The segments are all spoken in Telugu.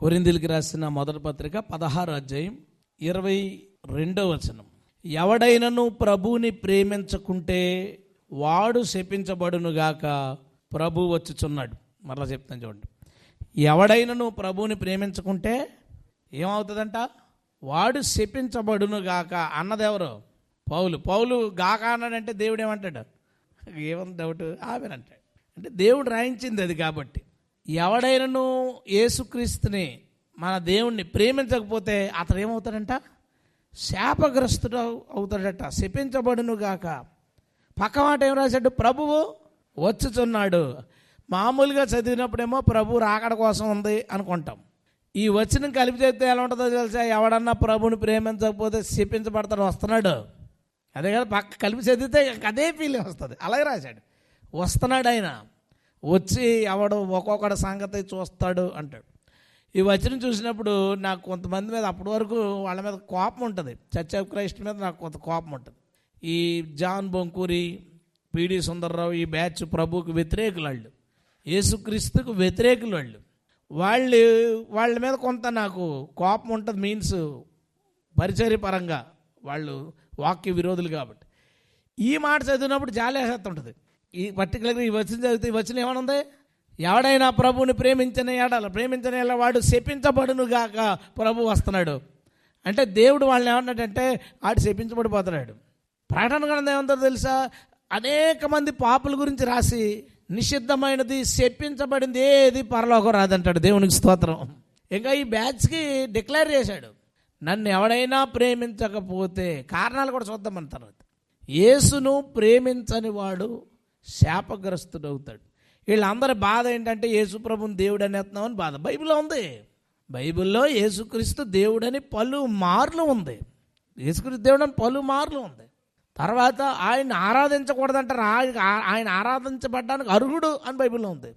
కొరింథీయులకు రాసిన మొదటి పత్రిక 16వ అధ్యాయం 22వ వచనం. ఎవడైనను ప్రభువుని ప్రేమించకుంటే వాడు శపించబడునుగాక, ప్రభు వచ్చుచున్నాడు. మరలా చెప్తాను చూడండి. ఎవడైనను ప్రభువుని ప్రేమించకుంటే ఏమవుతుందంట? వాడు శపించబడునుగాక అన్నదెవరు? పౌలు గాక అన్నాడంటే దేవుడు ఏమంటాడు? ఏమన్నా డౌట్? ఆమెనంటాడు. అంటే దేవుడు రాయించింది అది. కాబట్టి ఎవడైనను యేసుక్రీస్తుని, మన దేవుణ్ణి ప్రేమించకపోతే అతను ఏమవుతాడంట? శాపగ్రస్తుడు అవుతాడట, శపించబడునుగాక. పక్క మాట ఏం రాశాడు? ప్రభువు వచ్చుచున్నాడు. మామూలుగా చదివినప్పుడేమో ప్రభు రాకడ కోసం ఉంది అనుకుంటాం. ఈ వచనం కలిపి చెప్తే ఎలా ఉంటుందో తెలుసా? ఎవడన్నా ప్రభుని ప్రేమించకపోతే శపించబడతాడు, వస్తున్నాడు. అదే కదా, పక్క కలిపి చదివితే అదే ఫీలింగ్ వస్తుంది. అలాగే రాశాడు, వస్తున్నాడు ఆయన, వచ్చి ఎవడు ఒక్కొక్కటి సంగతి చూస్తాడు అంటాడు. ఈ వచనం చూసినప్పుడు నాకు కొంతమంది మీద అప్పటి వరకు వాళ్ళ మీద కోపం ఉంటుంది. చర్చ్ ఆఫ్ క్రైస్ట్ మీద నాకు కొంత కోపం ఉంటుంది. ఈ జాన్ బొంకూరి, పిడి సుందర్రావు, ఈ బ్యాచ్ ప్రభువుకు వ్యతిరేకులు, వాళ్ళు యేసుక్రీస్తుకు వ్యతిరేకులు. వాళ్ళ మీద కొంత నాకు కోపం ఉంటుంది. మీన్స్ పరిచర్య పరంగా వాళ్ళు వాక్య విరోధులు. కాబట్టి ఈ మాట చదివినప్పుడు జాలేసేస్తుంటుంది. ఈ పర్టికులర్గా ఈ వచనం చదివితే, ఈ వచనం ఏమనుంది? ఎవడైనా ప్రభువుని ప్రేమించని ఎడల వాడు శపించబడునుగాక, ప్రభు వస్తున్నాడు అంటే దేవుడు వాళ్ళని ఏమన్నాడంటే వాడు శపించబడిపోతున్నాడు. ప్రకటన గ్రంథం ఏమందో తెలుసా? అనేక మంది పాపుల గురించి రాసి నిషిద్ధమైనది, శపించబడింది ఏది పరలోకం రాదంటాడు. దేవునికి స్తోత్రం. ఇంకా ఈ బ్యాచ్కి డిక్లేర్ చేశాడు, నన్ను ఎవడైనా ప్రేమించకపోతే, కారణాలు కూడా చూద్దామన్న తర్వాత, యేసును ప్రేమించని వాడు శాపగ్రస్తుడు అవుతాడు. వీళ్ళందరి బాధ ఏంటంటే యేసు ప్రభుని దేవుడు అనేస్తున్నామని బాధ. బైబిల్లో ఉంది. బైబిల్లో యేసుక్రీస్తు దేవుడని పలు మార్లు ఉంది. యేసుక్రీస్తు దేవుడు అని పలు మార్లు ఉంది. తర్వాత ఆయన ఆరాధించకూడదంటారు. ఆయన ఆరాధించబడ్డానికి అర్హుడు అని బైబిల్లో ఉంది.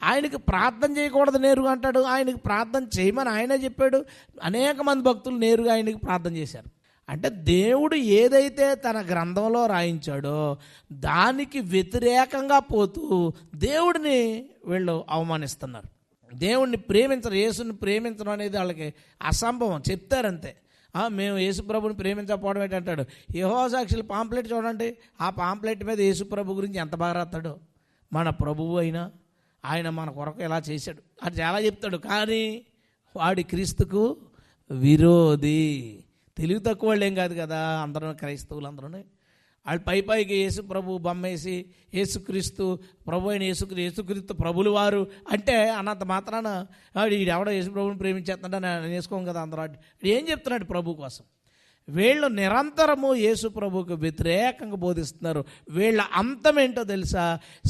ఆయనకి ప్రార్థన చేయకూడదు నేరుగా అంటాడు. ఆయనకి ప్రార్థన చేయమని ఆయనే చెప్పాడు. అనేక మంది భక్తులు నేరుగా ఆయనకి ప్రార్థన చేశారు. అంటే దేవుడు ఏదైతే తన గ్రంథంలో రాయించాడో దానికి వ్యతిరేకంగా పోతూ దేవుడిని వీళ్ళు అవమానిస్తున్నారు. దేవుడిని ప్రేమించరు, యేసుని ప్రేమించడం అనేది వాళ్ళకి అసంభవం. చెప్తారంతే. మేము యేసుప్రభుని ప్రేమించకపోవడం ఏంటంటాడు. యెహోవా సాక్షుల పాంప్లెట్ చూడండి. ఆ పాంప్లెట్ మీద యేసుప్రభు గురించి ఎంత బాగా రాస్తాడో. మన ప్రభువు అయినా ఆయన మన కొరకు ఎలా చేశాడు అని చాలా చెప్తాడు. కానీ వాడి క్రీస్తుకు విరోధి. తెలివి తక్కువ వాళ్ళు ఏం కాదు కదా, అందరూ క్రైస్తవులు అందరూ. వాళ్ళు పైకి యేసు ప్రభు బొమ్మేసి యేసుక్రీస్తు ప్రభు అయిన యేసుక్రీస్తు ప్రభులు వారు అంటే అన్నంత మాత్రాన ఎవడో యేసు ప్రభుని ప్రేమించేస్తాడా నేను వేసుకోం కదా అందరూ. ఏం చెప్తున్నాడు ప్రభు కోసం? వీళ్ళు నిరంతరము యేసు ప్రభుకు వ్యతిరేకంగా బోధిస్తున్నారు. వీళ్ళ అంతం ఏంటో తెలుసా?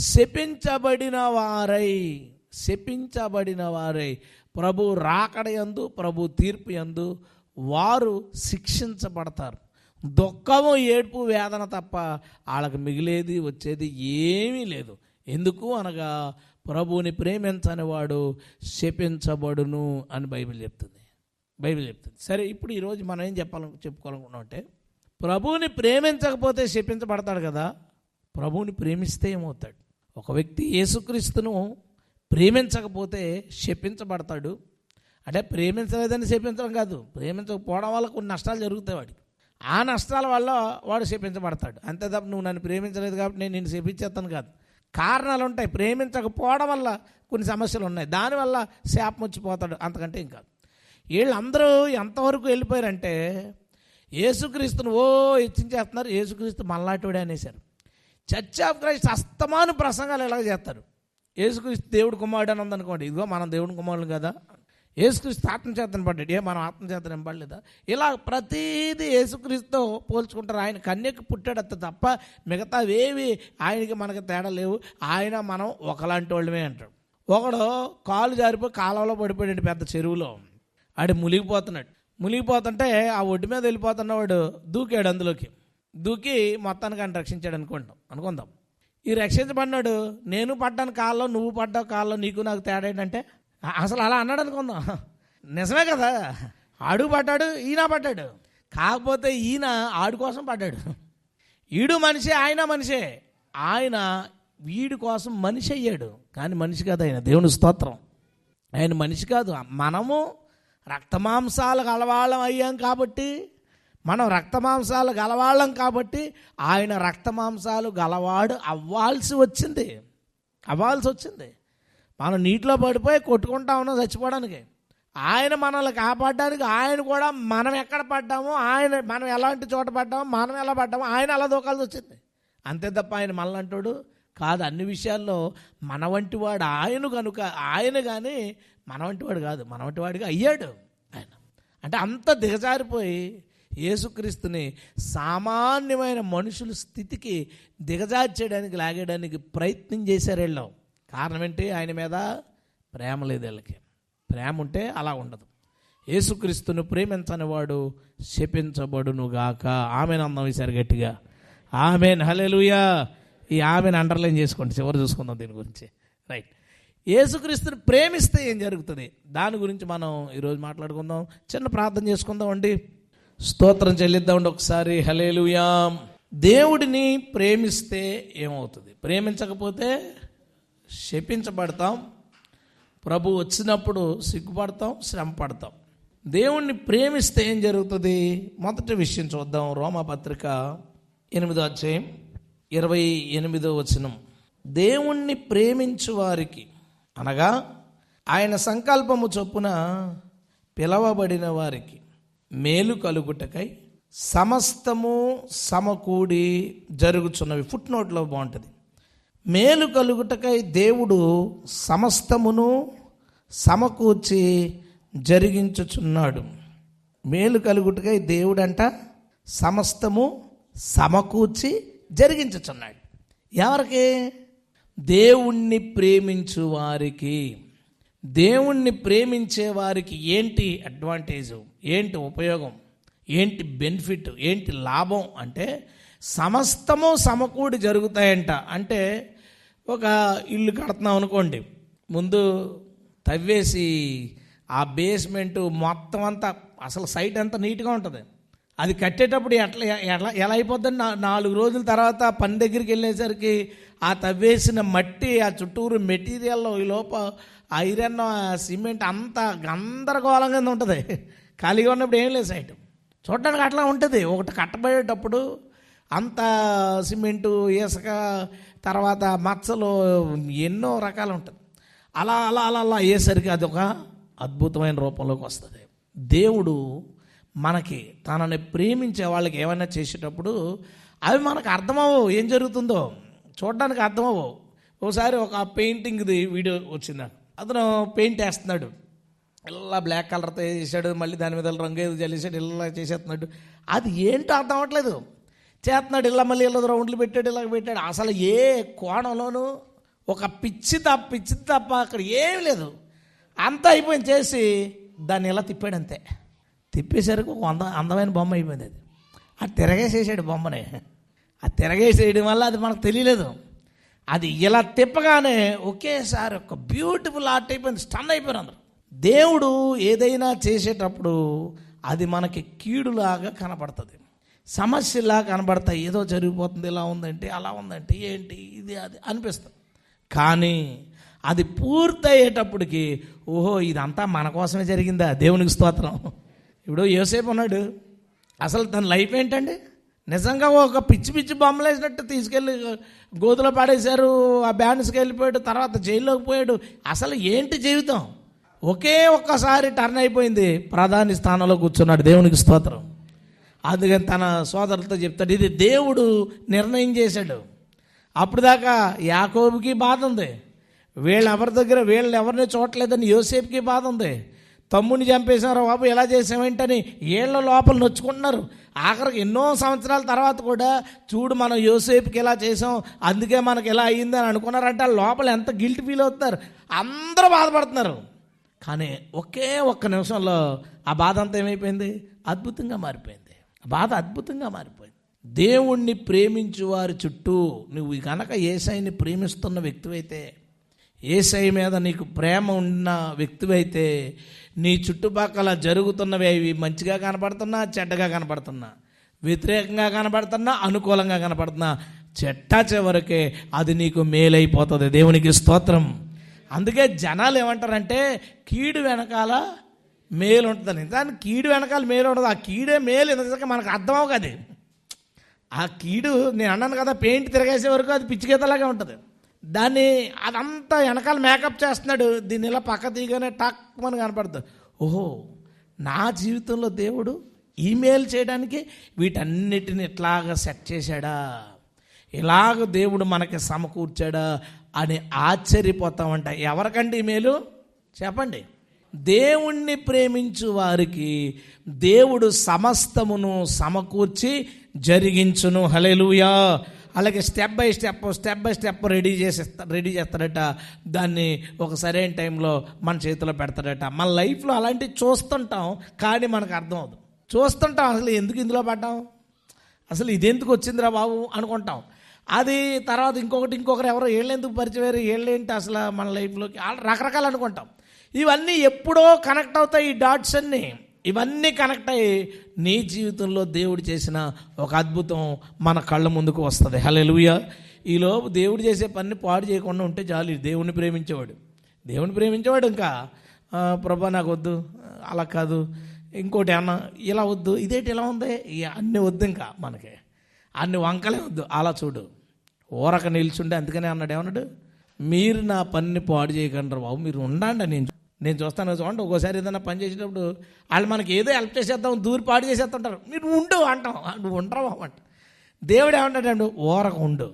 శపించబడిన వారై ప్రభు రాకడ యందు, ప్రభు తీర్పు యందు వారు శిక్షించబడతారు. దుఃఖము, ఏడ్పు, వేదన తప్ప వాళ్ళకి మిగిలేది వచ్చేది ఏమీ లేదు. ఎందుకు అనగా ప్రభువుని ప్రేమించని వాడు శపించబడును అని బైబిల్ చెప్తుంది. సరే, ఇప్పుడు ఈరోజు మనం ఏం చెప్పుకోవాలనుకున్నాం అంటే, ప్రభువుని ప్రేమించకపోతే శపించబడతాడు కదా, ప్రభువుని ప్రేమిస్తే ఏమవుతాడు? ఒక వ్యక్తి యేసుక్రీస్తును ప్రేమించకపోతే శపించబడతాడు. అంటే ప్రేమించలేదని శపించడం కాదు, ప్రేమించకపోవడం వల్ల కొన్ని నష్టాలు జరుగుతాయి వాడికి. ఆ నష్టాల వల్ల వాడు శపించబడతాడు. అంతే తప్ప నువ్వు నన్ను ప్రేమించలేదు కాబట్టి నేను నిన్ను శపించేస్తాను కాదు. కారణాలు ఉంటాయి. ప్రేమించకపోవడం వల్ల కొన్ని సమస్యలు ఉన్నాయి, దానివల్ల శాపం వచ్చిపోతాడు, అంతకంటే ఇంకా. వీళ్ళందరూ ఎంతవరకు వెళ్ళిపోయారంటే యేసుక్రీస్తును హెచ్చించేస్తున్నారు. యేసుక్రీస్తు మల్లాటివాడే అనేశారు. చర్చ్ ఆఫ్ క్రైస్ట్ అస్తమాను ప్రసంగాలు ఎలాగ చేస్తారు? యేసుక్రీస్తు దేవుడు కుమారుడు అని ఉందనుకోండి, ఇదిగో మనం దేవుని కుమారులు కదా, యేసుక్రీస్తు ఆత్మచేతన పడ్డాడు, మనం ఆత్మచేతన పడలేదా? ఇలా ప్రతిదీ యేసుక్రీస్తుతో పోల్చుకుంటారు. ఆయన కన్యకు పుట్టాడు తప్ప మిగతావేవి ఆయనకి మనకి తేడా లేవు. ఆయన మనం ఒకలాంటి వాళ్ళమే అంటాడు. ఒకడు కాలు జారిపోయి కాలంలో పడిపోయాడు పెద్ద చెరువులో. ఆడు మునిగిపోతుంటే ఆ ఒడ్డు మీద వెళ్ళిపోతున్నవాడు దూకాడు. అందులోకి దూకి మొత్తానికి ఆయన రక్షించాడు అనుకుందాం. ఈ రక్షించబడినాడు, నేను పడ్డాను కాల్లో, నువ్వు పడ్డావు కాల్లో, నీకు నాకు తేడా ఏంటంటే అసలు అలా అన్నాడు అనుకుందాం. నిజమే కదా, ఆడు పడ్డాడు, ఈయన పడ్డాడు. కాకపోతే ఈయన ఆడు కోసం పడ్డాడు. ఈడు మనిషి, ఆయన మనిషే. ఆయన వీడి కోసం మనిషి అయ్యాడు, కానీ మనిషి కదా ఆయన. దేవుని స్తోత్రం. ఆయన మనిషి కాదు. మనము రక్తమాంసాలు గలవాళ్ళం అయ్యాం కాబట్టి, మనం రక్తమాంసాలు గలవాళ్ళం కాబట్టి ఆయన రక్తమాంసాలు గలవాడు అవ్వాల్సి వచ్చింది. మనం నీటిలో పడిపోయి కొట్టుకుంటా ఉన్నాం చచ్చిపోవడానికి. ఆయన మనల్ని కాపాడడానికి, ఆయన కూడా మనం ఎక్కడ పడ్డామో, మనం ఎలాంటి చోట పడ్డామో, మనం ఎలా పడ్డామో ఆయన అలా దూకాల్సి వచ్చింది. అంతే తప్ప ఆయన మనల్ని అంటాడు కాదు. అన్ని విషయాల్లో మన వంటి వాడు ఆయన కనుక, ఆయన కానీ మన వంటి వాడు కాదు, మన వంటి వాడిగా అయ్యాడు ఆయన. అంటే అంత దిగజారిపోయి యేసుక్రీస్తుని సామాన్యమైన మనుషుల స్థితికి దిగజార్చేయడానికి, లాగేయడానికి ప్రయత్నం చేశారు వీళ్ళు. కారణం ఏంటి? ఆయన మీద ప్రేమ లేదు వీళ్ళకి. ప్రేమ ఉంటే అలా ఉండదు. యేసుక్రీస్తును ప్రేమించని వాడు శపించబడునుగాక. ఆమెను అందం ఈసారి గట్టిగా ఆమెన్. హల్లెలూయా. ఈ ఆమెను అండర్లైన్ చేసుకోండి, చివరి చూసుకుందాం దీని గురించి. రైట్. యేసుక్రీస్తుని ప్రేమిస్తే ఏం జరుగుతుంది దాని గురించి మనం ఈరోజు మాట్లాడుకుందాం. చిన్న ప్రార్థన చేసుకుందాం అండి, స్తోత్రం చెల్లిద్దామండి ఒకసారి. హల్లెలూయా. దేవుడిని ప్రేమిస్తే ఏమవుతుంది? ప్రేమించకపోతే శపించబడతాం. ప్రభు వచ్చినప్పుడు సిగ్గుపడతాం, శ్రమ పడతాం. దేవుణ్ణి ప్రేమిస్తే ఏం జరుగుతుంది? మొదటి విషయం చూద్దాం. రోమాపత్రిక 8వ అధ్యాయం 28వ వచనం. దేవుణ్ణి ప్రేమించు వారికి, అనగా ఆయన సంకల్పము చొప్పున పిలవబడిన వారికి మేలు కలుగుటకై సమస్తము సమకూడి జరుగుచున్నవి. ఫుట్ నోట్లో బాగుంటుంది. మేలు కలుగుటకై దేవుడు సమస్తమును సమకూర్చి జరిగించుచున్నాడు. మేలు కలుగుటకై దేవుడంట సమస్తము సమకూర్చి జరిగించుచున్నాడు. ఎవరికి? దేవుణ్ణి ప్రేమించు వారికి. దేవుణ్ణి ప్రేమించే వారికి ఏంటి అడ్వాంటేజ్, ఏంటి ఉపయోగం, ఏంటి బెనిఫిట్, ఏంటి లాభం అంటే సమస్తము సమకూడి జరుగుతాయంట. అంటే ఒక ఇల్లు కడుతున్నాం అనుకోండి, ముందు తవ్వేసి ఆ బేస్మెంట్ మొత్తం అంతా, అసలు సైట్ అంతా నీట్గా ఉంటుంది. అది కట్టేటప్పుడు ఎలా అయిపోద్దని 4 రోజుల తర్వాత పని దగ్గరికి వెళ్ళేసరికి ఆ తవ్వేసిన మట్టి, ఆ చుట్టూరు మెటీరియల్, ఈ లోప ఐరన్, సిమెంట్ అంతా గందరగోళంగా ఉంటుంది. ఖాళీగా ఉన్నప్పుడు ఏం లేదు సైట్. చూడడానికి అట్లా ఉంటుంది. ఒకటి కట్టబడేటప్పుడు అంత సిమెంటు, ఇసుక, తర్వాత మచ్చలు, ఎన్నో రకాలు ఉంటుంది. అలా అలా అలా అలా అయ్యేసరికి అది ఒక అద్భుతమైన రూపంలోకి వస్తుంది. దేవుడు మనకి తనని ప్రేమించే వాళ్ళకి ఏమైనా చేసేటప్పుడు అవి మనకు అర్థమవ్వవు. ఏం జరుగుతుందో చూడడానికి అర్థమవ్వవు. ఒకసారి ఒక పెయింటింగ్ది వీడియో వచ్చింది. అతను పెయింట్ వేస్తున్నాడు, ఇలా బ్లాక్ కలర్తో వేసాడు, మళ్ళీ దాని మీద రంగు ఏదో చల్లేసాడు, ఇలా చేసేస్తున్నాడు. అది ఏంటో అర్థం అవ్వట్లేదు. చేస్తున్నాడు, ఇలా మళ్ళీ ఇలా రౌండ్లు పెట్టాడు, ఇలా పెట్టాడు. అసలు ఏ కోణంలోనూ ఒక పిచ్చి తప్ప అక్కడ ఏం లేదు. అంతా అయిపోయింది. చేసి దాన్ని ఇలా తిప్పాడు, అంతే. తిప్పేసరికి ఒక అందమైన బొమ్మ అయిపోయింది. అది తిరగేసేసాడు బొమ్మని. అది తిరగేసేయడం వల్ల అది మనకు తెలియలేదు. అది ఇలా తిప్పగానే ఒకేసారి ఒక బ్యూటిఫుల్ ఆర్ట్ అయిపోయింది. స్టన్ అయిపోయారు అందరు. దేవుడు ఏదైనా చేసేటప్పుడు అది మనకి కీడులాగా కనపడుతుంది, సమస్యలా కనబడతాయి. ఏదో జరిగిపోతుంది, ఇలా ఉందంటే, అలా ఉందంటే, ఏంటి ఇది అది అనిపిస్తుంది. కానీ అది పూర్తయ్యేటప్పటికి ఓహో ఇదంతా మన కోసమే జరిగిందా, దేవునికి స్తోత్రం. ఇప్పుడు యోసేపు ఉన్నాడు, అసలు తన లైఫ్ ఏంటండి? నిజంగా ఒక పిచ్చి బొమ్మలు వేసినట్టు తీసుకెళ్ళి గోతులో పాడేశారు, ఆ బ్యాన్స్కి వెళ్ళిపోయాడు, తర్వాత జైల్లోకి పోయాడు. అసలు ఏంటి జీవితం? ఒక్కసారి టర్న్ అయిపోయింది, ప్రధాని స్థానంలో కూర్చున్నాడు. దేవునికి స్తోత్రం. అందుకని తన సోదరులతో చెప్తాడు, ఇది దేవుడు నిర్ణయం చేశాడు. అప్పుడు దాకా యాకోబుకి బాధ ఉంది, వీళ్ళు ఎవరిని చూడలేదని యోసేపుకి బాధ ఉంది. తమ్ముడిని చంపేశారు, బాబు ఎలా చేసామేంటని ఏళ్ళ లోపల నొచ్చుకుంటున్నారు. ఆఖరికి ఎన్నో సంవత్సరాల తర్వాత కూడా చూడు మనం యోసేపుకి ఎలా చేసాం, అందుకే మనకి ఎలా అయ్యిందని అనుకున్నారంటే లోపల ఎంత గిల్ట్ ఫీల్ అవుతున్నారు. అందరూ బాధపడుతున్నారు. కానీ ఒక్క నిమిషంలో ఆ బాధ అంతా ఏమైపోయింది? అద్భుతంగా మారిపోయింది. బాధ అద్భుతంగా మారిపోయింది. దేవుణ్ణి ప్రేమించు వారి చుట్టూ నువ్వు కనుక యేసయ్యని ప్రేమిస్తున్న వ్యక్తివైతే, యేసయ్య మీద నీకు ప్రేమ ఉన్న వ్యక్తివైతే, నీ చుట్టుపక్కల జరుగుతున్నవి అవి మంచిగా కనపడుతున్నా, చెడ్డగా కనపడుతున్నా, వ్యతిరేకంగా కనపడుతున్నా, అనుకూలంగా కనపడుతున్నా, చిట్ట చివరికే అది నీకు మేలైపోతుంది. దేవునికి స్తోత్రం. అందుకే జనాలు ఏమంటారంటే కీడు వెనకాల మేలు ఉంటుందని. దానికి కీడు వెనకాల మేలు ఉండదు, ఆ కీడే మేలు. ఎందుకంటే మనకు అర్థం అవ్వదు అది. ఆ కీడు నేను అన్నాను కదా, పెయింట్ తిరగేసే వరకు అది పిచ్చిగీతలాగే ఉంటుంది. దాన్ని అదంతా వెనకాల మేకప్ చేస్తున్నాడు. దీన్ని ఇలా పక్క తీయగానే టక్ అని కనపడుతుంది. ఓహో, నా జీవితంలో దేవుడు ఈమెయిల్ చేయడానికి వీటన్నిటిని ఇట్లాగా సెట్ చేశాడా, ఇలాగ దేవుడు మనకి సమకూర్చాడా అని ఆశ్చర్యపోతామంట. ఎవరికంటే ఈమెయిల్ చెప్పండి? దేవుణ్ణి ప్రేమించు వారికి దేవుడు సమస్తమును సమకూర్చి జరిగించును. హల్లెలూయా. అలాగే స్టెప్ బై స్టెప్ రెడీ చేస్తాడట. దాన్ని ఒక సరైన టైంలో మన చేతిలో పెడతాడట. మన లైఫ్లో అలాంటివి చూస్తుంటాం, కానీ మనకు అర్థం అవుతుంది. చూస్తుంటాం, అసలు ఎందుకు ఇందులో పడ్డాం, అసలు ఇదెందుకు వచ్చిందిరా బాబు అనుకుంటాం. అది తర్వాత ఇంకొకరు ఎవరో వీళ్ళెందుకు పరిచయం, వీళ్ళేంటి అసలు మన లైఫ్లోకి రకరకాలు అనుకుంటాం. ఇవన్నీ ఎప్పుడో కనెక్ట్ అవుతాయి. ఈ డాట్స్ అన్నీ ఇవన్నీ కనెక్ట్ అయ్యి నీ జీవితంలో దేవుడు చేసిన ఒక అద్భుతం మన కళ్ళ ముందుకు వస్తుంది. హల్లెలూయా. ఈలోపు దేవుడు చేసే పని పాడు చేయకుండా ఉంటే చాలు. దేవుణ్ణి ప్రేమించేవాడు ఇంకా ప్రభా నాకు వద్దు, అలా కాదు, ఇంకోటి అన్న ఇలా వద్దు, ఇదేంటి ఇలా ఉంది, అన్నీ వద్దు, ఇంకా మనకి అన్ని వంకలే వద్దు. అలా చూడు, ఊరక నిల్చుండే. అందుకనే ఏమన్నాడు, మీరు నా పనిని పాడు చేయకండి బాబు, మీరు ఉండండి, నేను చూస్తాను. చూడండి, ఒక్కోసారి ఏదైనా పని చేసేటప్పుడు వాళ్ళు మనకి ఏదో హెల్ప్ చేసేద్దాం దూరి పాడు చేసేస్తుంటారు. మీరు ఉండు అంటాం, నువ్వు ఉండరావు అంట. దేవుడు ఏమంటాడు, ఊరక ఉండు,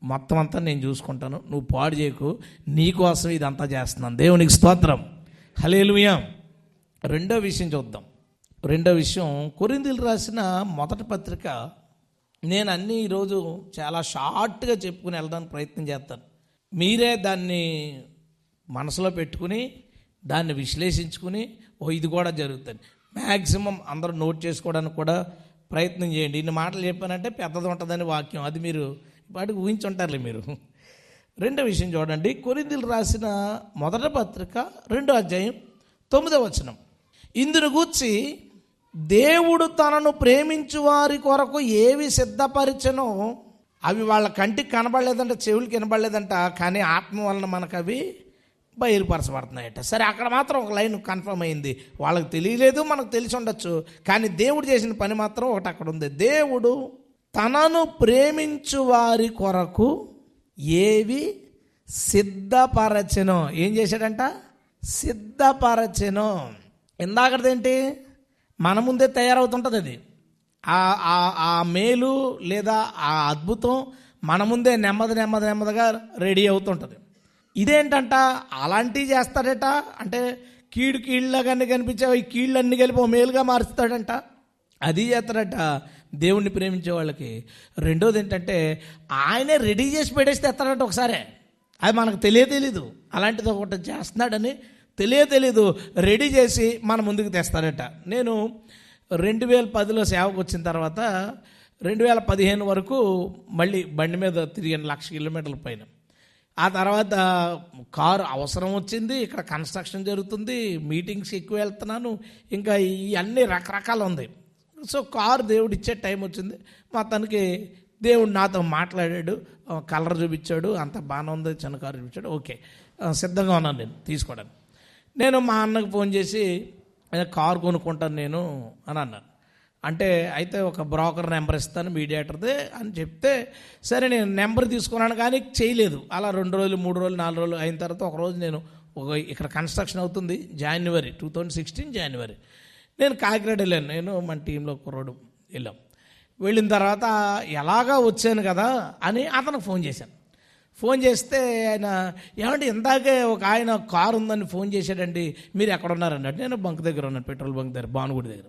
మొత్తం అంతా నేను చూసుకుంటాను, నువ్వు పాడు చేయకు, నీకోసం ఇదంతా చేస్తున్నాను. దేవునికి స్తోత్రం. హల్లెలూయా. రెండో విషయం చూద్దాం. రెండో విషయం, కొరింథీయులకు రాసిన మొదటి పత్రిక. నేను అన్నీ ఈరోజు చాలా షార్ట్గా చెప్పుకుని వెళ్ళడానికి ప్రయత్నం చేస్తాను. మీరే దాన్ని మనసులో పెట్టుకుని దాన్ని విశ్లేషించుకుని ఇది కూడా జరుగుతుంది. మ్యాక్సిమం అందరూ నోట్ చేసుకోవడానికి కూడా ప్రయత్నం చేయండి. ఇన్ని మాటలు చెప్పానంటే పెద్దది ఉంటుందని వాక్యం, అది మీరు వాటికి ఊహించుంటారులే మీరు. రెండో విషయం చూడండి, కొరింథీయులకు రాసిన మొదటి పత్రిక 2వ అధ్యాయం 9వ వచనం. ఇందును గూర్చి దేవుడు తనను ప్రేమించు వారి కొరకు ఏవి సిద్ధపరిచెనో అవి వాళ్ళ కంటికి కనబడలేదంట, చెవులకి వినబడలేదంట, కానీ ఆత్మ వలన మనకు అవి బయలుపరచబడుతున్నాయట. సరే, అక్కడ మాత్రం ఒక లైన్ కన్ఫర్మ్ అయింది. వాళ్ళకి తెలియలేదు, మనకు తెలిసి ఉండొచ్చు, కానీ దేవుడు చేసిన పని మాత్రం ఒకటి అక్కడ ఉంది. దేవుడు తనను ప్రేమించు వారి కొరకు ఏవి సిద్ధపరచెనో, ఏం చేశాడంట, సిద్ధపరచెనో. ఇందాకదేంటి, మన ముందే తయారవుతుంటుంది అది. ఆ మేలు లేదా ఆ అద్భుతం మన ముందే నెమ్మదిగా రెడీ అవుతుంటుంది. ఇదేంటంట, అలాంటివి చేస్తాడట. అంటే కీళ్ళగానే కనిపించావు, ఈ కీళ్ళన్నీ కలిపి ఓ మేలుగా మారుస్తాడంట. అది చేస్తాడట దేవుణ్ణి ప్రేమించే వాళ్ళకి. రెండోది ఏంటంటే, ఆయనే రెడీ చేసి పెట్టేసి తెస్తాడట ఒకసారి. అది మనకు తెలీదు, అలాంటిది ఒకటి చేస్తున్నాడని తెలీదు. రెడీ చేసి మన ముందుకు తెస్తాడట. నేను 2010లో సేవకు వచ్చిన తర్వాత 2015 వరకు మళ్ళీ బండి మీద తిరిగాను 1,00,000 కిలోమీటర్ల పైన. ఆ తర్వాత కారు అవసరం వచ్చింది, ఇక్కడ కన్స్ట్రక్షన్ జరుగుతుంది, మీటింగ్స్కి ఎక్కువ వెళ్తున్నాను, ఇంకా ఇవన్నీ రకరకాలు ఉంది. సో కారు దేవుడు ఇచ్చే టైం వచ్చింది. మొత్తానికి దేవుడు నాతో మాట్లాడాడు, కలర్ చూపించాడు, అంత బాగానే ఉంది, చిన్న కారు చూపించాడు. ఓకే, సిద్ధంగా ఉన్నాను నేను తీసుకోవడానికి. నేను మా అన్నకు ఫోన్ చేసి కారు కొనుక్కుంటాను నేను అని అన్నాను. అంటే అయితే ఒక బ్రోకర్ నెంబర్ ఇస్తాను మీడియేటర్దే అని చెప్తే, సరే నేను నెంబర్ తీసుకున్నాను, కానీ చేయలేదు. అలా 2 రోజులు 3 రోజులు 4 రోజులు అయిన తర్వాత ఒకరోజు నేను ఇక్కడ కన్స్ట్రక్షన్ అవుతుంది, జనవరి 2016 నేను కాకినాడ వెళ్ళాను. నేను మన టీంలో కుర్రోడు వెళ్ళిన తర్వాత ఎలాగా వచ్చాను కదా అని అతనికి ఫోన్ చేశాను. ఫోన్ చేస్తే ఆయన, ఏమంటే ఇందాకే ఒక ఆయన కారు ఉందని ఫోన్ చేశాడండి, మీరు ఎక్కడ ఉన్నారన్నాడు. నేను బంక్ దగ్గర ఉన్నాను, పెట్రోల్ బంక్ దగ్గర, భానుగుడి దగ్గర.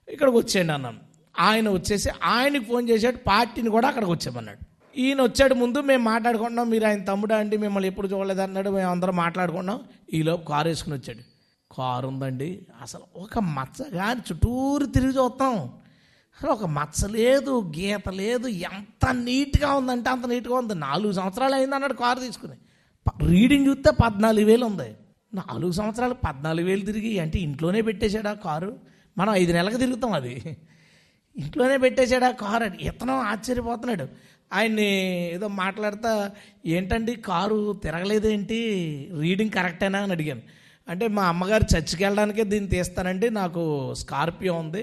ఇక్కడికి వచ్చేయండి అన్నాను. ఆయన వచ్చేసి ఆయనకి ఫోన్ చేశాడు, పార్టీని కూడా అక్కడికి వచ్చామన్నాడు. ఈయన వచ్చాడు ముందు, మేము మాట్లాడుకుంటున్నాం, మీరు ఆయన తమ్ముడా అండి, మిమ్మల్ని ఎప్పుడు చూడలేదు అన్నాడు. మేము అందరం మాట్లాడుకున్నాం. ఈలోపు కారు వేసుకుని వచ్చాడు. కారు ఉందండి, అసలు ఒక మచ్చ కానీ చుట్టూరు తిరిగి చూస్తాం, అసలు ఒక మచ్చ లేదు, గీత లేదు, ఎంత నీట్గా ఉందంటే అంత నీట్గా ఉంది. 4 సంవత్సరాలు అయింది అన్నాడు కారు తీసుకుని. రీడింగ్ చూస్తే 14,000 ఉంది. 4 సంవత్సరాలు 14,000 తిరిగి అంటే ఇంట్లోనే పెట్టేశాడు ఆ కారు. మనం 5 నెలలకు తిరుగుతాం, అది ఇంట్లోనే పెట్టేశాడు ఆ కారు అని ఇతను ఆశ్చర్యపోతున్నాడు. ఆయన్ని ఏదో మాట్లాడుతా, ఏంటండి కారు తిరగలేదేంటి, రీడింగ్ కరెక్టేనా అని అడిగాను. అంటే మా అమ్మగారు చర్చికి వెళ్ళడానికే దీన్ని తీస్తానండి, నాకు స్కార్పియో ఉంది.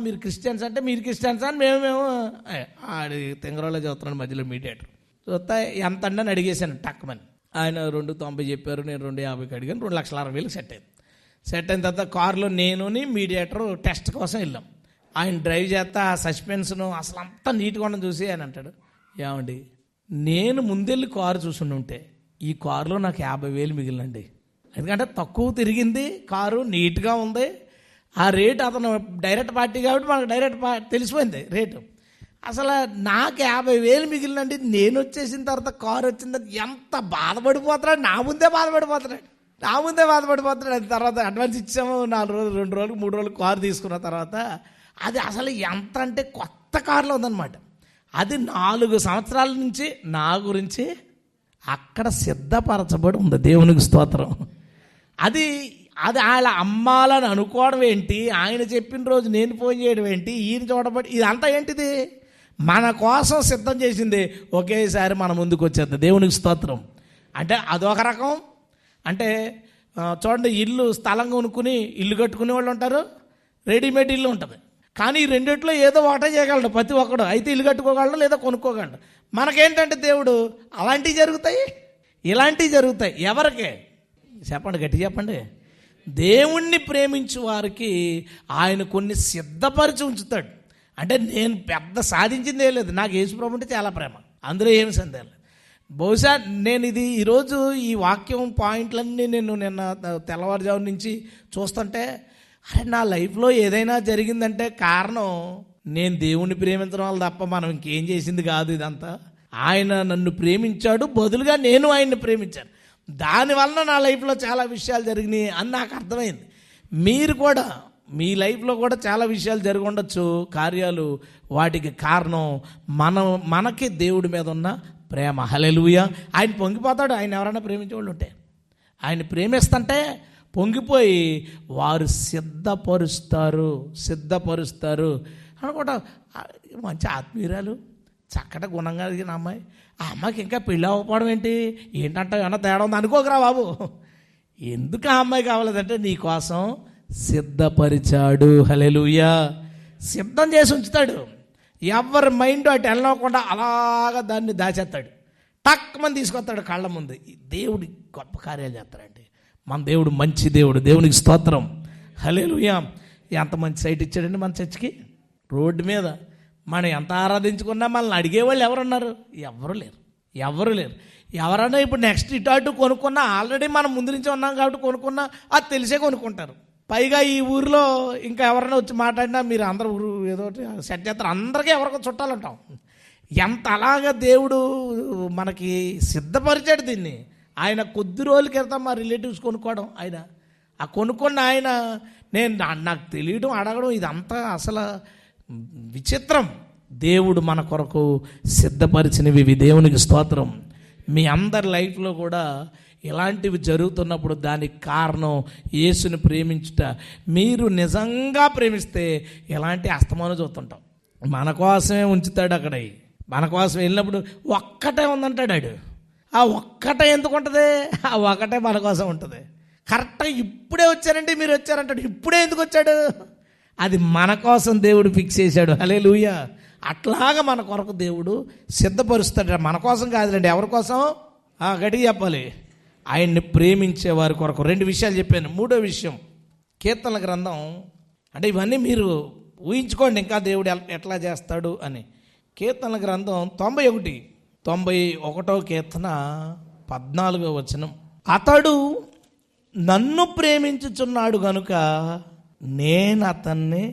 మీరు క్రిస్టియన్స్ అంటే మీరు క్రిస్టియన్స్ అని మేము ఆడి తెంగరోలో చదువుతున్నాను మధ్యలో మీడియేటర్. చూస్తా ఎంత అండి అని అడిగేశాను టక్మని. ఆయన 290 చెప్పారు, నేను 250కి అడిగాను. 2,60,000 సెట్ అయింది. సెట్ అయిన తర్వాత కారులో నేనుని మీడియేటర్ టెస్ట్ కోసం వెళ్ళాం. ఆయన డ్రైవ్ చేస్తా ఆ సస్పెన్స్ను అసలు అంతా నీట్గా ఉండడం చూసి ఆయన అంటాడు, ఏమండి నేను ముందెళ్ళి కారు చూసుండి ఉంటే ఈ కారులో నాకు 50,000 మిగిలినండి. ఎందుకంటే తక్కువ తిరిగింది కారు, నీట్గా ఉంది. ఆ రేటు అతను డైరెక్ట్ పార్టీ కాబట్టి మనకు డైరెక్ట్ తెలిసిపోయింది రేటు. అసలు నాకు 50,000 మిగిలినండి. నేను వచ్చేసిన తర్వాత కారు వచ్చిన తర్వాత ఎంత బాధపడిపోతున్నాడు, నా ముందే బాధపడిపోతున్నాడు. అది తర్వాత అడ్వాన్స్ ఇచ్చాము, 4 రోజులు 2 రోజులు 3 రోజులు కారు తీసుకున్న తర్వాత అది అసలు ఎంత అంటే కొత్త కారులో ఉందన్నమాట. అది 4 సంవత్సరాల నుంచి నా గురించి అక్కడ సిద్ధపరచబడి ఉంది. దేవునికి స్తోత్రం. అది ఆయన అమ్మాలని అనుకోవడం ఏంటి, ఆయన చెప్పిన రోజు నేను ఫోన్ చేయడం ఏంటి, ఈయన చూడబడి ఇదంతా ఏంటిది మన కోసం సిద్ధం చేసింది ఒకేసారి మన ముందుకు వచ్చేది. దేవునికి స్తోత్రం. అంటే అదొక రకం. అంటే చూడండి, ఇల్లు స్థలం కొనుక్కుని ఇల్లు కట్టుకునే వాళ్ళు ఉంటారు, రెడీమేడ్ ఇల్లు ఉంటుంది. కానీ ఈ రెండిట్లో ఏదో ఒకటే చేయగలడు ప్రతి ఒక్కడు. అయితే ఇల్లు కట్టుకోగలడు లేదా కొనుక్కోగలడు. మనకేంటంటే దేవుడు అలాంటివి జరుగుతాయి, ఇలాంటివి జరుగుతాయి. ఎవరికే చెప్పండి, గట్టి చెప్పండి. దేవుణ్ణి ప్రేమించు వారికి ఆయన కొన్ని సిద్ధపరిచి ఉంచుతాడు. అంటే నేను పెద్ద సాధించిందే లేదు, నాకు యేసుప్రభు అంటే చాలా ప్రేమ, అందులో ఏమి సందేహం లేదు. బహుశా నేను ఇది ఈరోజు ఈ వాక్యం పాయింట్లన్నీ నేను నిన్న తెల్లవారుజాము నుంచి చూస్తుంటే, అరే నా లైఫ్లో ఏదైనా జరిగిందంటే కారణం నేను దేవుణ్ణి ప్రేమించడం వల్ల తప్ప మనం ఇంకేం చేసింది కాదు. ఇదంతా ఆయన నన్ను ప్రేమించాడు, బదులుగా నేను ఆయన్ని ప్రేమించాను. దానివల్ల నా లైఫ్లో చాలా విషయాలు జరిగినాయి అని నాకు అర్థమైంది. మీరు కూడా మీ లైఫ్లో కూడా చాలా విషయాలు జరిగి ఉండొచ్చు, కార్యాలు. వాటికి కారణం మనకి దేవుడి మీద ఉన్న ప్రేమ. హల్లెలూయా. ఆయన పొంగిపోతాడు. ఆయన ఎవరైనా ప్రేమించే వాళ్ళు ఉంటే ఆయన ప్రేమిస్తుంటే పొంగిపోయి వారు సిద్ధపరుస్తారు అనుకుంటా. మంచి ఆత్మీయురాలు, చక్కటి గుణంగా కలిగిన అమ్మాయి, ఆ అమ్మాయికి ఇంకా పెళ్ళి అవ్వకపోవడం ఏంటంటే ఏమన్నా తేడా ఉంది అనుకోకరా బాబు. ఎందుకు ఆ అమ్మాయి కావాలంటే నీ కోసం సిద్ధపరిచాడు. హల్లెలూయా. సిద్ధం చేసి ఉంచుతాడు. ఎవరి మైండ్ అటు వెళ్ళకుండా అలాగా దాన్ని దాచేస్తాడు. టక్మని తీసుకొస్తాడు కళ్ళ ముందు. దేవుడి గొప్ప కార్యాలు చేస్తాడండి. మన దేవుడు మంచి దేవుడు. దేవునికి స్తోత్రం. హల్లెలూయా. ఎంత మంచి సైట్ ఇచ్చాడండి మన చర్చికి. రోడ్డు మీద మనం ఎంత ఆరాధించుకున్నా మనల్ని అడిగేవాళ్ళు ఎవరున్నారు? ఎవరు లేరు. ఎవరన్నా ఇప్పుడు నెక్స్ట్ ఇటు కొనుక్కున్నా, ఆల్రెడీ మనం ముందు నుంచి ఉన్నాం కాబట్టి కొనుక్కున్నా అది తెలిసే కొనుక్కుంటారు. పైగా ఈ ఊరిలో ఇంకా ఎవరైనా వచ్చి మాట్లాడినా మీరు అందరూ ఊరు ఏదో సెట్ చేస్తారు. అందరికీ ఎవరికో చుట్టాలంటాం. ఎంత అలాగా దేవుడు మనకి సిద్ధపరిచాడు దీన్ని. ఆయన కొద్ది రోజుల క్రితం మా రిలేటివ్స్ కొనుక్కోవడం, ఆయన ఆ కొనుక్కున్న ఆయన నాకు తెలియడం అడగడం ఇదంతా అసలు విచిత్రం. దేవుడు మన కొరకు సిద్ధపరిచినవి. దేవునికి స్తోత్రం. మీ అందరి లైఫ్లో కూడా ఇలాంటివి జరుగుతున్నప్పుడు దానికి కారణం యేసుని ప్రేమించుట. మీరు నిజంగా ప్రేమిస్తే ఎలాంటి అస్తమానం చూస్తుంటాం. మన కోసమే ఉంచుతాడు అక్కడ. మన కోసం వెళ్ళినప్పుడు ఒక్కటే ఉందంటాడు ఆడు. ఆ ఒక్కటే ఎందుకు ఉంటుంది? ఆ ఒక్కటే మన కోసం ఉంటుంది. కరెక్ట్గా ఇప్పుడే వచ్చారంటే మీరు వచ్చారంటాడు. ఇప్పుడే ఎందుకు వచ్చాడు? అది మన కోసం దేవుడు ఫిక్స్ చేశాడు. హల్లెలూయా. అట్లాగా మన కొరకు దేవుడు సిద్ధపరుస్తాడు. మన కోసం కాదులేండి. ఎవరి కోసం? గట్టిగా చెప్పాలి. ఆయన్ని ప్రేమించే వారి కొరకు. 2 విషయాలు చెప్పాను. 3వ విషయం కీర్తనల గ్రంథం. అంటే ఇవన్నీ మీరు ఊహించుకోండి ఇంకా దేవుడు ఎట్లా చేస్తాడు అని. కీర్తనల గ్రంథం 91వ కీర్తన 14వ వచనం. అతడు నన్ను ప్రేమించుచున్నాడు గనుక నేను అతన్ని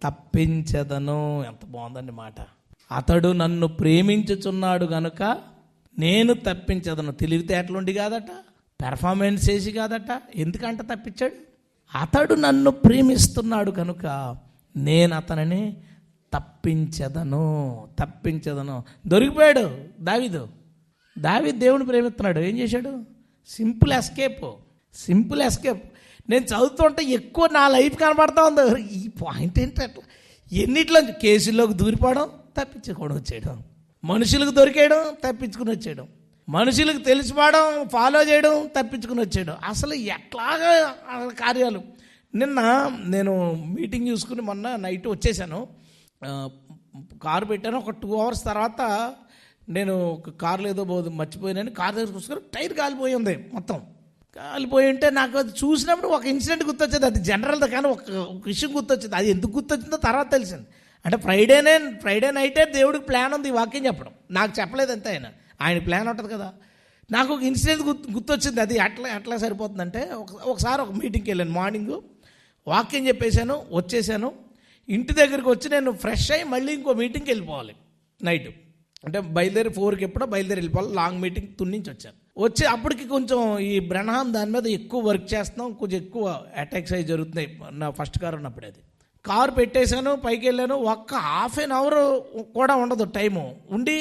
తప్పించదను. ఎంత బాగుందండి మాట. అతడు నన్ను ప్రేమించుచున్నాడు గనుక నేను తప్పించదను. తెలివితేటలుండి కాదట, పెర్ఫార్మెన్స్ చేసి కాదట. ఎందుకంటే తప్పించాడు? అతడు నన్ను ప్రేమిస్తున్నాడు కనుక నేను అతనిని తప్పించదను. దొరికిపోయాడు దావీదు. దేవుని ప్రేమిస్తున్నాడు. ఏం చేశాడు? Simple escape. నేను చదువుతుంటే ఎక్కువ నా లైఫ్ కనబడతా ఉంది. ఈ పాయింట్ ఏంటి? అట్లా ఎన్నిట్లో కేసుల్లోకి దూరిపోవడం, తప్పించుకోవడం వచ్చేయడం. మనుషులకు దొరికేయడం, తప్పించుకుని వచ్చేయడం, మనుషులకు తెలిసిపోవడం, ఫాలో చేయడం, తప్పించుకుని వచ్చేయడం. అసలు ఎట్లాగా కార్యాలు. నిన్న నేను మీటింగ్ చూసుకుని మొన్న నైట్ వచ్చేసాను. కారు పెట్టాను. ఒక 2 hours తర్వాత నేను ఒక కారులో ఏదో మర్చిపోయానని కారు దగ్గర చూసుకొని టైర్ కాలిపోయి ఉంది. మొత్తం కాలిపోయి ఉంటే నాకు అది చూసినప్పుడు ఒక ఇన్సిడెంట్ గుర్తొచ్చేది. అది జనరల్గా, కానీ ఒక విషయం గుర్తొచ్చింది. అది ఎందుకు గుర్తొచ్చిందో తర్వాత తెలిసింది. అంటే ఫ్రైడే నైటే దేవుడికి ప్లాన్ ఉంది ఈ వాక్యం చెప్పడం. నాకు చెప్పలేదు అంతే, ఆయన ప్లాన్ ఉంటుంది కదా. నాకు ఒక ఇన్సిడెంట్ గుర్తొచ్చింది. అది ఎట్లా సరిపోతుందంటే, ఒకసారి ఒక మీటింగ్కి వెళ్ళాను. మార్నింగ్ వాక్యం చెప్పేశాను, వచ్చేసాను. ఇంటి దగ్గరికి వచ్చి నేను ఫ్రెష్ అయ్యి మళ్ళీ ఇంకో మీటింగ్కి వెళ్ళిపోవాలి. నైట్ అంటే బయలుదేరి 4కి ఎప్పుడో బయలుదేరి వెళ్ళిపోవాలి. లాంగ్ మీటింగ్ తున్నించి వచ్చి అప్పటికి కొంచెం ఈ బ్రహ్మాం దాని మీద ఎక్కువ వర్క్ చేస్తున్నాం, కొంచెం ఎక్కువ అటాక్స్ అయ్యి జరుగుతున్నాయి. నా ఫస్ట్ కారు ఉన్నప్పుడు అది కారు పెట్టేశాను, పైకి వెళ్ళాను. ఒక్క ½ an hour కూడా ఉండదు టైము ఉండి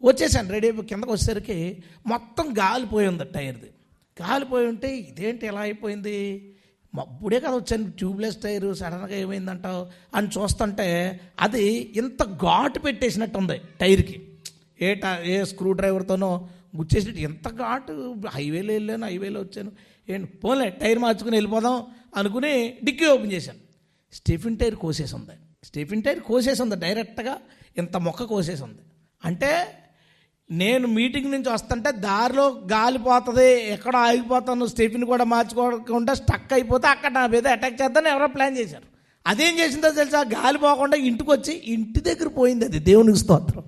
వచ్చేసాను. రెడీ అయిపోయి కిందకు వచ్చేసరికి మొత్తం గాలిపోయి ఉంది. టైర్ది గాలిపోయి ఉంటే ఇదేంటి ఎలా అయిపోయింది, అప్పుడే కదా వచ్చాను, ట్యూబ్లెస్ టైరు, సడన్గా ఏమైందంటావు అని చూస్తుంటే అది ఇంత ఘాటు పెట్టేసినట్టు ఉంది టైర్కి. ఏ స్క్రూ డ్రైవర్తోనో గుచ్చేసినట్టు ఎంత ఘాటు. హైవేలో వెళ్ళాను, హైవేలో వచ్చాను. ఏంటి పోలే టైర్ మార్చుకుని వెళ్ళిపోదాం అనుకుని డిక్కీ ఓపెన్ చేశాను. స్టెఫిన్ టైర్ కోసేసి ఉంది. డైరెక్ట్గా ఇంత మొక్క కోసేసి ఉంది. అంటే నేను మీటింగ్ నుంచి వస్తుంటే దారిలో గాలిపోతుంది, ఎక్కడ ఆగిపోతాను, స్టెఫిన్ కూడా మార్చుకోకుండా స్టక్ అయిపోతే అక్కడ నా మీద అటాక్ చేద్దామని ఎవరో ప్లాన్ చేశారు. అదేం చేసిందో తెలుసా, గాలి పోకుండా ఇంటికి వచ్చి ఇంటి దగ్గర పోయింది. అది దేవునికి స్తోత్రం.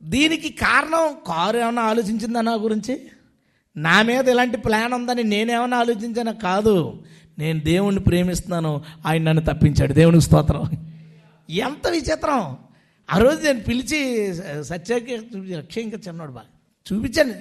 దీనికి కారణం కారు ఏమైనా ఆలోచించిందా నా గురించి, నా మీద ఇలాంటి ప్లాన్ ఉందని నేనేమైనా ఆలోచించానా? కాదు, నేను దేవుణ్ణి ప్రేమిస్తున్నాను, ఆయన నన్ను తప్పించాడు. దేవునికి స్తోత్రం. ఎంత విచిత్రం. ఆ రోజు నేను పిలిచి సత్యాకి అక్షయ్ ఇంకా చిన్నోడు బాగా చూపించాను.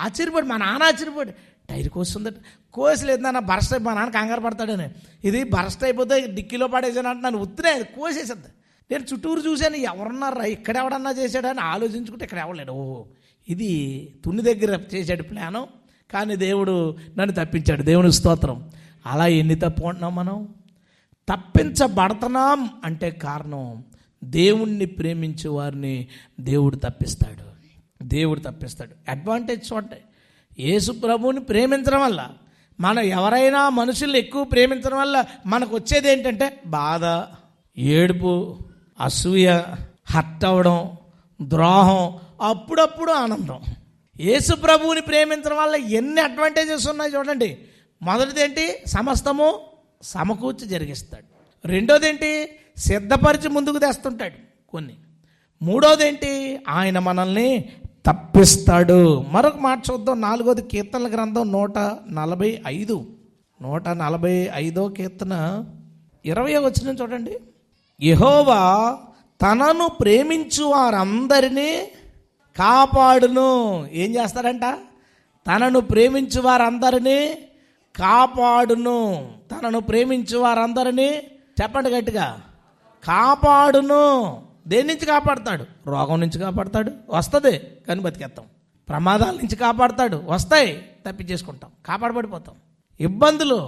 ఆశ్చర్యపడి మా నాన్న ఆశ్చర్యపడి టైర్ కోస్తుందట. కోసలేదు నాన్న, బరస్ట్ అయిపో, మా నాన్న కంగారు పడతాడని. ఇది బరస్ట్ అయిపోతే డిక్కీలో పడేసాను అంటే నన్ను ఉత్తినే కోసేసేద్ది. నేను చుట్టూరు చూశాను, ఎవరున్నారా, ఇక్కడ ఎవడన్నా చేశాడని ఆలోచించుకుంటే ఇక్కడ ఎవడలేడు. ఓహో, ఇది తుని దగ్గర చేశాడు ప్లాను, కానీ దేవుడు నన్ను తప్పించాడు. దేవునికి స్తోత్రం. అలా ఎన్ని తప్పుకుంటున్నాం మనం? తప్పించబడుతున్నాం అంటే కారణం దేవుణ్ణి ప్రేమించే వారిని దేవుడు తప్పిస్తాడు. అడ్వాంటేజ్ చూడండి. యేసు ప్రభువుని ప్రేమించడం వల్ల, మనం ఎవరైనా మనుషుల్ని ఎక్కువ ప్రేమించడం వల్ల మనకు వచ్చేది ఏంటంటే బాధ, ఏడుపు, అసూయ, హర్ట్ అవ్వడం, ద్రోహం, అప్పుడప్పుడు ఆనందం. యేసు ప్రభువుని ప్రేమించడం వల్ల ఎన్ని అడ్వాంటేజెస్ ఉన్నాయి చూడండి. మొదటిది ఏంటి, సమస్తము సమకూర్చి జరిగిస్తాడు. రెండోది ఏంటి, సిద్ధపరిచి ముందుకు తెస్తుంటాడు కొన్ని. మూడోది ఏంటి, ఆయన మనల్ని తప్పిస్తాడు. మరొక మాట చూద్దాం. 4వ కీర్తనల గ్రంథం 145 కీర్తన 20వ వచనం చూడండి. యెహోవా తనను ప్రేమించు వారందరినీ కాపాడును. ఏం చేస్తాడంట? తనను ప్రేమించు వారందరినీ కాపాడును. చెప్పండి గట్టిగా, కాపాడును. దేని నుంచి కాపాడుతాడు? రోగం నుంచి కాపాడుతాడు, వస్తుంది కానీ బతికేస్తాం. ప్రమాదాల నుంచి కాపాడుతాడు, వస్తాయి తప్పించేసుకుంటాం, కాపాడబడిపోతాం. ఇబ్బందులు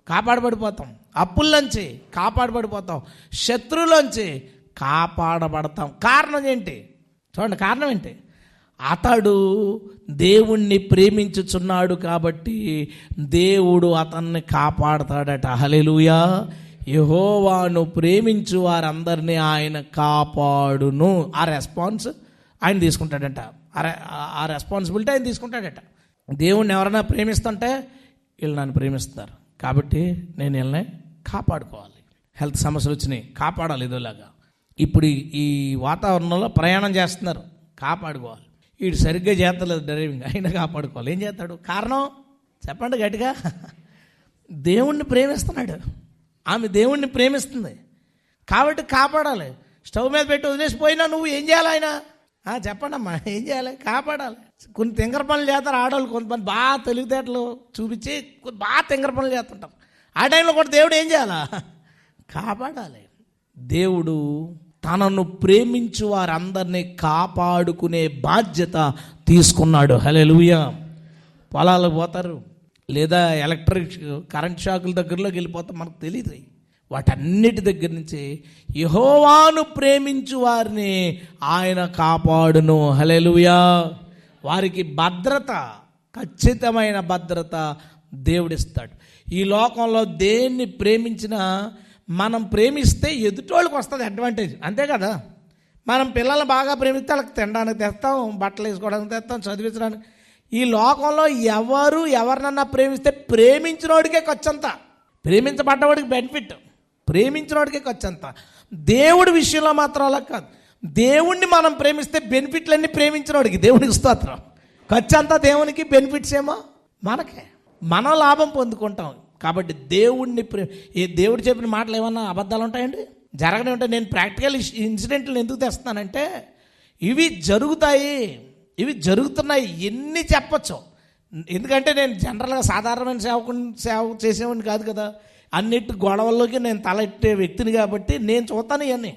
కాపాడబడిపోతాం, అప్పుల్లోంచి కాపాడబడిపోతాం, శత్రువులోంచి కాపాడబడతాం. కారణం ఏంటి చూడండి, కారణం ఏంటి? అతడు దేవుణ్ణి ప్రేమించుచున్నాడు కాబట్టి దేవుడు అతన్ని కాపాడతాడట. హల్లెలూయా. యెహోవాను ప్రేమించు వారందరినీ ఆయన కాపాడును. ఆ రెస్పాన్స్ ఆయన తీసుకుంటాడట. ఆ రెస్పాన్సిబిలిటీ ఆయన తీసుకుంటాడట. దేవుణ్ణి ఎవరైనా ప్రేమిస్తుంటే వీళ్ళు నన్ను ప్రేమిస్తున్నారు కాబట్టి నేను వీళ్ళని కాపాడుకోవాలి. హెల్త్ సమస్యలు వచ్చినాయి, కాపాడాలి. ఇదోలాగా ఇప్పుడు ఈ వాతావరణంలో ప్రయాణం చేస్తున్నారు, కాపాడుకోవాలి. వీడు సరిగ్గా చేస్తలేదు డ్రైవింగ్, అయినా కాపాడుకోవాలి. ఏం చేస్తాడు? కారణం చెప్పండి గట్టిగా. దేవుణ్ణి ప్రేమిస్తున్నాడు, ఆమె దేవుణ్ణి ప్రేమిస్తుంది కాబట్టి కాపాడాలి. స్టవ్ మీద పెట్టి వదిలేసిపోయినా నువ్వు ఏం చేయాలి? ఆయన చెప్పండి అమ్మా, ఏం చేయాలి? కాపాడాలి. కొన్ని తింగర పనులు చేస్తారు ఆడవాళ్ళు, కొంతమంది బాగా తెలివితేటలు చూపించి బాగా తింగర పనులు చేస్తుంటారు. ఆ టైంలో కూడా దేవుడు ఏం చేయాలా? కాపాడాలి. దేవుడు తనను ప్రేమించు వారందరినీ కాపాడుకునే బాధ్యత తీసుకున్నాడు. హల్లెలూయా. పొలాలకు పోతారు, లేదా ఎలక్ట్రిక్ కరెంట్ షాకుల దగ్గరలోకి వెళ్ళిపోతాం, మనకు తెలియదు. వాటన్నిటి దగ్గర నుంచి యెహోవాను ప్రేమించు వారిని ఆయన కాపాడును. హల్లెలూయా. వారికి భద్రత, ఖచ్చితమైన భద్రత దేవుడిస్తాడు. ఈ లోకంలో దేన్ని ప్రేమించినా మనం ప్రేమిస్తే ఎదుటోళ్ళకి వస్తుంది అడ్వాంటేజ్, అంతే కదా. మనం పిల్లల్ని బాగా ప్రేమిస్తే వాళ్ళకి తినడానికి తెస్తాం, బట్టలు వేసుకోవడానికి తెస్తాం, చదివించడానికి. ఈ లోకంలో ఎవరినన్నా ప్రేమిస్తే ప్రేమించినోడికే ఖర్చంతా, ప్రేమించబడ్డవాడికి బెనిఫిట్, ప్రేమించినోడికే ఖర్చంతా. దేవుడి విషయంలో మాత్రం అలా కాదు. దేవుణ్ణి మనం ప్రేమిస్తే బెనిఫిట్లన్నీ ప్రేమించినోడికి, దేవునికి స్తోత్రం. ఖర్చంతా దేవునికి, బెనిఫిట్స్ ఏమో మనకే, మనం లాభం పొందుకుంటాం. కాబట్టి దేవుణ్ణి దేవుడు చెప్పిన మాటలు ఏమన్నా అబద్ధాలు ఉంటాయండి? జరగనే ఉంటాయి. నేను ప్రాక్టికల్ ఇన్సిడెంట్లు ఎందుకు తెస్తున్నానంటే ఇవి జరుగుతున్నాయి, ఎన్ని చెప్పచ్చు. ఎందుకంటే నేను జనరల్గా సాధారణమైన సేవ చేసేవాడిని కాదు కదా. అన్నిటి గొడవల్లోకి నేను తలెట్టే వ్యక్తిని కాబట్టి నేను చూస్తాను ఇవన్నీ.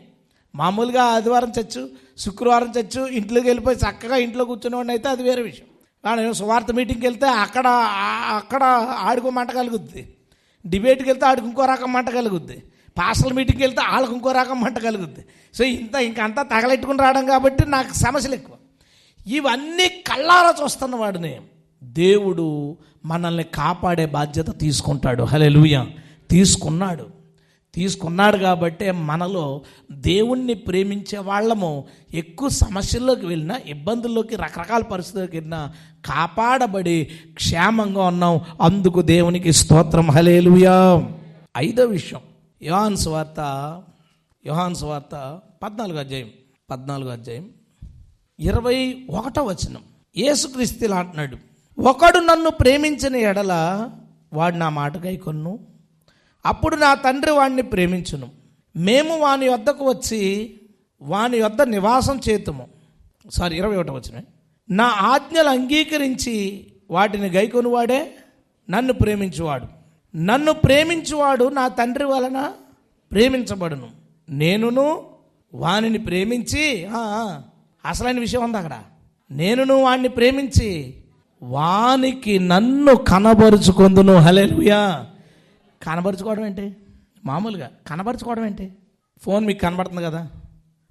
మామూలుగా ఆదివారం చర్చు, శుక్రవారం చర్చు, ఇంట్లోకి వెళ్ళిపోయి చక్కగా ఇంట్లో కూర్చునేవాడిని అయితే అది వేరే విషయం. కానీ సువార్త మీటింగ్కి వెళ్తే అక్కడ ఆడుకో మంట కలుగుద్ది, డిబేట్కి వెళ్తే ఆడికి ఇంకో రకం మంట కలుగుద్ది, పాస్టల్ మీటింగ్కి వెళ్తే వాళ్ళకి ఇంకో రకం మంట కలుగుద్ది. సో ఇంకంతా తగలెట్టుకుని రావడం కాబట్టి నాకు సమస్యలు ఎక్కువ. ఇవన్నీ కళ్ళారా చూస్తున్న వాడిని దేవుడు మనల్ని కాపాడే బాధ్యత తీసుకుంటాడు. హల్లెలూయా. తీసుకున్నాడు కాబట్టి మనలో దేవుణ్ణి ప్రేమించే వాళ్ళము ఎక్కువ సమస్యల్లోకి వెళ్ళినా, ఇబ్బందుల్లోకి, రకరకాల పరిస్థితుల్లోకి వెళ్ళినా కాపాడబడి క్షేమంగా ఉన్నాం. అందుకు దేవునికి స్తోత్రం. హల్లెలూయా. 5వ విషయం, యోహాను సువార్త 14వ అధ్యాయం 21వ వచనం. యేసుక్రీస్తు ఇలా అంటున్నాడు, ఒకడు నన్ను ప్రేమించిన ఎడల వాడు నా మాట గైకొను, అప్పుడు నా తండ్రి వాడిని ప్రేమించును, మేము వాని వద్దకు వచ్చి వాని వద్ద నివాసం చేతుము. 21వ వచనం. నా ఆజ్ఞలు అంగీకరించి వాటిని గైకొని వాడే నన్ను ప్రేమించువాడు. నన్ను ప్రేమించువాడు నా తండ్రి వలన ప్రేమించబడును, నేనును వానిని ప్రేమించి, అసలైన విషయం ఉంది అక్కడ, నేనును వాణ్ణి ప్రేమించి వానికి నన్ను కనబరుచుకొందును. హల్లెలూయా. కనబరుచుకోవడం ఏంటి? మామూలుగా కనబరుచుకోవడం ఏంటి? ఫోన్ మీకు కనబడుతుంది కదా.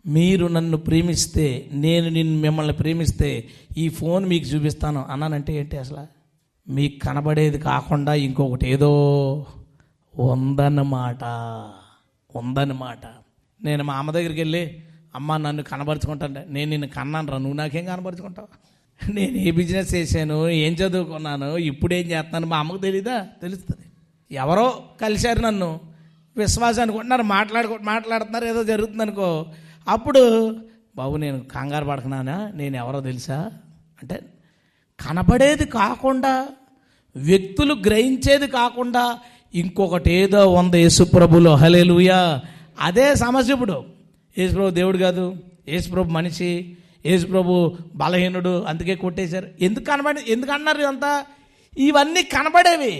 మీరు నన్ను ప్రేమిస్తే, నేను మిమ్మల్ని ప్రేమిస్తే ఈ ఫోన్ మీకు చూపిస్తాను అన్నానంటే ఏంటి? అసలు మీకు కనబడేది కాకుండా ఇంకొకటి ఏదో ఉందన్నమాట. నేను మా అమ్మ దగ్గరికి వెళ్ళి, అమ్మ నన్ను కనబరుచుకుంటాను, నేను నిన్ను కన్నాను రా, నువ్వు నాకేం కనబరుచుకుంటావు? నేను ఏ బిజినెస్ చేశాను, ఏం చదువుకున్నాను, ఇప్పుడేం చేస్తున్నాను మా అమ్మకు తెలీదా? తెలుస్తుంది. ఎవరో కలిశారు, నన్ను విశ్వాసం అనుకుంటున్నారు, మాట్లాడుతున్నారు, ఏదో జరుగుతుంది అనుకో, అప్పుడు బాబు నేను కంగారు పడుతున్నానా, నేను ఎవరో తెలుసా అంటే, కనబడేది కాకుండా, వ్యక్తులు గ్రహించేది కాకుండా ఇంకొకటి ఏదో ఉంది యేసుప్రభులో. హల్లెలూయా. అదే సమస్య. ఇప్పుడు యేసుప్రభు దేవుడు కాదు, యేసుప్రభు మనిషి, యేసుప్రభు బలహీనుడు, అందుకే కొట్టేశారు. ఎందుకు అన్నారు ఇదంతా? ఇవన్నీ కనబడేవి.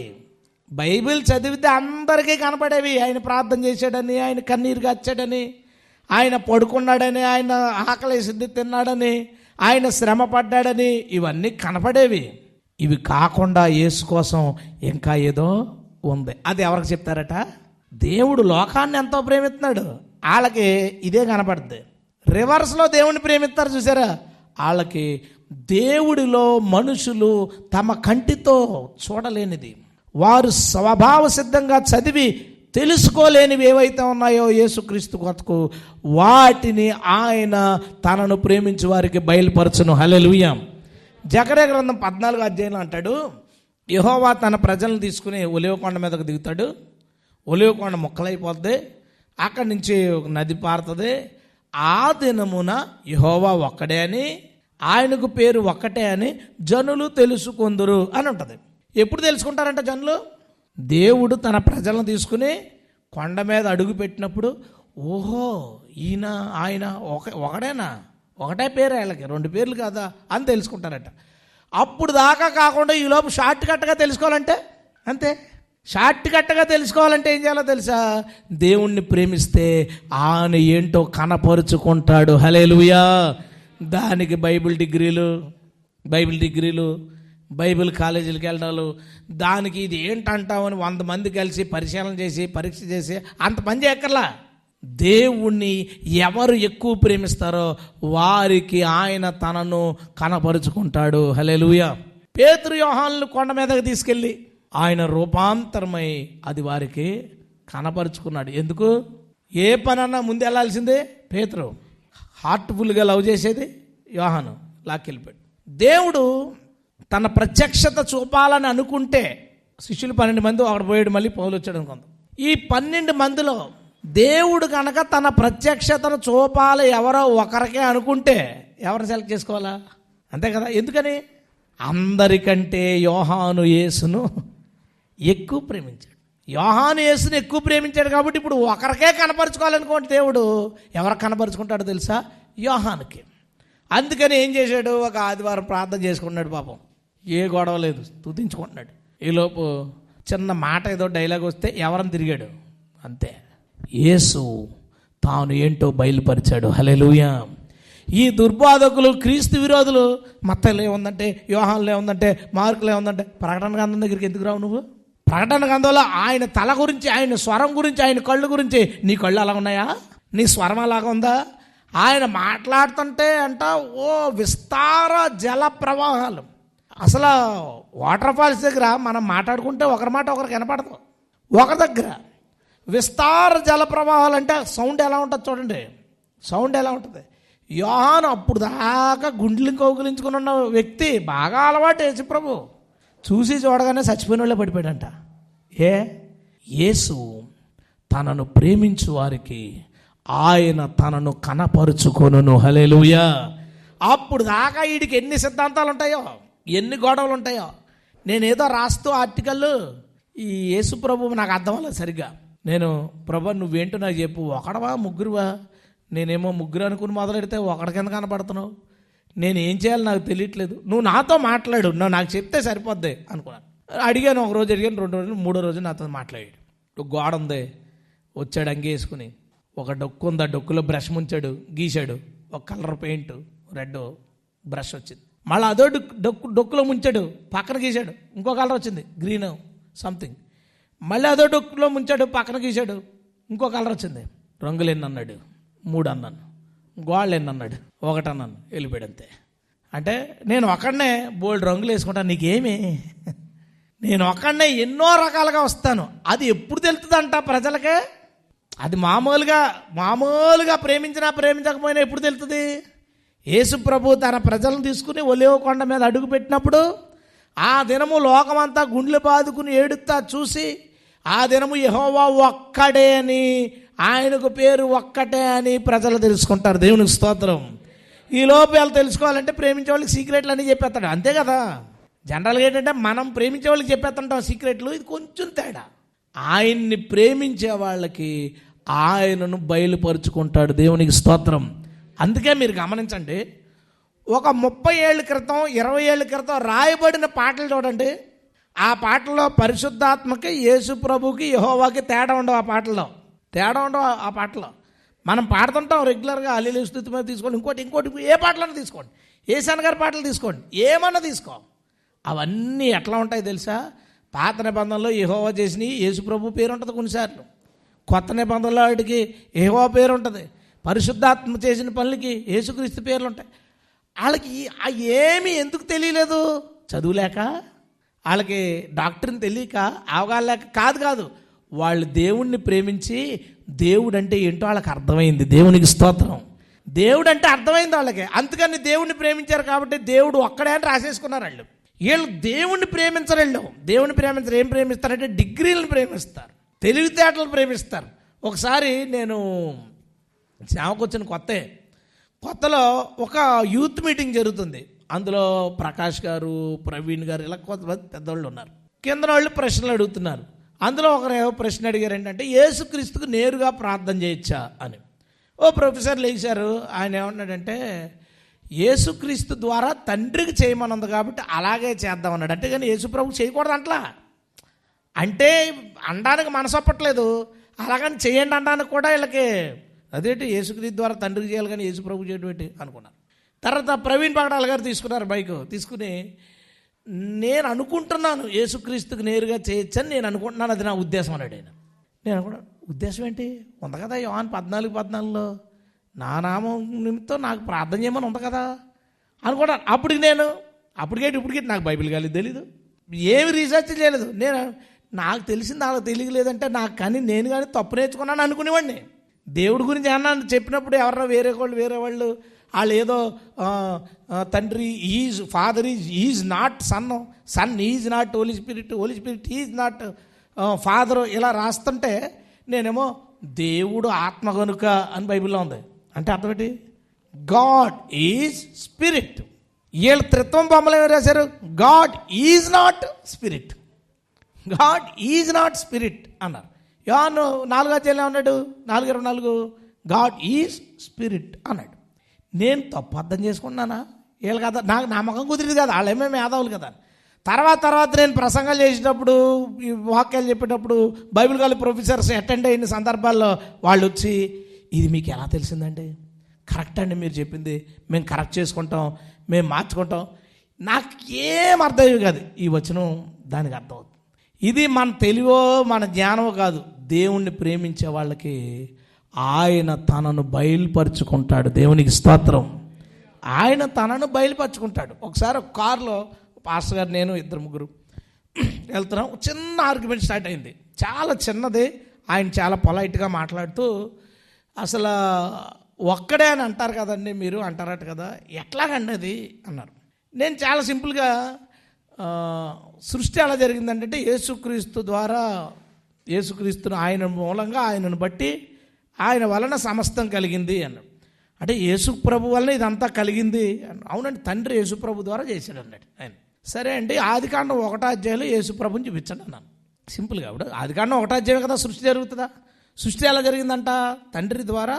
బైబిల్ చదివితే అందరికీ కనపడేవి. ఆయన ప్రార్థన చేశాడని, ఆయన కన్నీరు గార్చాడని, ఆయన పడుకున్నాడని, ఆయన ఆకలేసింది తిన్నాడని, ఆయన శ్రమ పడ్డాడని, ఇవన్నీ కనపడేవి. ఇవి కాకుండా యేసు కోసం ఇంకా ఏదో ఉంది. అది ఎవరికి చెప్తారట? దేవుడు లోకాన్ని ఎంతో ప్రేమిస్తున్నాడు, వాళ్ళకి ఇదే కనపడుద్ది. రివర్స్లో దేవుడిని ప్రేమిస్తారు చూసారా, వాళ్ళకి దేవుడిలో మనుషులు తమ కంటితో చూడలేనిది, వారు స్వభావ సిద్ధంగా చదివి తెలుసుకోలేనివి ఏవైతే ఉన్నాయో యేసుక్రీస్తు కొరకు, వాటిని ఆయన తనను ప్రేమించి వారికి బయలుపరచును. హల్లెలూయా. జకర్యా గ్రంథం 14వ అధ్యాయంలో అంటాడు, యెహోవా తన ప్రజలను తీసుకుని ఒలీవకొండ మీదకు దిగుతాడు, ఒలీవకొండ ముక్కలైపోద్ది, అక్కడి నుంచి ఒక నది పారుతుంది. ఆ దినమున యెహోవా ఒక్కడే అని, ఆయనకు పేరు ఒక్కటే అని జనులు తెలుసుకొందురు అని ఉంటుంది. ఎప్పుడు తెలుసుకుంటారంట జనులు? దేవుడు తన ప్రజలను తీసుకుని కొండ మీద అడుగు పెట్టినప్పుడు, ఓహో ఆయన ఒకడేనా, ఒకటే పేరు, వాళ్ళకి 2 పేర్లు కదా అని తెలుసుకుంటారట. అప్పుడు దాకా కాకుండా ఈలోపు షార్ట్ కట్గా తెలుసుకోవాలంటే అంతే. షార్ట్ కట్గా తెలుసుకోవాలంటే ఏం చేయాలో తెలుసా? దేవుణ్ణి ప్రేమిస్తే ఆయన ఏంటో కనపరుచుకుంటాడు. హల్లెలూయా. దానికి బైబిల్ డిగ్రీలు బైబిల్ కాలేజీలకు వెళ్ళడాలు, దానికి ఇది ఏంటంటామని 100 మంది కలిసి పరిశీలన చేసి పరీక్ష చేసి అంత పని చేయక్కర్లా. దేవుణ్ణి ఎవరు ఎక్కువ ప్రేమిస్తారో వారికి ఆయన తనను కనపరుచుకుంటాడు. హల్లెలూయా. పేతురు యోహానులు కొండ మీదకి తీసుకెళ్ళి ఆయన రూపాంతరమై అది వారికి కనపరుచుకున్నాడు. ఎందుకు? ఏ పనన్నా ముందు వెళ్ళాల్సిందే పేతురు. హార్ట్ఫుల్గా లవ్ చేసేది యోహాను, లాక్కెళ్ళిపోయాడు. దేవుడు తన ప్రత్యక్షత చూపాలని అనుకుంటే శిష్యులు 12 మంది, ఒకడు పోయాడు, మళ్ళీ పౌలు వచ్చాడు అనుకుందాం. ఈ 12 మందిలో దేవుడు కనుక తన ప్రత్యక్షతను చూపాలి ఎవరో ఒకరికే అనుకుంటే ఎవరిని సెలెక్ట్ చేసుకోవాలా? అంతే కదా. ఎందుకని? అందరికంటే యోహాను యేసును ఎక్కువ ప్రేమించాడు. యోహాను యేసును ఎక్కువ ప్రేమించాడు కాబట్టి ఇప్పుడు ఒకరికే కనపరుచుకోవాలనుకోండి దేవుడు, ఎవరికి కనపరుచుకుంటాడో తెలుసా? యోహానుకి. అందుకని ఏం చేశాడు? ఒక ఆదివారం ప్రార్థన చేసుకున్నాడు. పాపం ఏ గొడవ లేదు, స్తుతించుకుంటున్నాడు. ఈలోపు చిన్న మాట ఏదో డైలాగ్ వస్తే ఎవరని తిరిగాడు. అంతే. యేసు తాను ఏంటో బయలుపరిచాడు. హల్లెలూయా. ఈ దుర్బోధకులు, క్రీస్తు విరోధులు మత్తయిలో ఏముందంటే, యోహానులో ఏముందంటే, మార్కులో ఏముందంటే, ప్రకటన గ్రంథం దగ్గరికి ఎందుకు రావు నువ్వు? ప్రకటన గ్రంథంలో ఆయన తల గురించి, ఆయన స్వరం గురించి, ఆయన కళ్ళు గురించి, నీ కళ్ళు అలా ఉన్నాయా? నీ స్వరం అలాగా ఉందా? ఆయన మాట్లాడుతుంటే అంట ఓ విస్తార జల ప్రవాహాలు. అసలు వాటర్ ఫాల్స్ దగ్గర మనం మాట్లాడుకుంటే ఒకరి మాట ఒకరికి వినపడదు. ఒక దగ్గర విస్తార జల ప్రవాహాలు అంటే సౌండ్ ఎలా ఉంటుంది చూడండి. సౌండ్ ఎలా ఉంటుంది? యోహాను అప్పుడు దాకా గుండెలు కౌగిలించుకుని ఉన్న వ్యక్తి, బాగా అలవాటు యేసు ప్రభు, చూసి చూడగానే చచ్చిపోయిన వాళ్ళే పడిపోయాడంట. యేసు తనను ప్రేమించు వారికి ఆయన తనను కనపరుచుకొనును. హల్లెలూయా. అప్పుడు దాకా వీడికి ఎన్ని సిద్ధాంతాలు ఉంటాయో, ఎన్ని గొడవలు ఉంటాయో. నేనేదో రాస్తూ ఆర్టికల్, ఈ యేసు ప్రభు నాకు అర్థం అవ్వలేదు సరిగ్గా. నేను, ప్రభు నువ్వేంటో నాకు చెప్పు, ఒకడవా ముగ్గురువా? నేనేమో ముగ్గురు అనుకుని మొదలెడితే ఒకడి కింద కనపడుతున్నావు. నేను ఏం చేయాలి నాకు తెలియట్లేదు, నువ్వు నాతో మాట్లాడు, నువ్వు నాకు చెప్తే సరిపోద్ది అనుకున్నాను. అడిగాను, ఒక రోజు అడిగాను, 2 రోజులు, 3వ రోజు నాతో మాట్లాడాడు. ఒక గోడ ఉంది, వచ్చాడు అంగి వేసుకుని, ఒక డొక్కు ఉంది, ఆ డొక్కులో బ్రష్ ముంచాడు, గీశాడు, ఒక కలర్ పెయింట్ రెడ్ బ్రష్ వచ్చింది. మళ్ళీ అదో డొక్కులో ముంచాడు, పక్కన గీశాడు, ఇంకో కలర్ వచ్చింది, గ్రీన్ సంథింగ్. మళ్ళీ అదో డొక్కులో ముంచాడు, పక్కన గీశాడు, ఇంకో కలర్ వచ్చింది. రంగులు ఎన్ని అన్నాడు? 3 అన్నాను. గోళ్ళు ఎన్ని అన్నాడు? 1 అన్నాను. వెళ్ళిపోయాడు అంతే. అంటే నేను ఒకడనే బోల్డ్ రంగులు వేసుకుంటాను, నీకేమి? నేను ఒకడనే ఎన్నో రకాలుగా వస్తాను. అది ఎప్పుడు తెలుస్తుందంట ప్రజలకే? అది మామూలుగా ప్రేమించినా ప్రేమించకపోయినా ఎప్పుడు తెలుస్తుంది? యేసు ప్రభు తన ప్రజలను తీసుకుని ఒలీవ కొండ మీద అడుగు పెట్టినప్పుడు ఆ దినము లోకమంతా గుండెలు బాదుకుని ఏడుస్తా చూసి, ఆ దినము యెహోవా ఒక్కడే అని, ఆయనకు పేరు ఒక్కటే అని ప్రజలు తెలుసుకుంటారు. దేవునికి స్తోత్రం. ఈ లోపు వాళ్ళు తెలుసుకోవాలంటే ప్రేమించే వాళ్ళకి సీక్రెట్లు అన్నీ చెప్పేస్తాడు. అంతే కదా. జనరల్గా ఏంటంటే మనం ప్రేమించే వాళ్ళకి చెప్పేస్తుంటాం సీక్రెట్లు. ఇది కొంచెం తేడా. ఆయన్ని ప్రేమించే వాళ్ళకి ఆయనను బయలుపరుచుకుంటాడు. దేవునికి స్తోత్రం. అందుకే మీరు గమనించండి, ఒక 30 ఏళ్ళ క్రితం 20 ఏళ్ళ క్రితం రాయబడిన పాటలు చూడండి. ఆ పాటల్లో పరిశుద్ధాత్మకి, యేసు ప్రభుకి, యెహోవాకి తేడా ఉండవు. ఆ పాటలో మనం పాడుతుంటాం రెగ్యులర్గా. హల్లెలూయా స్తుతి మీద తీసుకోండి, ఇంకోటి ఏ పాటలన్నా తీసుకోండి, యేసన్న గారి పాటలు తీసుకోండి, ఏమన్నా తీసుకో, అవన్నీ ఎట్లా ఉంటాయి తెలుసా? పాత నిబంధనలో యెహోవా చేసినవి యేసు ప్రభు పేరు ఉంటుంది కొన్నిసార్లు. కొత్త నిబంధనలో వాటికి యెహోవా పేరు ఉంటుంది. పరిశుద్ధాత్మ చేసిన పనులకి యేసుక్రీస్తు పేర్లు ఉంటాయి. వాళ్ళకి ఏమీ ఎందుకు తెలియలేదు? చదువులేక, వాళ్ళకి డాక్టర్ని తెలియక, అవగాహన లేక కాదు. వాళ్ళు దేవుణ్ణి ప్రేమించి దేవుడు అంటే ఏంటో వాళ్ళకి అర్థమైంది. దేవునికి స్తోత్రం. దేవుడు అంటే అర్థమైంది వాళ్ళకి. అందుకని దేవుణ్ణి ప్రేమించారు కాబట్టి దేవుడు ఒక్కడే అని రాసేసుకున్నారు వాళ్ళు. వీళ్ళు దేవుణ్ణి ప్రేమించరు. దేవుణ్ణి ప్రేమించరు. ఏం ప్రేమిస్తారంటే డిగ్రీలను ప్రేమిస్తారు, తెలివితేటలు ప్రేమిస్తారు. ఒకసారి నేను సేవకు వచ్చిన కొత్తలో ఒక యూత్ మీటింగ్ జరుగుతుంది. అందులో ప్రకాష్ గారు, ప్రవీణ్ గారు, ఇలా కొంతమంది పెద్దవాళ్ళు ఉన్నారు. కింద వాళ్ళు ప్రశ్నలు అడుగుతున్నారు. అందులో ఒకరు ప్రశ్న అడిగారు, ఏంటంటే యేసుక్రీస్తుకు నేరుగా ప్రార్థన చేయొచ్చా అని. ఓ ప్రొఫెసర్ లేచారు. ఆయన ఏమన్నాడంటే, యేసుక్రీస్తు ద్వారా తండ్రికి చేయమన్నది కాబట్టి అలాగే చేద్దామన్నాడు. అంటే కానీ యేసుప్రభు చేయకూడదు అంటలా. అంటే అనడానికి మనసు ఒప్పట్లేదు, అలాగని చేయండి అనడానికి కూడా వీళ్ళకి అదేంటి, యేసుక్రీస్తు ద్వారా తండ్రికి చేయాలి కానీ యేసుప్రభు చేయడం ఏంటి అనుకున్నారు. తర్వాత ప్రవీణ్ పగడాల గారు తీసుకున్నారు బైక్ తీసుకుని, నేను అనుకుంటున్నాను యేసుక్రీస్తుకు నేరుగా చేయొచ్చని నేను అనుకుంటున్నాను, అది నా ఉద్దేశం అన్నాడు ఆయన. నేను అనుకున్నా, ఉద్దేశం ఏంటి? ఉంది కదా యోహాను 14:14 నా నామం నిమిత్తం నాకు ప్రార్థన చేయమని ఉంది కదా అనుకున్నాను. అప్పటికేటి నాకు బైబిల్ కాలేదు, తెలీదు, ఏమి రీసెర్చ్ చేయలేదు. నాకు తెలిసింది వాళ్ళకి తెలియలేదంటే నాకు కానీ నేను కానీ తప్పు నేర్చుకున్నాను అనుకునేవాడిని. దేవుడి గురించి అన్నాను చెప్పినప్పుడు ఎవరన్నా వేరే వాళ్ళు వాళ్ళు ఏదో తండ్రి is father is not son is not holy spirit is not father ఇలా రాస్తుంటే నేనేమో దేవుడు ఆత్మ కనుక అని బైబిల్లో ఉంది. అంటే అర్థం ఏంటి? God is spirit. వీళ్ళ త్రిత్వం బొమ్మలు ఏమి రాశారు? God is not spirit, God is not spirit అన్నారు. యోహాను 4:4 అన్నాడు, 4:24 గాడ్ ఈజ్ స్పిరిట్ అన్నాడు. నేను తప్పు అర్థం చేసుకున్నానా? వీళ్ళు కదా, నాకు నమ్మకం కుదిరింది కదా, వాళ్ళేమే మేధావులు కదా. తర్వాత నేను ప్రసంగాలు చేసేటప్పుడు, ఈ వాక్యాలు చెప్పేటప్పుడు బైబిల్ కాలేజ్ ప్రొఫెసర్స్ అటెండ్ అయిన సందర్భాల్లో వాళ్ళు వచ్చి, ఇది మీకు ఎలా తెలిసిందండి? కరెక్ట్ అండి మీరు చెప్పింది, మేము కరెక్ట్ చేసుకుంటాం, మేము మార్చుకుంటాం. నాకేం అర్థమయ్యేది కాదు. ఈ వచనం దానికి అర్థమవుతుంది. ఇది మన తెలివో మన జ్ఞానమో కాదు. దేవుణ్ణి ప్రేమించే వాళ్ళకి ఆయన తనను బయలుపరుచుకుంటాడు. దేవునికి స్తోత్రం. ఆయన తనను బయలుపరుచుకుంటాడు. ఒకసారి ఒక కారులో పాస్టర్ గారు, నేను, 2-3 వెళ్తున్నాం. చిన్న ఆర్గ్యుమెంట్ స్టార్ట్ అయింది, చాలా చిన్నది. ఆయన చాలా పొలైట్గా మాట్లాడుతూ, అసలు ఒక్కడే అని అంటారు కదండి మీరు, అంటారట కదా, ఎట్లాగండి అది అన్నారు. నేను చాలా సింపుల్గా, సృష్టి ఎలా జరిగిందంటే యేసుక్రీస్తును ఆయన మూలంగా, ఆయనను బట్టి, ఆయన వలన సమస్తం కలిగింది అన్నాడు. అంటే యేసు ప్రభు వలన ఇదంతా కలిగింది అన్నాడు. అవునండి, తండ్రి యేసు ప్రభు ద్వారా చేశాడు అన్నాడు ఆయన. సరే అండి, ఆదికాండం 1వ అధ్యాయంలో యేసు ప్రభుని చూపించండి అన్నాను. సింపుల్గా. ఇప్పుడు ఆదికాండం 1వ అధ్యాయం కదా సృష్టి జరుగుతుందా? సృష్టి ఎలా జరిగిందంట? తండ్రి ద్వారా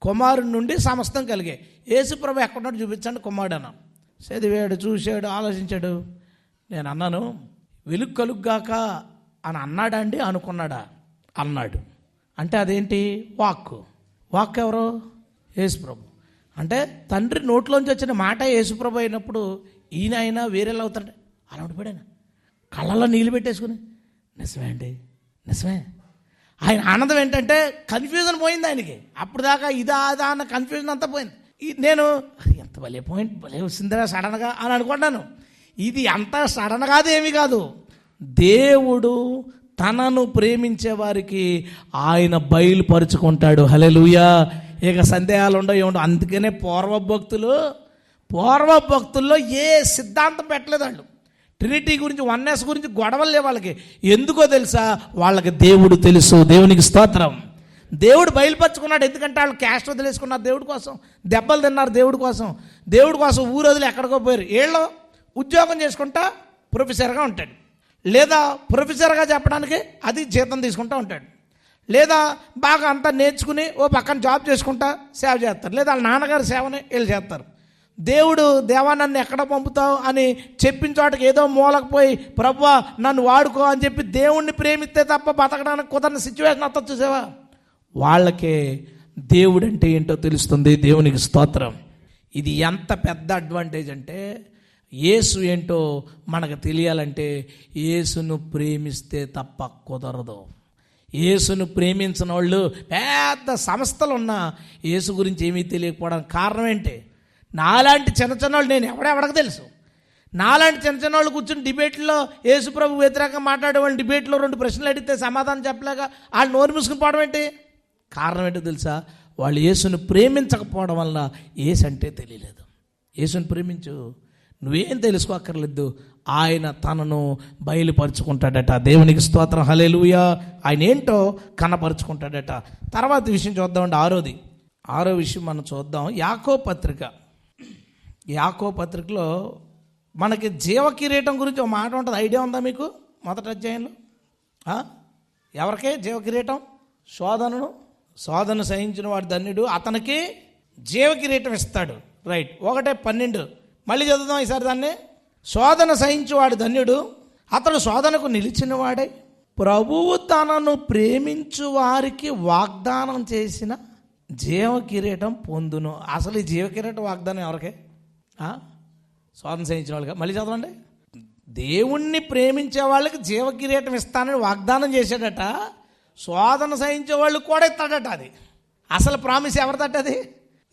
కుమారుడి నుండి సమస్తం కలిగే. యేసు ప్రభు ఎక్కడున్నాడు చూపించండి కుమారుడు అన్నాను. చదివాడు, చూశాడు, ఆలోచించాడు. నేను అన్నాను, వెలుగు కలుగ్గాక అని అన్నాడా అండి, అనుకున్నాడా? అన్నాడు. అంటే అదేంటి? వాక్ ఎవరు? యేసుప్రభు. అంటే తండ్రి నోట్లోంచి వచ్చిన మాట యేసుప్రభు అయినప్పుడు ఈయన అయినా వేరేలా అవుతాడు. అలా ఉండిపోయాను, కళ్ళల్లో నీళ్ళు పెట్టేసుకుని, నిజమే అండి, నిజమే. ఆయన ఆనందం ఏంటంటే కన్ఫ్యూజన్ పోయింది ఆయనకి. అప్పుడు దాకా ఇదా అదా అన్న కన్ఫ్యూజన్ అంతా పోయింది. నేను ఎంత భలే పాయింట్, భలే వచ్చిందిరా సడన్గా అని అనుకుంటాను. ఇది అంత సడన్ కాదు, ఏమీ కాదు. దేవుడు తనను ప్రేమించే వారికి ఆయన బయలుపరుచుకుంటాడు. హల్లెలూయా. ఇక సందేహాలు ఉండవు, ఏముండవు. అందుకనే పూర్వ భక్తుల్లో ఏ సిద్ధాంతం పెట్టలేదు వాళ్ళు. ట్రినిటీ గురించి, వన్నెస్ గురించి గొడవలు లేవు వాళ్ళకి. ఎందుకో తెలుసా? వాళ్ళకి దేవుడు తెలుసు. దేవునికి స్తోత్రం. దేవుడు బయలుపరుచుకున్నాడు. ఎందుకంటే వాళ్ళు క్యాస్ట్ వదిలేసుకున్నారు దేవుడి కోసం, దెబ్బలు తిన్నారు దేవుడి కోసం, ఊరు వదిలి ఎక్కడికో పోయారు. వీళ్ళు ఉద్యోగం చేసుకుంటా ప్రొఫెసర్గా ఉంటాడు, లేదా ప్రొఫెసర్గా చెప్పడానికి అది జీతం తీసుకుంటూ ఉంటాడు, లేదా బాగా అంతా నేర్చుకుని ఓ పక్కన జాబ్ చేసుకుంటా సేవ చేస్తారు, లేదా వాళ్ళ నాన్నగారి సేవని వీళ్ళు చేస్తారు. దేవుడు, దేవా నన్ను ఎక్కడ పంపుతావు అని చెప్పిన చోటకి ఏదో మూలకపోయి, ప్రభువా నన్ను వాడుకో అని చెప్పి దేవుణ్ణి ప్రేమిస్తే తప్ప బతకడానికి కుదరని సిచ్యువేషన్ వస్తుంది చూసావా? వాళ్ళకే దేవుడు అంటే ఏంటో తెలుస్తుంది. దేవునికి స్తోత్రం. ఇది ఎంత పెద్ద అడ్వాంటేజ్ అంటే, యేసు ఏంటో మనకు తెలియాలంటే యేసును ప్రేమిస్తే తప్ప కుదరదు. యేసును ప్రేమించిన వాళ్ళు పెద్ద సంస్థలు ఉన్నా యేసు గురించి ఏమీ తెలియకపోవడానికి కారణం ఏంటి? నాలాంటి చిన్న వాళ్ళు, నేను ఎవడెవడకు తెలుసు, నాలాంటి చిన్న వాళ్ళు కూర్చుని డిబేట్లో యేసు ప్రభు వ్యతిరేకంగా మాట్లాడే వాళ్ళు డిబేట్లో 2 ప్రశ్నలు అడిగితే సమాధానం చెప్పలేక వాళ్ళు నోరు మూసుకుని పోవడం ఏంటి? కారణం ఏంటో తెలుసా? వాళ్ళు యేసును ప్రేమించకపోవడం వలన యేసు అంటే తెలియలేదు. యేసును ప్రేమించు, నువ్వేం తెలుసుకోక్కర్లేదు, ఆయన తనను బయలుపరుచుకుంటాడట. దేవునికి స్తోత్రం. హల్లెలూయా. ఆయన ఏంటో కనపరుచుకుంటాడట. తర్వాత విషయం చూద్దామండి. 6వ విషయం మనం చూద్దాం. యాకో పత్రికలో మనకి జీవ కిరీటం గురించి ఒక మాట ఉంటుంది. ఐడియా ఉందా మీకు? 1వ అధ్యాయంలో ఎవరికే జీవ కిరీటం? శోధన సహించిన వాడు ధన్యుడు, అతనికి జీవ కిరీటం ఇస్తాడు. రైట్. 1:12 మళ్ళీ చదువుదాం ఈసారి దాన్ని. శోధన సహించువాడు ధన్యుడు, అతడు శోధనకు నిలిచిన వాడై ప్రభువు తనను ప్రేమించు వారికి వాగ్దానం చేసిన జీవ కిరీటం పొందును. అసలు ఈ జీవ కిరీటం వాగ్దానం ఎవరికే? శోధన సహించిన వాళ్ళకి. మళ్ళీ చదవండి. దేవుణ్ణి ప్రేమించే వాళ్ళకి జీవ కిరీటం ఇస్తానని వాగ్దానం చేశాడట. శోధన సహించే వాళ్ళు కూడా ఇస్తాడట. అది అసలు ప్రామిస్ ఎవరిదట? అది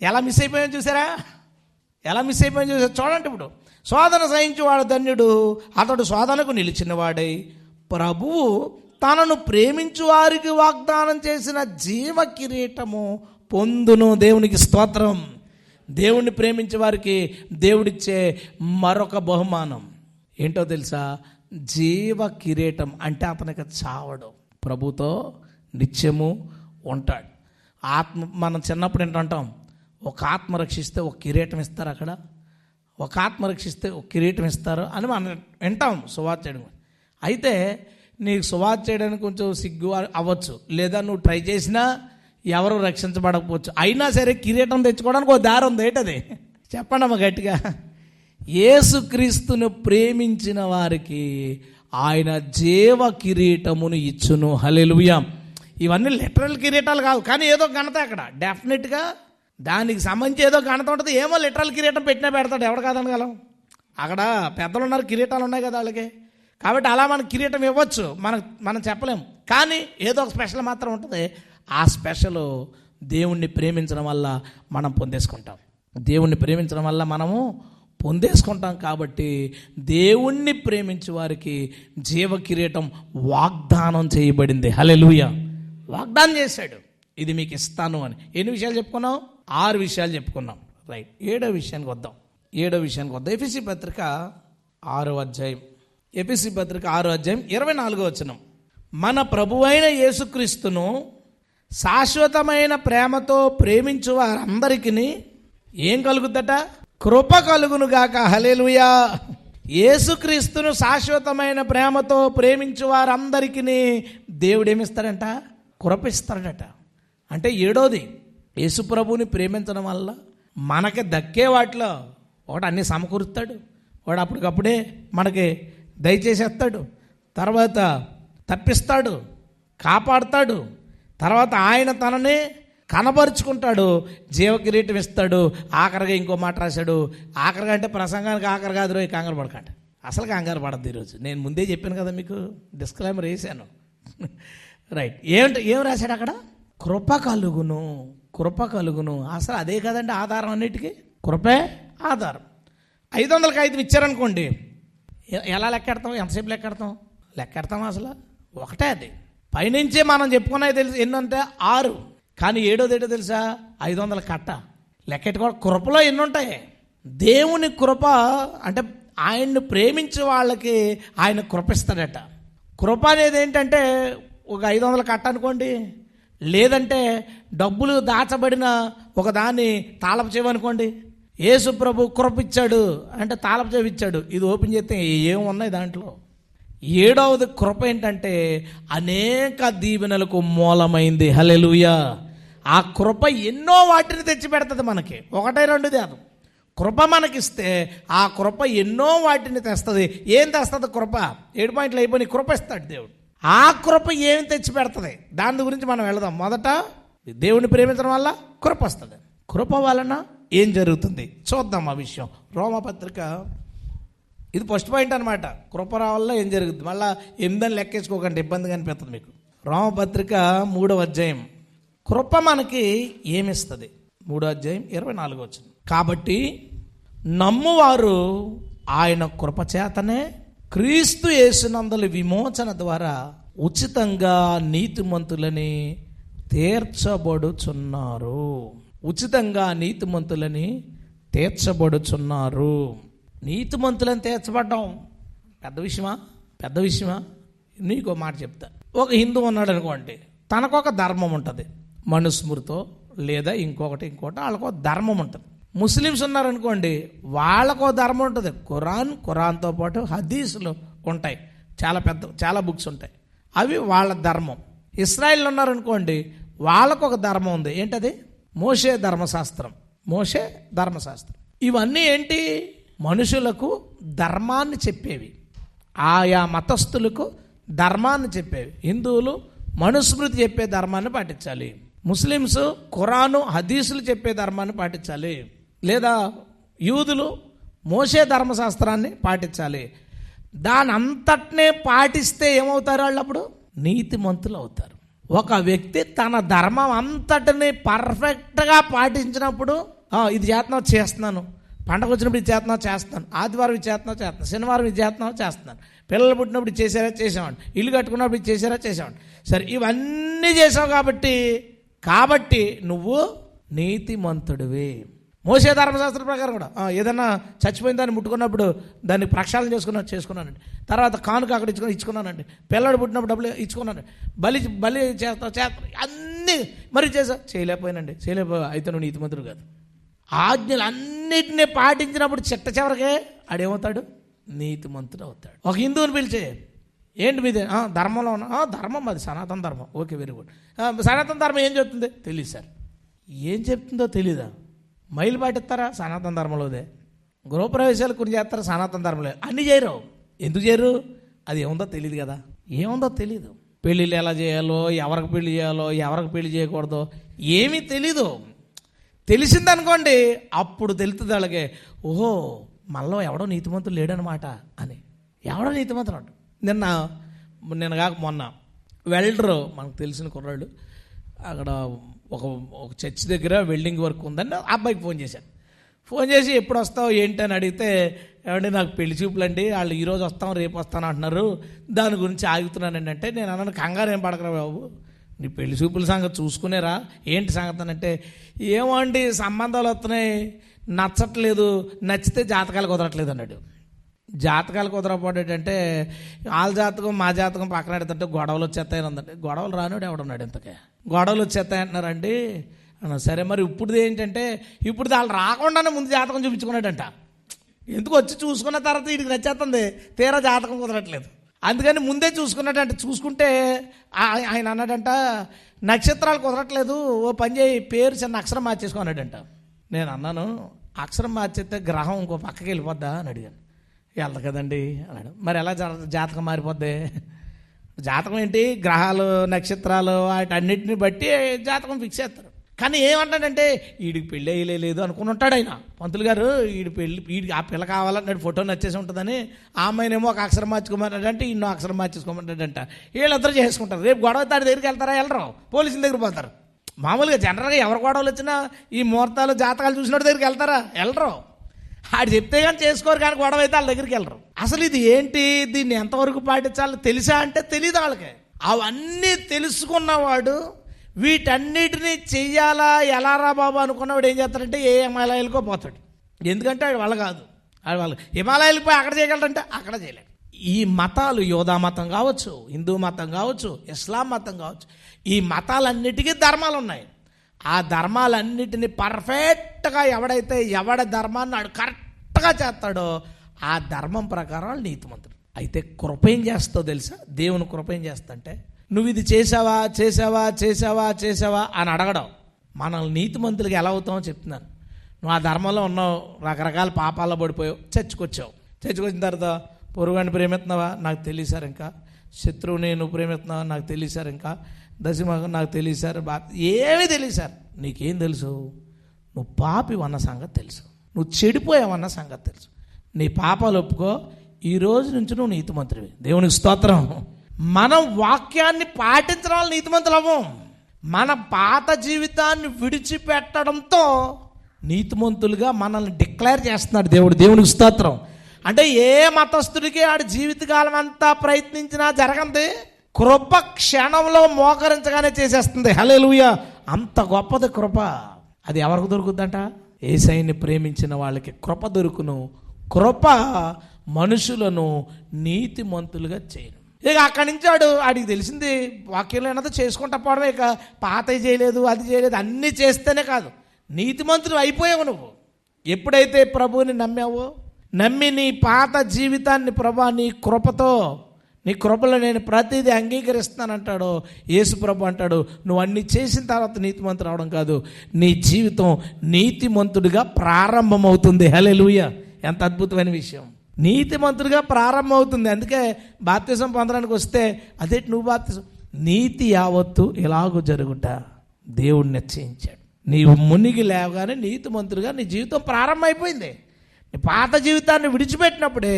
ఎలా మిస్ అయిపోయాం చూసారా? ఎలా మిస్ అయిపోయాం చూసారా? చూడండి, ఇప్పుడు శోధన సహించేవాడు ధన్యుడు, అతడు శోధనకు నిలిచినవాడై ప్రభువు తనను ప్రేమించు వారికి వాగ్దానం చేసిన జీవ కిరీటము పొందును. దేవునికి స్తోత్రం. దేవుణ్ణి ప్రేమించే వారికి దేవుడిచ్చే మరొక బహుమానం ఏంటో తెలుసా? జీవ కిరీటం. అంటే అతనికి చావడు, ప్రభుతో నిత్యము ఉంటాడు. మనం చిన్నప్పుడు ఏంటంటాం, ఒక ఆత్మ రక్షిస్తే ఒక కిరీటం ఇస్తారు, అక్కడ ఒక ఆత్మ రక్షిస్తే ఒక కిరీటం ఇస్తారు అని మనం వింటాం సువార్త చేయడం. అయితే నీకు సువార్త చేయడానికి కొంచెం సిగ్గు అవ్వచ్చు, లేదా నువ్వు ట్రై చేసినా ఎవరు రక్షించబడకపోవచ్చు. అయినా సరే కిరీటం తెచ్చుకోవడానికి ఒక దారి ఉంది. ఏంటది చెప్పండి అమ్మ గట్టిగా. యేసుక్రీస్తును ప్రేమించిన వారికి ఆయన జీవ కిరీటమును ఇచ్చును. హల్లెలూయా. ఇవన్నీ లిటరల్ కిరీటాలు కాదు, కానీ ఏదో ఘనత అక్కడ డెఫినెట్గా దానికి సంబంధించి ఏదో ఘనత ఉంటుంది. ఏమో లిటరల్ కిరీటం పెట్టినా పెడతాడు, ఎవడు కాదనగలం. అక్కడ పెద్దలు ఉన్నారు, కిరీటాలు ఉన్నాయి కదా వాళ్ళకి. కాబట్టి అలా మనకు కిరీటం ఇవ్వచ్చు, మనం చెప్పలేము. కానీ ఏదో ఒక స్పెషల్ మాత్రం ఉంటుంది. ఆ స్పెషల్ దేవుణ్ణి ప్రేమించడం వల్ల మనం పొందేసుకుంటాం. దేవుణ్ణి ప్రేమించడం వల్ల మనము పొందేసుకుంటాం. కాబట్టి దేవుణ్ణి ప్రేమించే వారికి జీవ కిరీటం వాగ్దానం చేయబడింది. హల్లెలూయా. వాగ్దానం చేశాడు, ఇది మీకు ఇస్తాను అని. ఎన్ని విషయాలు చెప్పుకున్నాం? 6 విషయాలు చెప్పుకున్నాం. రైట్, 7వ విషయానికి వద్దాం. ఎఫెసీ పత్రిక 6వ అధ్యాయం. ఎఫెసీ పత్రిక 6వ అధ్యాయం 24వ వచనం. మన ప్రభువైన యేసుక్రీస్తును శాశ్వతమైన ప్రేమతో ప్రేమించు వారందరికీ ఏం కలుగుద్దట? కృప కలుగునుగాక. హల్లెలూయా. యేసుక్రీస్తును శాశ్వతమైన ప్రేమతో ప్రేమించు వారందరికీ దేవుడు ఏమిస్తాడంట? కృప ఇస్తాడట. అంటే 7వది, యేసు ప్రభువుని ప్రేమించడం వల్ల మనకి దక్కే వాటిలో ఒకటి అన్నీ సమకూరుస్తాడు. వాడు అప్పటికప్పుడే మనకి దయచేసేస్తాడు, తర్వాత తప్పిస్తాడు, కాపాడుతాడు, తర్వాత ఆయన తనని కనబరుచుకుంటాడు, జీవ కిరీటం ఇస్తాడు. ఆఖరిగా ఇంకో మాట రాశాడు. ఆఖరిగా అంటే ప్రసంగానికి ఆఖరి కాదు, రోజు కంగారు పడకండి. అసలు కంగారు పడద్దు ఈరోజు. నేను ముందే చెప్పాను కదా మీకు, డిస్క్లైమర్ వేసాను. రైట్, ఏం రాశాడు అక్కడ? కృప కలుగును, కృప కలుగును. అసలు అదే కదండి ఆధారం అన్నిటికీ. కృపే ఆధారం. 500కి 5 ఇచ్చారనుకోండి, ఎలా లెక్కెడతాం? ఎంతసేపు లెక్కెడతాం అసలు? ఒకటే అది. పైనుంచే మనం చెప్పుకున్నది తెలుసు ఎన్నంటే 6, కానీ 7వది ఏంటో తెలుసా? 500 కట్ట. లెక్కెట్టుకోవడం. కృపలో ఎన్ని ఉంటాయి? దేవుని కృప అంటే ఆయన్ని ప్రేమించే వాళ్ళకి ఆయన కృప ఇస్తాడట. కృప అనేది ఏంటంటే ఒక 500 కట్ట అనుకోండి, లేదంటే డబ్బులు దాచబడిన ఒక దాన్ని తాళపు చెవి అనుకోండి. యేసు ప్రభు కృప ఇచ్చాడు అంటే తాళపు చెవి ఇచ్చాడు. ఇది ఓపెన్ చేస్తే ఏమున్నాయి దాంట్లో? 7వది కృప ఏంటంటే అనేక దీవెనలకు మూలమైంది. హల్లెలూయా. ఆ కృప ఎన్నో వాటిని తెచ్చిపెడుతుంది మనకి. 1, 2 కాదు. కృప మనకిస్తే ఆ కృప ఎన్నో వాటిని తెస్తుంది. ఏం తెస్తుంది కృప? 7 పాయింట్లు అయిపోయి కృప ఇస్తాడు దేవుడు. ఆ కృప ఏమి తెచ్చి పెడుతుంది, దాని గురించి మనం వెళదాం. మొదట దేవుని ప్రేమించడం వల్ల కృప వస్తుంది. కృప వలన ఏం జరుగుతుంది చూద్దాం ఆ విషయం. రోమపత్రిక, ఇది ఫస్ట్ పాయింట్ అనమాట. కృప వల్ల ఏం జరుగుతుంది. మళ్ళీ 8 లెక్కేసుకోకండి, ఇబ్బందిగా అనిపిస్తుంది మీకు. రోమపత్రిక 3వ అధ్యాయం. కృప మనకి ఏమిస్తుంది? 3వ అధ్యాయం 24వ వచనం. కాబట్టి నమ్మువారు ఆయన కృప చేతనే క్రీస్తు యేసునందలి విమోచన ద్వారా ఉచితంగా నీతిమంతులని తీర్చబడుచున్నారు. ఉచితంగా నీతిమంతులని తీర్చబడుచున్నారు. నీతిమంతులని తీర్చబడ్డం పెద్ద విషయమా? నీకో మాట చెప్తా. ఒక హిందూ ఉన్నాడు అనుకోండి, తనకొక ధర్మం ఉంటుంది, మనుస్మృతో లేదా ఇంకొకటి వాళ్ళకో ధర్మం ఉంటుంది. ముస్లిమ్స్ ఉన్నారనుకోండి, వాళ్ళకో ధర్మం ఉంటుంది. ఖురాన్తో పాటు హదీసులు ఉంటాయి, చాలా బుక్స్ ఉంటాయి, అవి వాళ్ళ ధర్మం. ఇస్రాయిల్ ఉన్నారనుకోండి, వాళ్ళకు ఒక ధర్మం ఉంది. ఏంటది? మోషే ధర్మశాస్త్రం. ఇవన్నీ ఏంటి? మనుషులకు ధర్మాన్ని చెప్పేవి, ఆయా మతస్థులకు ధర్మాన్ని చెప్పేవి. హిందువులు మనుస్మృతి చెప్పే ధర్మాన్ని పాటించాలి, ముస్లిమ్స్ ఖురాను హదీసులు చెప్పే ధర్మాన్ని పాటించాలి, లేదా యూదులు మోషే ధర్మశాస్త్రాన్ని పాటించాలి. దాని అంతటినే పాటిస్తే ఏమవుతారు వాళ్ళు? అప్పుడు నీతిమంతులు అవుతారు. ఒక వ్యక్తి తన ధర్మం అంతటిని పర్ఫెక్ట్గా పాటించినప్పుడు, ఇది చేస్తున్నాను, పండగ వచ్చినప్పుడు ఇది చేస్తున్నాను, ఆదివారం ఇది చేస్తున్నాను, శనివారం ఇది చేస్తున్నాను, పిల్లలు పుట్టినప్పుడు ఇది చేసేవాడిని, ఇల్లు కట్టుకున్నప్పుడు ఇది చేసేవాడిని. సరే, ఇవన్నీ చేసావు కాబట్టి నువ్వు నీతిమంతుడివి. మోసే ధర్మశాస్త్ర ప్రకారం కూడా ఏదన్నా చచ్చిపోయిన దాన్ని ముట్టుకున్నప్పుడు దాన్ని ప్రక్షాళన చేసుకున్నానండి, తర్వాత కానుక అక్కడ ఇచ్చుకున్నానండి, పిల్లడు పుట్టినప్పుడు డబ్బులు ఇచ్చుకున్నాను, బలి చేస్తా అన్నీ మరి చేయలేకపోయానండి. అయితే నువ్వు నీతిమంతుడు కాదు. ఆజ్ఞలు అన్నిటినీ పాటించినప్పుడు చివరికే ఆడేమవుతాడు? నీతిమంతుడు అవుతాడు. ఒక హిందువుని పిలిచే, ఏంటి మీదే? ధర్మంలో ఉన్నా. ధర్మం అది సనాతన ధర్మం. Okay, very good. సనాతన ధర్మం ఏం చెప్తుంది? తెలియదు సార్. ఏం చెప్తుందో తెలీదా? మైలు పాటిస్తారా? సనాతన ధర్మంలోదే. గృహప్రవేశాలు కొన్ని చేస్తారా? సనాతన ధర్మంలో. అన్నీ చేయరు. ఎందుకు చేయరు? అది ఏముందో తెలియదు కదా. ఏముందో తెలీదు. పెళ్ళిళ్ళు ఎలా చేయాలో, ఎవరికి పెళ్లి చేయాలో, ఎవరికి పెళ్లి చేయకూడదో ఏమీ తెలీదు. తెలిసిందనుకోండి, అప్పుడు తెలుస్తుంది వాళ్ళకి, ఓహో మనలో ఎవడో నీతిమంతులు లేడనమాట అని. ఎవడో నీతిమంతులు అంట. నిన్న కాక మొన్న వెల్డరు, మనకు తెలిసిన కుర్రాళ్ళు, అక్కడ ఒక చర్చ్ దగ్గర వెల్డింగ్ వర్క్ ఉందని అబ్బాయికి ఫోన్ చేసి ఎప్పుడు వస్తావు ఏంటి అని అడిగితే, ఏమంటే నాకు పెళ్లి చూపులండి, వాళ్ళు ఈరోజు వస్తాం రేపు వస్తాను అంటున్నారు, దాని గురించి ఆగుతున్నానండి. అంటే నేను అన్నాను, కంగారు ఏం పడకరా బాబు, నీ పెళ్లి చూపుల సంగతి చూసుకునేరా, ఏంటి సంగతి అని అంటే, ఏమో అండి సంబంధాలు వస్తున్నాయి, నచ్చట్లేదు, నచ్చితే జాతకాలు కుదరట్లేదు అన్నాడు. జాతకాలు కుదరపోయేటంటే వాళ్ళ జాతకం మా జాతకం పక్కన పెడుతుంటే గొడవలు వచ్చేస్తాయని ఉందండి. గొడవలు రానివాడు ఎవడున్నాడు ఇంతకే? గొడవలు వచ్చేస్తాయి అంటున్నారండి. సరే, మరి ఇప్పుడు ఏంటంటే, ఇప్పుడు వాళ్ళు రాకుండానే ముందు జాతకం చూపించుకున్నాడంట. ఎందుకు వచ్చి చూసుకున్న తర్వాత వీడికి నచ్చేస్తుంది, తీరా జాతకం కుదరట్లేదు. అందుకని ముందే చూసుకున్నాడంట. చూసుకుంటే ఆయన అన్నాడంట, నక్షత్రాలు కుదరట్లేదు, ఓ పని చేయి, పేరు చిన్న అక్షరం మార్చేసుకున్నాడంట. నేను అన్నాను, అక్షరం మార్చేస్తే గ్రహం ఇంకో పక్కకి వెళ్ళిపోద్దా అని అడిగాను. వెళ్తా కదండి అన్నాడు. మరి ఎలా జాతకం మారిపోద్ది? జాతకం ఏంటి? గ్రహాలు నక్షత్రాలు వాటన్నిటిని బట్టి జాతకం ఫిక్స్ చేస్తారు. కానీ ఏమంటాడంటే, వీడికి పెళ్ళి అయ్యలేదు అనుకుని ఉంటాడు ఆయన, పంతులు గారు. వీడికి ఆ పిల్ల కావాలన్నాడు, ఫోటో నచ్చేసి ఉంటుందని. ఆ అమ్మాయినేమో ఒక అక్షరం మార్చుకోమన్నాడంటే, ఇన్నో అక్షరం మార్చేసుకోమన్నాడంట. వీళ్ళిద్దరూ చేసుకుంటారు. రేపు గొడవ తాడి దగ్గరికి వెళ్తారా? వెళ్ళరు, పోలీసుల దగ్గర పోతారు. మామూలుగా జనరల్గా ఎవరు గొడవలు వచ్చినా ఈ ముహూర్తాలు జాతకాలు చూసినట్టు దగ్గరికి వెళ్తారా? వెళ్ళరు. ఆడు చెప్తే కానీ చేసుకోరు, కానీ గొడవ అయితే వాళ్ళ దగ్గరికి వెళ్ళరు. అసలు ఇది ఏంటి, దీన్ని ఎంతవరకు పాటించాలో తెలుసా అంటే తెలియదు వాళ్ళకి. అవన్నీ తెలుసుకున్నవాడు వీటన్నిటినీ చెయ్యాలా ఎలా రా బాబు అనుకున్నవాడు ఏం చేస్తాడంటే ఏ హిమాలయాలకో పోతాడు. ఎందుకంటే ఆడు వాళ్ళ కాదు, ఆడు వాళ్ళు హిమాలయాలకు పోయి అక్కడ చేయగలడంటే అక్కడ చేయలేడు. ఈ మతాలు, యోధా మతం కావచ్చు, హిందూ మతం కావచ్చు, ఇస్లాం మతం కావచ్చు, ఈ మతాలన్నిటికీ ధర్మాలు ఉన్నాయి. ఆ ధర్మాలన్నిటినీ పర్ఫెక్ట్గా ఎవడ ధర్మాన్ని ఆడు కరెక్ట్గా చేస్తాడో ఆ ధర్మం ప్రకారం వాళ్ళు నీతిమంతుడు. అయితే కృప ఏం చేస్తావు తెలుసా? దేవుని కృప ఏం చేస్తంటే, నువ్వు ఇది చేసావా చేసావా చేసావా చేసావా అని అడగడం. మనల్ని నీతిమంతులకి ఎలా అవుతామో చెప్తున్నాను. నువ్వు ఆ ధర్మంలో ఉన్నావు, రకరకాల పాపాల్లో పడిపోయావు, చర్చకొచ్చావు. చర్చకొచ్చిన తర్వాత పొరుగుని ప్రేమిస్తున్నావా? నాకు తెలియదు సార్. ఇంకా శత్రువుని నువ్వు ప్రేమిస్తున్నావా? నాకు తెలియదు సార్. ఇంకా దశమగం నాకు తెలియదు సార్. ఏమీ తెలియదు సార్. నీకేం తెలుసు? నువ్వు పాపివన్న సంగతి తెలుసు, నువ్వు చెడిపోయావన్న సంగతి తెలుసు. నీ పాపాలు ఒప్పుకో, ఈ రోజు నుంచి నువ్వు నీతిమంతుడివి. దేవునికి స్తోత్రం. మనం వాక్యాన్ని పాటించడం వల్ల నీతిమంతులు అవ్వం. మన పాత జీవితాన్ని విడిచిపెట్టడంతో నీతిమంతులుగా మనల్ని డిక్లేర్ చేస్తున్నాడు దేవుడు. దేవునికి స్తోత్రం. అంటే ఏ మతస్థుడికి ఆడి జీవితకాలం అంతా ప్రయత్నించినా జరగంది, కృప క్షణంలో మోకరించగానే చేసేస్తుంది. హల్లెలూయా! అంత గొప్పది కృప. అది ఎవరికి దొరుకుద్దంట? యేసయ్యని ప్రేమించిన వాళ్ళకి కృప దొరుకును. కృప మనుషులను నీతిమంతులుగా చేయను. ఇక అక్కడి నుంచి ఆడికి తెలిసింది వాక్యంలో ఏదో చేసుకుంటా పోవడమే. ఇక పాతవి చేయలేదు, అది చేయలేదు, అన్నీ చేస్తేనే కాదు, నీతిమంతులు అయిపోయావు నువ్వు. ఎప్పుడైతే ప్రభువుని నమ్మావో, నమ్మి నీ పాత జీవితాన్ని ప్రభా నీ కృపతో, నీ కృపలో నేను ప్రతిదీ అంగీకరిస్తానంటాడో యేసు ప్రభు అంటాడు, నువ్వు అన్ని చేసిన తర్వాత నీతిమంతుడు అవడం కాదు, నీ జీవితం నీతిమంతుడిగా ప్రారంభమవుతుంది. హల్లెలూయా! ఎంత అద్భుతమైన విషయం. నీతిమంతుడిగా ప్రారంభమవుతుంది. అందుకే బాప్తిసం పొందడానికి వస్తే అదేంటి నువ్వు బాప్తిసం, నీతి యావత్తు ఇలాగూ జరుగుట దేవుడు నిశ్చయించాడు. నీవు మునిగి లేవగానే నీతిమంతుడిగా నీ జీవితం ప్రారంభమైపోయింది. పాత జీవితాన్ని విడిచిపెట్టినప్పుడే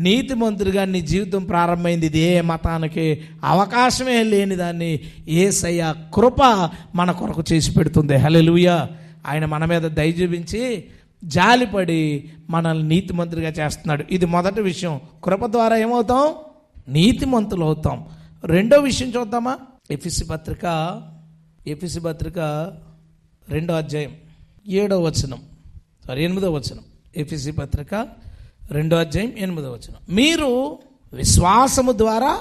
నీతిమంతుడిగా నీ జీవితం ప్రారంభమైంది. ఇది ఏ మతానికి అవకాశమే లేని దాన్ని యేసయ్య కృప మన కొరకు చేసి పెడుతుంది. హల్లెలూయా. ఆయన మన మీద దయ చూపించి జాలిపడి మనల్ని నీతిమంతుడిగా చేస్తున్నాడు. ఇది మొదటి విషయం. కృప ద్వారా ఏమవుతాం? నీతిమంతులు అవుతాం. రెండో విషయం చూద్దామా? ఎఫెసీ పత్రిక 2వ అధ్యాయం 8వ వచనం. ఎఫెసీ పత్రిక 2వ అధ్యాయం 8వ వచనం. మీరు విశ్వాసము ద్వారా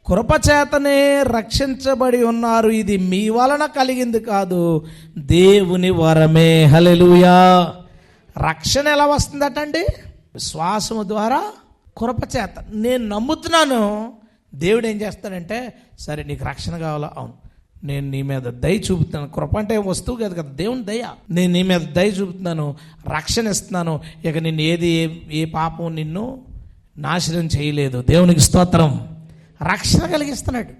కృపచేతనే రక్షించబడి ఉన్నారు. ఇది మీ వలన కలిగింది కాదు, దేవుని వరమే. హల్లెలూయా. రక్షణ ఎలా వస్తుందటండి? విశ్వాసము ద్వారా కృపచేత. నేను నమ్ముతున్నాను. దేవుడు ఏం చేస్తాడంటే, సరే నీకు రక్షణ కావాలా? అవును, నేను నీ మీద దయ చూపుతున్నాను. కృప అంటే వస్తువు కాదు కదా, దేవుని దయ. నేను నీ మీద దయ చూపుతున్నాను, రక్షణ ఇస్తున్నాను. ఇక నిన్ను ఏ పాపం నిన్ను నాశనం చేయలేదు. దేవునికి స్తోత్రం. రక్షణ కలిగిస్తున్నాడు.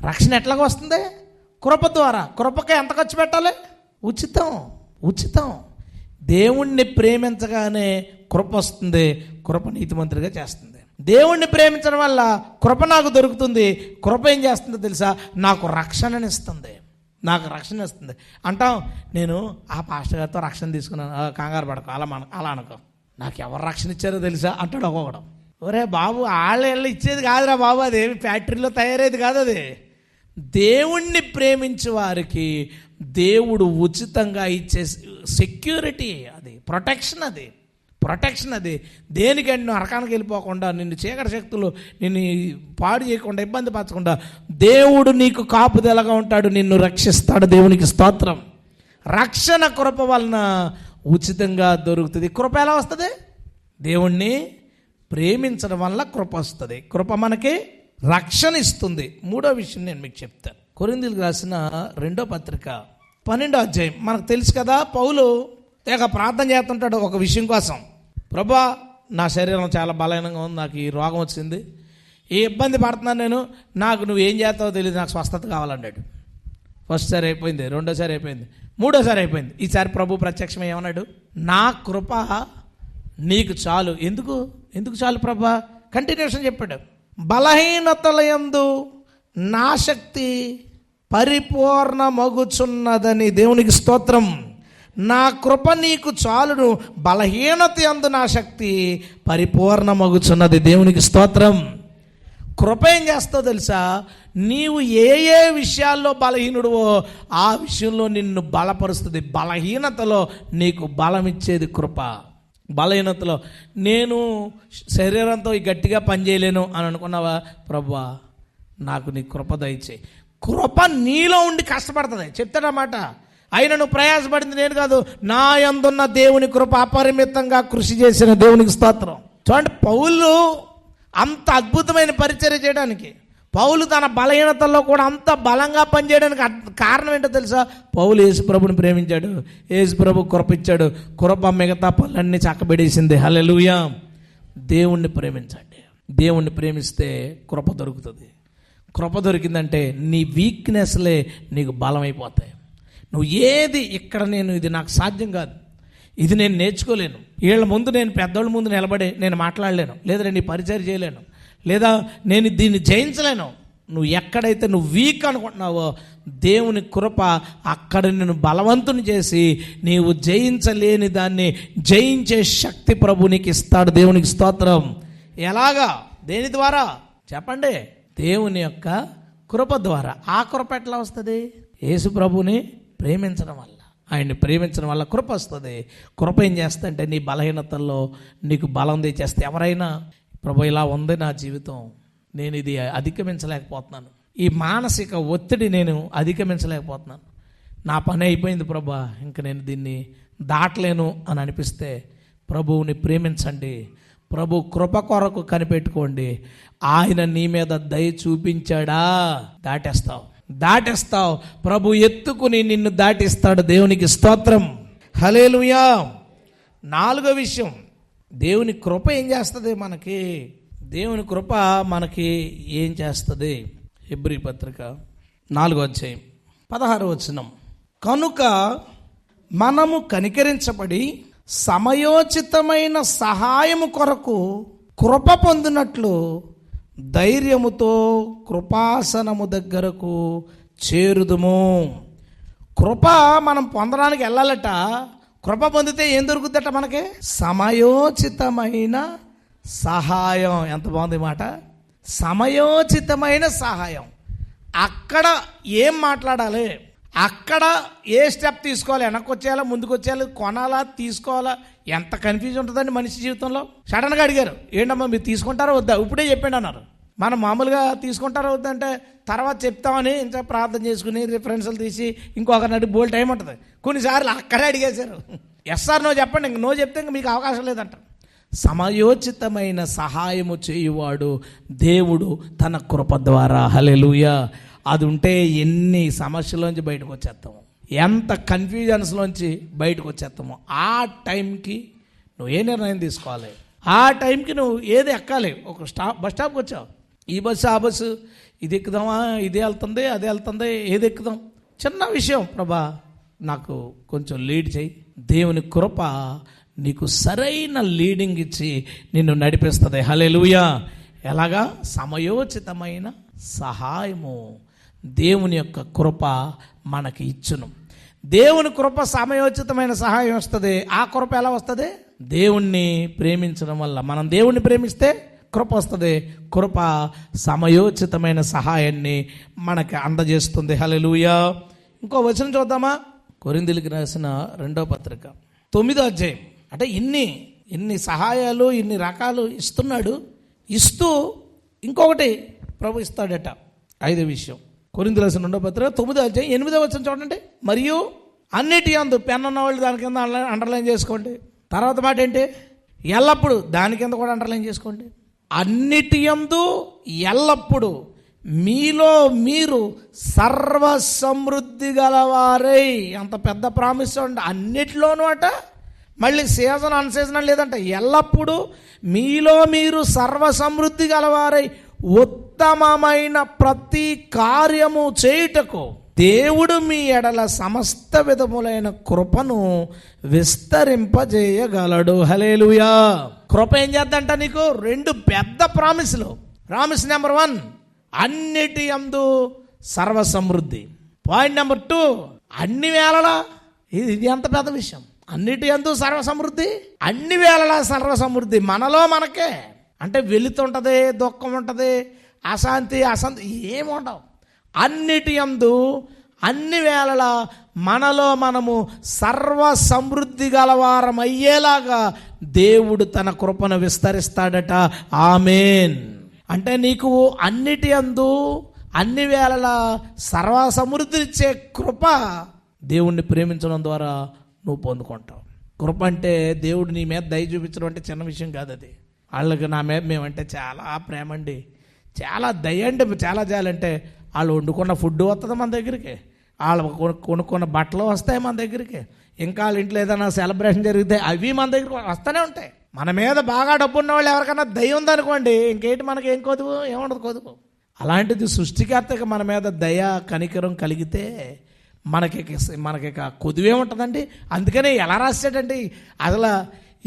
రక్షణ ఎట్లాగా వస్తుంది? కృప ద్వారా. కృపకి ఎంత ఖర్చు పెట్టాలి? ఉచితం. దేవుణ్ణి ప్రేమించగానే కృప వస్తుంది. కృప నీతిమంతుడిగా చేస్తుంది. దేవుణ్ణి ప్రేమించడం వల్ల కృప నాకు దొరుకుతుంది. కృప ఏం చేస్తుందో తెలుసా? నాకు రక్షణనిస్తుంది. అంటాం, నేను ఆ పాస్టర్ గారితో రక్షణ తీసుకున్నాను, కంగారు పడకు, అలా అనుకో. నాకు ఎవరు రక్షణ ఇచ్చారో తెలుసా అంటాడు ఒక్కొక్కడు. ఒరే బాబు, వాళ్ళు ఇచ్చేది కాదురా బాబు, అదేమి ఫ్యాక్టరీలో తయారయ్యేది కాదు. అది దేవుణ్ణి ప్రేమించే వారికి దేవుడు ఉచితంగా ఇచ్చే సెక్యూరిటీ, అది ప్రొటెక్షన్. అది దేనికంటే నువ్వు నరకానికి వెళ్ళిపోకుండా, నిన్ను చీకటి శక్తులు నిన్ను పాడు చేయకుండా, ఇబ్బంది పరచకుండా దేవుడు నీకు కాపుదలగా ఉంటాడు, నిన్ను రక్షిస్తాడు. దేవునికి స్తోత్రం. రక్షణ కృప వలన ఉచితంగా దొరుకుతుంది. కృప ఎలా వస్తుంది? దేవుణ్ణి ప్రేమించడం వల్ల కృప వస్తుంది. కృప మనకి రక్షణ ఇస్తుంది. మూడో విషయం నేను మీకు చెప్తాను. కొరింథీయులకు రాసిన 2వ పత్రిక 12వ అధ్యాయం. మనకు తెలుసు కదా, పౌలు తెగ ప్రార్థన చేస్తుంటాడు ఒక విషయం కోసం. ప్రభువా, నా శరీరం చాలా బలహీనంగా ఉంది, నాకు ఈ రోగం వచ్చింది, ఈ ఇబ్బంది పడుతున్నాను నాకు నువ్వు ఏం చేస్తావో తెలియదు, నాకు స్వస్థత కావాలన్నాడు. ఫస్ట్ సారి అయిపోయింది, రెండోసారి అయిపోయింది, మూడోసారి అయిపోయింది. ఈసారి ప్రభు ప్రత్యక్షం ఏమన్నాడు? నా కృప నీకు చాలు. ఎందుకు చాలు ప్రభా? కంటిన్యూషన్ చెప్పాడు. బలహీనతలయందు నా శక్తి పరిపూర్ణమగుచున్నదని. దేవునికి స్తోత్రం. నా కృప నీకు చాలును, బలహీనత యందు నా శక్తి పరిపూర్ణమగుచున్నది. దేవునికి స్తోత్రం. కృప ఏం చేస్తావు తెలుసా? నీవు ఏ విషయాల్లో బలహీనుడువో ఆ విషయంలో నిన్ను బలపరుస్తుంది. బలహీనతలో నీకు బలం ఇచ్చేది కృప. బలహీనతలో నేను శరీరంతో గట్టిగా పనిచేయలేను అని అనుకున్నావా? ప్రభువా, నాకు నీ కృప దయచేయి. కృప నీలో ఉండి కష్టపడుతుంది. చెప్తాడన్నమాట. అయినా నువ్వు ప్రయాసపడింది నేను కాదు, నా యందున్న దేవుని కృప అపరిమితంగా కృషి చేసిన. దేవునికి స్తోత్రం. చూడండి, పౌలు అంత అద్భుతమైన పరిచర్య చేయడానికి, పౌలు తన బలహీనతల్లో కూడా అంత బలంగా పనిచేయడానికి కారణం ఏంటో తెలుసా? పౌలు యేసుప్రభుని ప్రేమించాడు, యేసుప్రభు కృప ఇచ్చాడు. కృప మిగతా పనులన్నీ చక్కబెడేసింది. హల్లెలూయా. దేవుణ్ణి ప్రేమించండి. దేవుణ్ణి ప్రేమిస్తే కృప దొరుకుతుంది. కృప దొరికిందంటే నీ వీక్నెస్లే నీకు బలం అయిపోతాయి. నువ్వు ఇక్కడ ఇది నాకు సాధ్యం కాదు, ఇది నేను నేర్చుకోలేను, వీళ్ళ ముందు నేను పెద్దోళ్ళ ముందు నిలబడి నేను మాట్లాడలేను, లేదా నేను ఈ పరిచయం చేయలేను, లేదా నేను దీన్ని జయించలేను. నువ్వు ఎక్కడైతే నువ్వు వీక్ అనుకుంటున్నావో దేవుని కృప అక్కడ నిన్ను బలవంతుని చేసి నీవు జయించలేని దాన్ని జయించే శక్తి ప్రభు నీకు ఇస్తాడు. దేవునికి స్తోత్రం. ఎలాగా? దేని ద్వారా చెప్పండి? దేవుని యొక్క కృప ద్వారా. ఆ కృప ఎట్లా వస్తుంది? యేసు ప్రభుని ప్రేమించడం వల్ల. ఆయన్ని ప్రేమించడం వల్ల కృప వస్తుంది. కృప ఏం చేస్తుంటే నీ బలహీనతల్లో నీకు బలం తెచ్చేస్తే, ఎవరైనా ప్రభు ఇలా ఉంది నా జీవితం, నేను ఇది అధిగమించలేకపోతున్నాను, ఈ మానసిక ఒత్తిడి నేను అధిగమించలేకపోతున్నాను, నా పని అయిపోయింది ప్రభా, ఇంక నేను దీన్ని దాటలేను అని అనిపిస్తే ప్రభువుని ప్రేమించండి. ప్రభు కృప కొరకు కనిపెట్టుకోండి. ఆయన నీ మీద దయ చూపించాడా, దాటేస్తావు. ప్రభు ఎత్తుకుని నిన్ను దాటిస్తాడు. దేవునికి స్తోత్రం. హల్లెలూయా. 4వ విషయం, దేవుని కృప ఏం చేస్తుంది మనకి? దేవుని కృప మనకి ఏం చేస్తుంది? హెబ్రీ పత్రిక 4వ అధ్యాయం 16వ వచనం. కనుక మనము కనికరించబడి సమయోచితమైన సహాయము కొరకు కృప పొందినట్లు ధైర్యముతో కృపాసనము దగ్గరకు చేరుదుము. కృప మనం పొందడానికి వెళ్ళాలట. కృప పొందితే ఏం దొరుకుద్దట మనకి? సమయోచితమైన సహాయం. ఎంత బాగుంది మాట, సమయోచితమైన సహాయం. అక్కడ ఏం మాట్లాడాలి, అక్కడ ఏ స్టెప్ తీసుకోవాలి, వెనక్కి వచ్చేయాలా ముందుకు వచ్చేయాలి, కొనాలా తీసుకోవాలా, ఎంత కన్ఫ్యూజ్ ఉంటుందండి మనిషి జీవితంలో. సడన్గా అడిగారు, ఏంటమ్మా మీరు తీసుకుంటారా వద్దా, ఇప్పుడే చెప్పండి అన్నారు. మనం మామూలుగా తీసుకుంటారా వద్దంటే తర్వాత చెప్తామని ఇంకా ప్రార్థన చేసుకుని రిఫరెన్స్లు తీసి ఇంకొకరిని అడిగి బోల్ టైం ఉంటుంది. కొన్నిసార్లు అక్కడే అడిగేశారు, ఎస్ఆర్ నో చెప్పండి, ఇంక నో చెప్తే ఇంక మీకు అవకాశం లేదంట. సమయోచితమైన సహాయము చేయువాడు దేవుడు తన కృప ద్వారా. హల్లెలూయా. అది ఉంటే ఎన్ని సమస్యలోంచి బయటకు వచ్చేస్తాము, ఎంత కన్ఫ్యూజన్స్లోంచి బయటకు వచ్చేస్తాము. ఆ టైంకి నువ్వు ఏ నిర్ణయం తీసుకోవాలి, ఆ టైంకి నువ్వు ఏది ఎక్కాలి. ఒక బస్ స్టాప్కి వచ్చావు, ఈ బస్సు ఆ బస్సు, ఇది ఎక్కుదామా, ఇది వెళ్తుంది అది వెళ్తుంది, ఏది ఎక్కుదాం. చిన్న విషయం, ప్రభా నాకు కొంచెం లీడ్ చేయి. దేవుని కృప నీకు సరైన లీడింగ్ ఇచ్చి నిన్ను నడిపిస్తుంది. హల్లెలూయా. ఎలాగా? సమయోచితమైన సహాయము. దేవుని యొక్క కృప మనకి ఇచ్చును. దేవుని కృప సమయోచితమైన సహాయం వస్తుంది. ఆ కృప ఎలా వస్తుంది? దేవుణ్ణి ప్రేమించడం వల్ల. మనం దేవుణ్ణి ప్రేమిస్తే కృప వస్తుంది. కృప సమయోచితమైన సహాయాన్ని మనకి అందజేస్తుంది. హల్లెలూయా. ఇంకో వచనం చూద్దామా? కొరింథీయులకు రాసిన 2వ పత్రిక 9వ అధ్యాయం. అంటే ఇన్ని సహాయాలు ఇన్ని రకాలు ఇస్తున్నాడు. ఇస్తూ ఇంకొకటి ప్రభు ఇస్తాడట. 5వ విషయం, కొరింథీయులకు రాసిన 2వ పత్రిక 9వ అధ్యాయం 8వ వచనం చూడండి. మరియు అన్నిటి యందు, పెన్ ఉన్న వాళ్ళు దాని కింద అండర్లైన్ చేసుకోండి. తర్వాత మాట ఏంటి? ఎల్లప్పుడు, దాని కింద కూడా అండర్లైన్ చేసుకోండి. అన్నిటి యందు ఎల్లప్పుడు మీలో మీరు సర్వ సమృద్ధి గలవారై. అంత పెద్ద ప్రామిస్ అండి. అన్నిటిలోనూ అట, మళ్ళీ సీజన్ అన్సీజన్ లేదంట, ఎల్లప్పుడూ మీలో మీరు సర్వ సమృద్ధి గలవారై ఉత్తమమైన ప్రతి కార్యము చేయుటకు దేవుడు మీ ఎడల సమస్త విధములైన కృపను విస్తరింపజేయగలడు. హల్లెలూయా. కృప ఏం చేద్దంట నీకు? 2 పెద్ద ప్రామిస్లు. ప్రామిస్ నెంబర్ 1, అన్నిటి యందు సర్వ సమృద్ధి. పాయింట్ నెంబర్ 2, అన్ని వేళలా. ఇది ఎంత పెద్ద విషయం. అన్నిటి యందు సర్వ సమృద్ధి, అన్ని వేళలా సర్వ సమృద్ధి. మనలో మనకే అంటే వెళుతుంటుంది, దుఃఖం ఉంటుంది, అశాంతి ఏముండవు. అన్నిటి యందు అన్ని వేళలా మనలో మనము సర్వ సమృద్ధి గలవారం అయ్యేలాగా దేవుడు తన కృపను విస్తరిస్తాడట. ఆమేన్. అంటే నీకు అన్నిటి యందు అన్ని వేళలా సర్వ సమృద్ధి ఇచ్చే కృప దేవుణ్ణి ప్రేమించడం ద్వారా నువ్వు పొందుకుంటావు. కృప అంటే దేవుడు నీ మీద దయ చూపించడం అంటే చిన్న విషయం కాదు. అది వాళ్ళకి నా మీద మేమంటే చాలా ప్రేమ అండి, చాలా దయ అండి, చాలా చేయాలంటే వాళ్ళు వండుకున్న ఫుడ్ వస్తుంది మన దగ్గరికి, వాళ్ళు కొనుక్కున్న బట్టలు వస్తాయి మన దగ్గరికి, ఇంకా వాళ్ళ ఇంట్లో ఏదైనా సెలబ్రేషన్ జరిగితే అవి మన దగ్గరికి వస్తూనే ఉంటాయి. మన మీద బాగా డబ్బు ఉన్న వాళ్ళు ఎవరికైనా దయ ఉందనుకోండి, ఇంకేంటి మనకి ఏం కొదువు, ఏముండదు కొదువు. అలాంటిది సృష్టికర్తగా మన మీద దయ కనికరం కలిగితే మనకి కొదువే ఉంటుందండి. అందుకనే ఎలా రాశాడండి అసలు,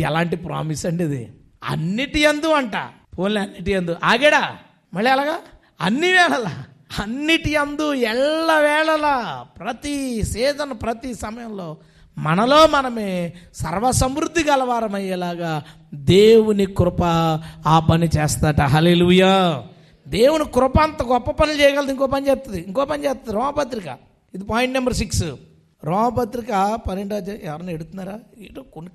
ఎలాంటి ప్రామిస్ అండి ఇది. అన్నిటి యందు అంట, పోన్లే అన్నిటి యందు ఆగాడా, మళ్ళీ అలాగా అన్ని వేళలా, అన్నిటి యందు ఎల్ల వేళలా, ప్రతి సీజన్ ప్రతి సమయంలో మనలో మనమే సర్వసమృద్ధి గలవారమయ్యేలాగా దేవుని కృప ఆ పని చేస్తాట. హల్లెలూయా. దేవుని కృప అంత గొప్ప పనులు చేయగలదు. ఇంకో పని చేస్తుంది రోమపత్రిక. ఇది పాయింట్ నెంబర్ 6. రోమపత్రిక 12 ఎవరైనా ఎడుతున్నారా? ఏదో కొన్ని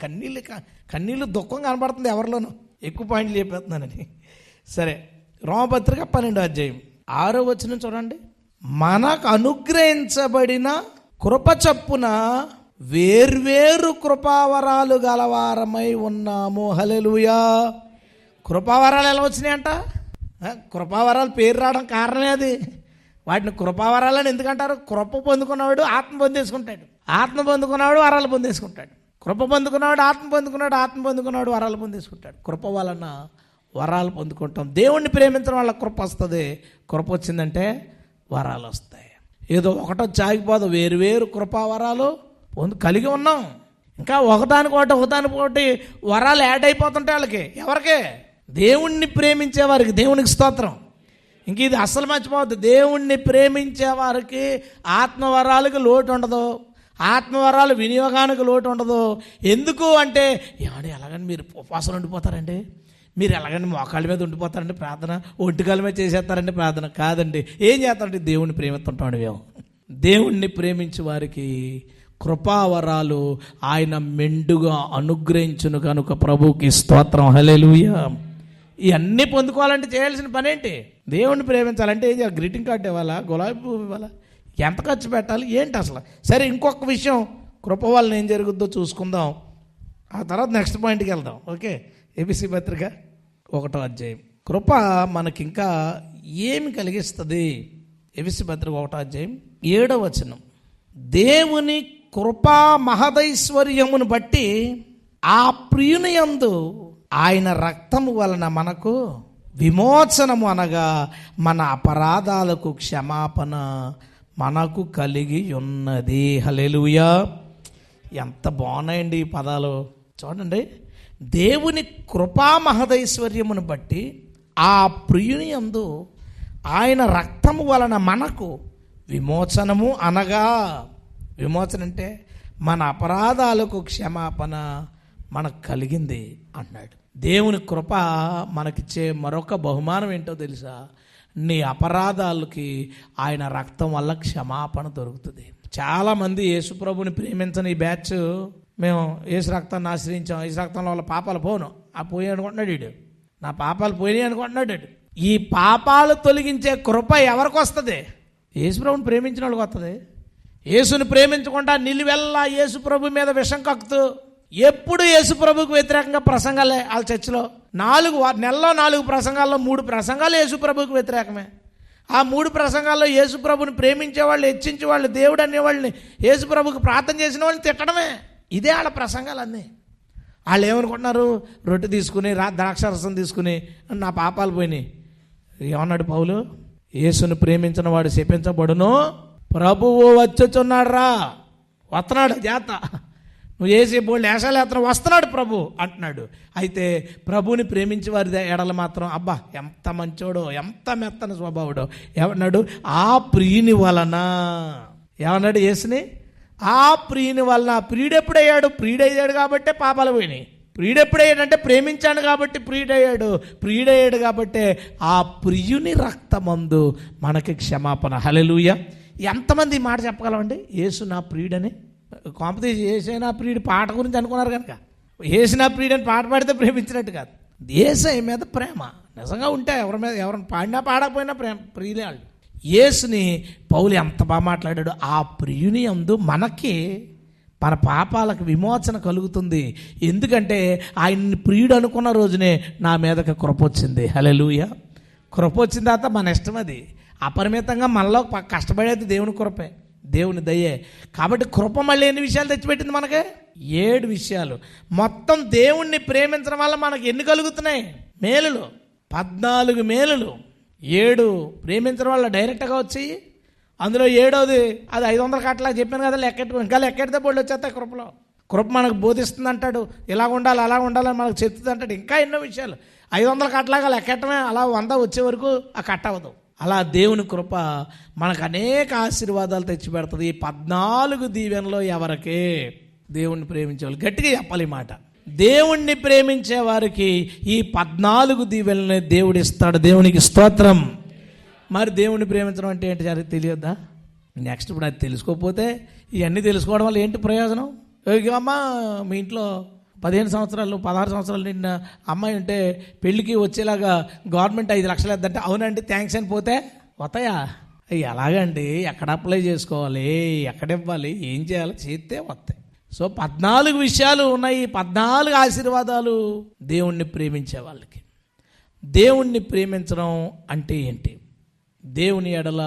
కన్నీళ్ళు దుఃఖం కనబడుతుంది ఎవరిలోనూ, ఎక్కువ పాయింట్లు చెప్పేస్తున్నానని. సరే, రోమపత్రిక 12వ అధ్యాయం 6వ వచనం చూడండి. మనకు అనుగ్రహించబడిన కృప చొప్పున వేర్వేరు కృపావరాలు గలవారమై ఉన్నాము. హల్లెలూయా. కృపావరాలు ఎలా వచ్చినాయంట? కృపావరాలు పేరు రావడం కారణమే అది. వాటిని కృపావరాలని ఎందుకంటారు? కృప పొందుకున్నవాడు ఆత్మ పొందేసుకుంటాడు, ఆత్మ పొందుకున్నవాడు వరాలు పొందేసుకుంటాడు, కృప పొందుకున్నవాడు ఆత్మ పొందుకున్నాడు, ఆత్మ పొందుకున్నవాడు వరాలు పొందేసుకుంటాడు. కృప వలన వరాలు పొందుకుంటాం. దేవుణ్ణి ప్రేమించడం వల్ల కృప వస్తుంది. కృప వచ్చిందంటే వరాలు వస్తాయి. ఏదో ఒకటో చాగిపోదు, వేరు కృపావరాలు కలిగి ఉన్నాం. ఇంకా ఒకదానికొకటి వరాలు యాడ్ అయిపోతుంటాయి వాళ్ళకి. ఎవరికి? దేవుణ్ణి ప్రేమించే వారికి. దేవునికి స్తోత్రం. ఇంక ఇది అస్సలు మర్చిపోవద్దు. దేవుణ్ణి ప్రేమించే వారికి ఆత్మవరాలకు లోటు ఉండదు, ఆత్మవరాలు వినియోగానికి లోటు ఉండదు. ఎందుకు అంటే ఏమంటే ఎలాగని మీరు ఉపవాసాలు ఉండిపోతారండి, మీరు ఎలాగని మోకాళ్ళ మీద ఉండిపోతారండి ప్రార్థన, ఒంటికాల మీద చేసేస్తారండి ప్రార్థన. కాదండి, ఏం చేస్తారంటే దేవుణ్ణి ప్రేమిస్తుంటాడు. మేము దేవుణ్ణి ప్రేమించే వారికి కృపావరాలు ఆయన మెండుగా అనుగ్రహించును కనుక ప్రభువుకి స్తోత్రం. హల్లెలూయా. ఇవన్నీ పొందుకోవాలంటే చేయాల్సిన పని ఏంటి? దేవుణ్ణి ప్రేమించాలంటే ఏం చేయాలి? గ్రీటింగ్ కార్డు ఇవ్వాలా, గులాబీ పువ్వు ఇవ్వాలా, ఎంత ఖర్చు పెట్టాలి ఏంటి అసలు? సరే, ఇంకొక విషయం, కృప వలన ఏం జరుగుద్దో చూసుకుందాం. ఆ తర్వాత నెక్స్ట్ పాయింట్కి వెళ్దాం. ఓకే, ఎబిసి పత్రిక 1వ అధ్యాయం. కృప మనకింకా ఏమి కలిగిస్తుంది? ఎబిసి పత్రిక 1వ అధ్యాయం 7వ వచనం. దేవుని కృపా మహదైశ్వర్యమును బట్టి ఆ ప్రియుని యందు ఆయన రక్తము వలన మనకు విమోచనము, అనగా మన అపరాధాలకు క్షమాపణ మనకు కలిగి ఉన్నది. హల్లెలూయా. ఎంత బాగున్నాయండి ఈ పదాలు. చూడండి, దేవుని కృపా మహదైశ్వర్యమును బట్టి ఆ ప్రియుని యందు ఆయన రక్తము వలన మనకు విమోచనము, అనగా విమోచన అంటే మన అపరాధాలకు క్షమాపణ మనకు కలిగింది అన్నాడు. దేవుని కృప మనకిచ్చే మరొక బహుమానం ఏంటో తెలుసా? నీ అపరాధాలకి ఆయన రక్తం వల్ల క్షమాపణ దొరుకుతుంది. చాలామంది యేసుప్రభుని ప్రేమించని ఈ బ్యాచ్, మేము యేసు రక్తాన్ని ఆశ్రయించాం, యేసు రక్తంలో వాళ్ళ పాపాలు పోను, ఆ పోయి అనుకుంటున్నాడు వీడు, నా పాపాలు పోయినాయి అనుకుంటున్నాడు వీడు. ఈ పాపాలు తొలగించే కృప ఎవరికి వస్తుంది? యేసుప్రభుని ప్రేమించిన వాళ్ళకి వస్తుంది. యేసుని ప్రేమించకుండా నిలువెల్లా యేసుప్రభు మీద విషం కక్కుతూ ఎప్పుడు యేసుప్రభుకు వ్యతిరేకంగా ప్రసంగాలే వాళ్ళ చర్చిలో. 4 నెలలో 4 ప్రసంగాల్లో 3 ప్రసంగాలు యేసుప్రభుకు వ్యతిరేకమే. ఆ 3 ప్రసంగాల్లో యేసుప్రభుని ప్రేమించే వాళ్ళు, హెచ్చించే వాళ్ళు, దేవుడు అనేవాళ్ళని, యేసుప్రభుకు ప్రార్థన చేసిన వాళ్ళని తిట్టడమే. ఇదే వాళ్ళ ప్రసంగాలన్నీ. వాళ్ళు ఏమనుకుంటున్నారు? రొట్టె తీసుకుని ద్రాక్షారసం తీసుకుని నా పాపాలు పోయినాయి. ఏమన్నాడు పౌలు? యేసుని ప్రేమించిన వాడు శపించబడును, ప్రభువు వచ్చుచున్నాడు రా, వస్తున్నాడు జాత, నువ్వు చేసే బోళ్ళు వేషాలు వేస్తున్నావు, వస్తున్నాడు ప్రభు అంటున్నాడు. అయితే ప్రభుని ప్రేమించే వారి ఎడల మాత్రం అబ్బా ఎంత మంచోడో, ఎంత మెత్తని స్వభావుడో. ఏమన్నాడు? ఆ ప్రియుని వలన. ఏమన్నాడు యేసుని? ఆ ప్రియుని వలన. ప్రియుడెప్పుడయ్యాడు? ప్రియుడయ్యాడు కాబట్టే పాపాలు పోయినాయి. ప్రియుడెప్పుడయ్యాడంటే ప్రేమించాడు కాబట్టి ప్రియుడయ్యాడు కాబట్టే ఆ ప్రియుని రక్తమందు మనకి క్షమాపణ. హల్లెలూయా. ఎంతమంది ఈ మాట చెప్పగలమండి? యేసు నా ప్రియుడని. కాంపిటీషన్ యేసు నా ప్రియుడు పాట గురించి అనుకున్నారు కనుక, యేసు నా ప్రియుడని పాట పాడితే ప్రేమించినట్టు కాదు. యేసయ్య మీద ప్రేమ నిజంగా ఉంటే ఎవరిని పాడినా పాడకపోయినా ప్రేమ, ప్రియులే వాళ్ళు. యేసుని పౌలు ఎంత బాగా మాట్లాడాడు. ఆ ప్రియుని యందు మనకి మన పాపాలకు విమోచన కలుగుతుంది. ఎందుకంటే ఆయన్ని ప్రియుడు అనుకున్న రోజునే నా మీదకి కృప వచ్చింది. హల్లెలూయా. కృప వచ్చిన తర్వాత మన ఇష్టం, అది అపరిమితంగా మనలో కష్టపడేది దేవుని కృపే, దేవుని దయ్యే. కాబట్టి కృప మళ్ళీ ఎన్ని విషయాలు తెచ్చిపెట్టింది మనకి? 7 విషయాలు. మొత్తం దేవుణ్ణి ప్రేమించడం వల్ల మనకి ఎన్ని కలుగుతున్నాయి? మేలులు 14 మేలులు. 7 ప్రేమించడం వల్ల డైరెక్ట్గా వచ్చి, అందులో 7వది అది 500 కట్టలా చెప్పాను కదా, ఇంకా లెక్కెడితే బోళ్ళు వచ్చేస్తాయి కృపలో. కృప మనకు బోధిస్తుంది అంటాడు, ఇలా ఉండాలి అలా ఉండాలని మనకు చెప్తుంది అంటాడు. ఇంకా ఎన్నో విషయాలు 500 కట్టలాగా లెక్కెట్టమే, అలా 100 వచ్చే వరకు ఆ కట్ట అవ్వదు. అలా దేవుని కృప మనకు అనేక ఆశీర్వాదాలు తెచ్చిపెడుతుంది. ఈ 14 దీవెనలో ఎవరికి? దేవుణ్ణి ప్రేమించే వాళ్ళు. గట్టిగా చెప్పాలి ఈ మాట. దేవుణ్ణి ప్రేమించే వారికి ఈ 14 దీవెనలని దేవుడు ఇస్తాడు. దేవునికి స్తోత్రం. మరి దేవుణ్ణి ప్రేమించడం అంటే ఏంటి సరే తెలియద్దా? నెక్స్ట్ ఇప్పుడు అది తెలుసుకోకపోతే ఇవన్నీ తెలుసుకోవడం వల్ల ఏంటి ప్రయోజనం? అమ్మ మీ ఇంట్లో 15 సంవత్సరాలు 16 సంవత్సరాలు నిన్న అమ్మాయి ఉంటే పెళ్ళికి వచ్చేలాగా గవర్నమెంట్ 5 లక్షలు ఇద్దంటే అవునండి థ్యాంక్స్ అని పోతే వస్తాయా? ఎలాగండి? ఎక్కడ అప్లై చేసుకోవాలి, ఎక్కడ ఇవ్వాలి, ఏం చేయాలి, చేస్తే వస్తాయి. సో 14 విషయాలు ఉన్నాయి. 14 ఆశీర్వాదాలు దేవుణ్ణి ప్రేమించే వాళ్ళకి. దేవుణ్ణి ప్రేమించడం అంటే ఏంటి? దేవుని ఎడల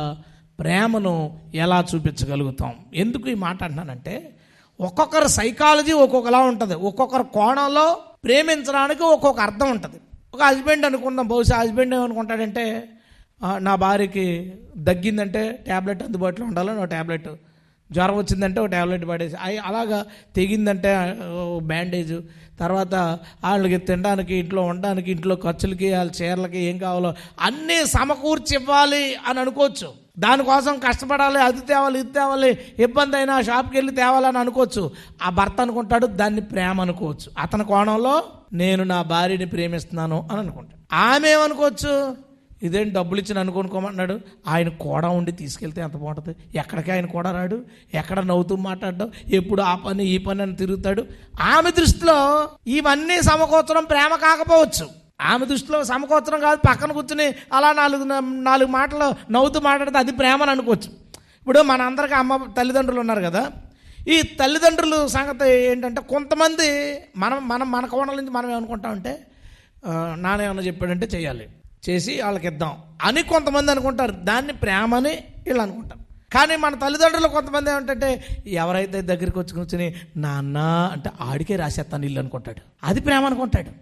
ప్రేమను ఎలా చూపించగలుగుతాం? ఎందుకు ఈ మాట అంటున్నానంటే, ఒక్కొక్కరు సైకాలజీ ఒక్కొక్కలా ఉంటుంది. ఒక్కొక్కరు కోణంలో ప్రేమించడానికి ఒక్కొక్క అర్థం ఉంటుంది. ఒక హస్బెండ్ అనుకుందాం, బహుశా హస్బెండ్ ఏమనుకుంటాడంటే, నా భార్యకి దగ్గిందంటే ట్యాబ్లెట్ అందుబాటులో ఉండాలని ఒక ట్యాబ్లెట్ జ్వరం వచ్చిందంటే ఒక ట్యాబ్లెట్ పడేసి అలాగా తెగిందంటే బ్యాండేజ్, తర్వాత వాళ్ళకి తినడానికి, ఇంట్లో ఉండడానికి, ఇంట్లో ఖర్చులకి, వాళ్ళ చీరలకి ఏం కావాలో అన్నీ సమకూర్చి ఇవ్వాలి అని అనుకోవచ్చు. దానికోసం కష్టపడాలి, అది తేవాలి, ఇది తేవాలి, ఇబ్బంది అయినా షాప్కి వెళ్ళి తేవాలని అనుకోవచ్చు. ఆ భర్త అనుకుంటాడు దాన్ని ప్రేమ అనుకోవచ్చు. అతని కోణంలో నేను నా భార్యని ప్రేమిస్తున్నాను అని అనుకుంటాడు. ఆమె ఏమనుకోవచ్చు, ఇదేం డబ్బులు ఇచ్చి అనుకోమంటున్నాడు, ఆయన కూడా ఉండి తీసుకెళ్తే ఎంత బాగుంటుంది, ఎక్కడికి ఆయన కూడా రాడు, ఎక్కడ నవ్వుతూ మాట్లాడడం, ఎప్పుడు ఆ పని ఈ పని అని తిరుగుతాడు. ఆమె దృష్టిలో ఇవన్నీ సమకూర్చడం ప్రేమ కాకపోవచ్చు. ఆమె దృష్టిలో సమకూర్చడం కాదు, పక్కన కూర్చుని అలా నాలుగు మాటలు నవ్వుతూ మాట్లాడితే అది ప్రేమని అనుకోవచ్చు. ఇప్పుడు మన అందరికీ తల్లిదండ్రులు ఉన్నారు కదా, ఈ తల్లిదండ్రులు సంగతి ఏంటంటే కొంతమంది మన కోణం నుంచి మనం ఏమనుకుంటామంటే, నాన్న ఏమన్నా చెప్పాడంటే చేయాలి, చేసి వాళ్ళకి ఇద్దాం అని కొంతమంది అనుకుంటారు. దాన్ని ప్రేమని వీళ్ళు అనుకుంటారు. కానీ మన తల్లిదండ్రులు కొంతమంది ఏమంటే, ఎవరైతే దగ్గరికి వచ్చి కూర్చుని నాన్న అంటే ఆడికే రాసేస్తాను ఇల్లు అనుకుంటాడు, అది ప్రేమ అనుకుంటాడు.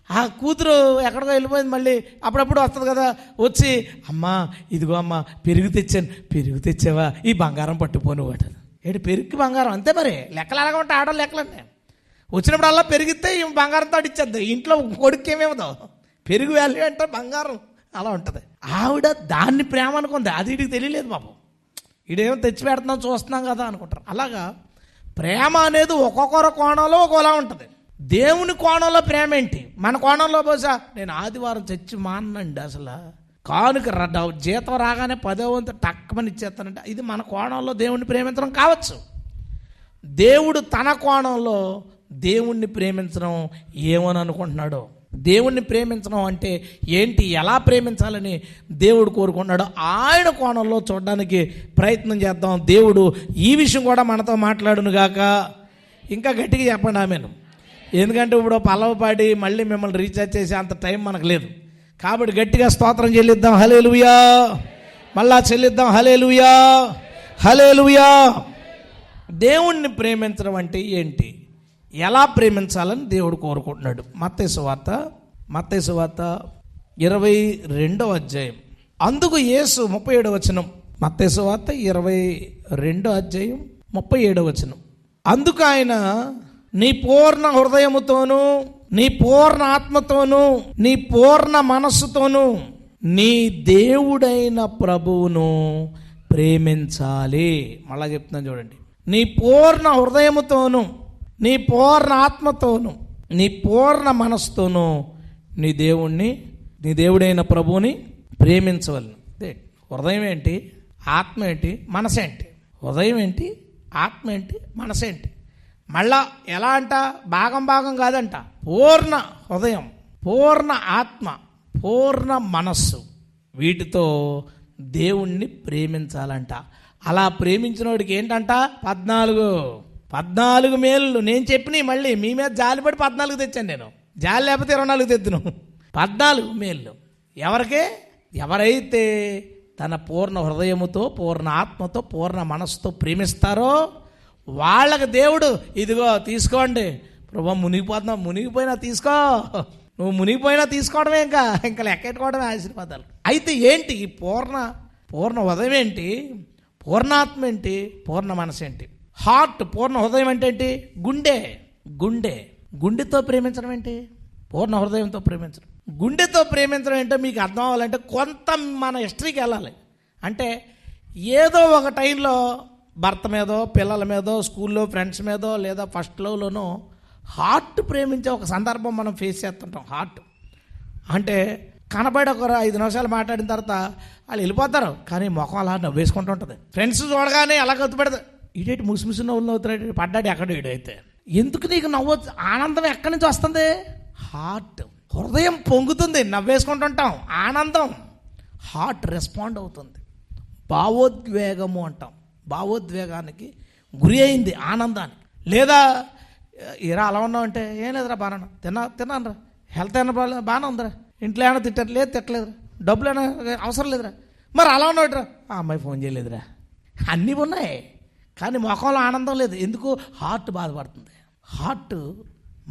ఆ కూతురు ఎక్కడికో వెళ్ళిపోయింది, మళ్ళీ అప్పుడప్పుడు వస్తుంది కదా, వచ్చి అమ్మా ఇదిగో అమ్మ పెరుగు తెచ్చాను, పెరుగు తెచ్చావా, ఈ బంగారం పట్టుపోను వాడు. ఏంటి పెరుగుకి బంగారం, అంతే మరి లెక్కలు అలాగా ఉంటాయి ఆడవాళ్ళు లెక్కలన్నీ. వచ్చినప్పుడు అలా పెరిగితే ఈ బంగారంతో ఇచ్చేద్దాం, ఇంట్లో కొడుకు ఏమేమవుతావు, పెరుగు వాల్యూ అంటే బంగారం అలా ఉంటుంది. ఆవిడ దాన్ని ప్రేమ అనుకుంది, అది వీడికి తెలియలేదు పాపం. వీడేమో తెచ్చి పెడుతున్నాం చూస్తున్నాం కదా అనుకుంటారు. అలాగా ప్రేమ అనేది ఒక్కొక్కరు కోణంలో ఒక్కోలా ఉంటుంది. దేవుని కోణంలో ప్రేమ ఏంటి, మన కోణంలో బహుశా నేను ఆదివారం చచ్చి మానండి, అసలు కానుక జీతం రాగానే 10వ వంతు టక్కమని ఇచ్చేస్తానంటే ఇది మన కోణంలో దేవుణ్ణి ప్రేమించడం కావచ్చు. దేవుడు తన కోణంలో దేవుణ్ణి ప్రేమించడం ఏమని అనుకుంటున్నాడో, దేవుణ్ణి ప్రేమించడం అంటే ఏంటి, ఎలా ప్రేమించాలని దేవుడు కోరుకుంటున్నాడో ఆయన కోణంలో చూడడానికి ప్రయత్నం చేద్దాం. దేవుడు ఈ విషయం కూడా మనతో మాట్లాడును గాక. ఇంకా గట్టిగా చెప్పండి ఆమెను. ఎందుకంటే ఇప్పుడు పల్లవ పాడి మళ్ళీ మిమ్మల్ని రీఛార్జ్ చేసే అంత టైం మనకు లేదు. కాబట్టి గట్టిగా స్తోత్రం చెల్లిద్దాం, హల్లెలూయా. మళ్ళా చెల్లిద్దాం, హల్లెలూయా, హల్లెలూయా. దేవుణ్ణి ప్రేమించడం అంటే ఏంటి, ఎలా ప్రేమించాలని దేవుడు కోరుకుంటున్నాడు. మత్తయి సువార్త 22వ అధ్యాయం. అందుకు యేసు 37వ వచనం. మత్తయి సువార్త 22వ అధ్యాయం 37వ వచనం. అందుకు ఆయన నీ పూర్ణ హృదయముతోనూ, నీ పూర్ణ ఆత్మతోనూ, నీ పూర్ణ మనస్సుతోనూ నీ దేవుడైన ప్రభువును ప్రేమించాలి. మళ్ళా చెప్తున్నాను చూడండి, నీ పూర్ణ హృదయముతోనూ, నీ పూర్ణ ఆత్మతోనూ, నీ పూర్ణ మనస్సుతోనూ నీ దేవుడైన ప్రభువుని ప్రేమించవలను. హృదయం ఏంటి, ఆత్మ ఏంటి, మనసు ఏంటి? హృదయం ఏంటి, ఆత్మ ఏంటి, మనసు ఏంటి? మళ్ళా ఎలా అంట, భాగం కాదంట, పూర్ణ హృదయం, పూర్ణ ఆత్మ, పూర్ణ మనస్సు, వీటితో దేవుణ్ణి ప్రేమించాలంట. అలా ప్రేమించిన వాడికి ఏంటంట, 14 మేళ్ళు నేను చెప్పినవి. మళ్ళీ మీ మీద జాలిపడి 14 తెచ్చాను నేను, జాలి లేకపోతే 24 తెద్దును. 14 మేళ్ళు ఎవరికే, ఎవరైతే తన పూర్ణ హృదయముతో, పూర్ణ ఆత్మతో, పూర్ణ మనస్సుతో ప్రేమిస్తారో వాళ్ళకి దేవుడు ఇదిగో తీసుకోండి ప్రభు, మునిగిపోయినా తీసుకో, నువ్వు మునిగిపోయినా తీసుకోవడమే, ఇంకా లెక్కెట్టుకోవడమే ఆశీర్వాదాలు. అయితే ఏంటి ఈ పూర్ణ హృదయం ఏంటి, పూర్ణాత్మ ఏంటి, పూర్ణ మనసు ఏంటి? హార్ట్, పూర్ణ హృదయం అంటే ఏంటి? గుండెతో ప్రేమించడం ఏంటి? పూర్ణ హృదయంతో ప్రేమించడం. గుండెతో ప్రేమించడం ఏంటో మీకు అర్థం అవ్వాలంటే కొంత మన హిస్టరీకి వెళ్ళాలి. అంటే ఏదో ఒక టైంలో భర్త మీదో, పిల్లల మీదో, స్కూల్లో ఫ్రెండ్స్ మీదో, లేదా ఫస్ట్ లవ్లోనో హార్ట్ ప్రేమించే ఒక సందర్భం మనం ఫేస్ చేస్తుంటాం. హార్ట్ అంటే కనబడి ఒక 5 నిమిషాలు మాట్లాడిన తర్వాత వాళ్ళు వెళ్ళిపోతారు, కానీ ముఖం అలా నవ్వేసుకుంటూ ఉంటుంది. ఫ్రెండ్స్ చూడగానే అలా గొత్తు పెడతారు, ఇడేటి ముసిముసి నవ్వులు నవ్వుతాడు, పడ్డాడు ఎక్కడ ఇడైతే. ఎందుకు నీకు నవ్వచ్చు, ఆనందం ఎక్కడి నుంచి వస్తుంది? హార్ట్, హృదయం పొంగుతుంది, నవ్వేసుకుంటుంటాం, ఆనందం. హార్ట్ రెస్పాండ్ అవుతుంది. భావోద్వేగము అంటాం, భావోద్వేగానికి గురి అయింది, ఆనందానికి. లేదా ఇలా అలా ఉన్నావు అంటే ఏం లేదురా బాగా తిన్నాను రా, హెల్త్ అయినా బాగానే ఉందిరా, ఇంట్లో ఏమైనా తిట్టారు, లేదు తిట్టలేదురా, డబ్బులు అయినా అవసరం లేదురా, మరి అలా ఉన్నాడురా, ఆ అమ్మాయి ఫోన్ చేయలేదురా, అన్నీ ఉన్నాయి కానీ ముఖంలో ఆనందం లేదు. ఎందుకు? హార్ట్ బాధపడుతుంది. హార్ట్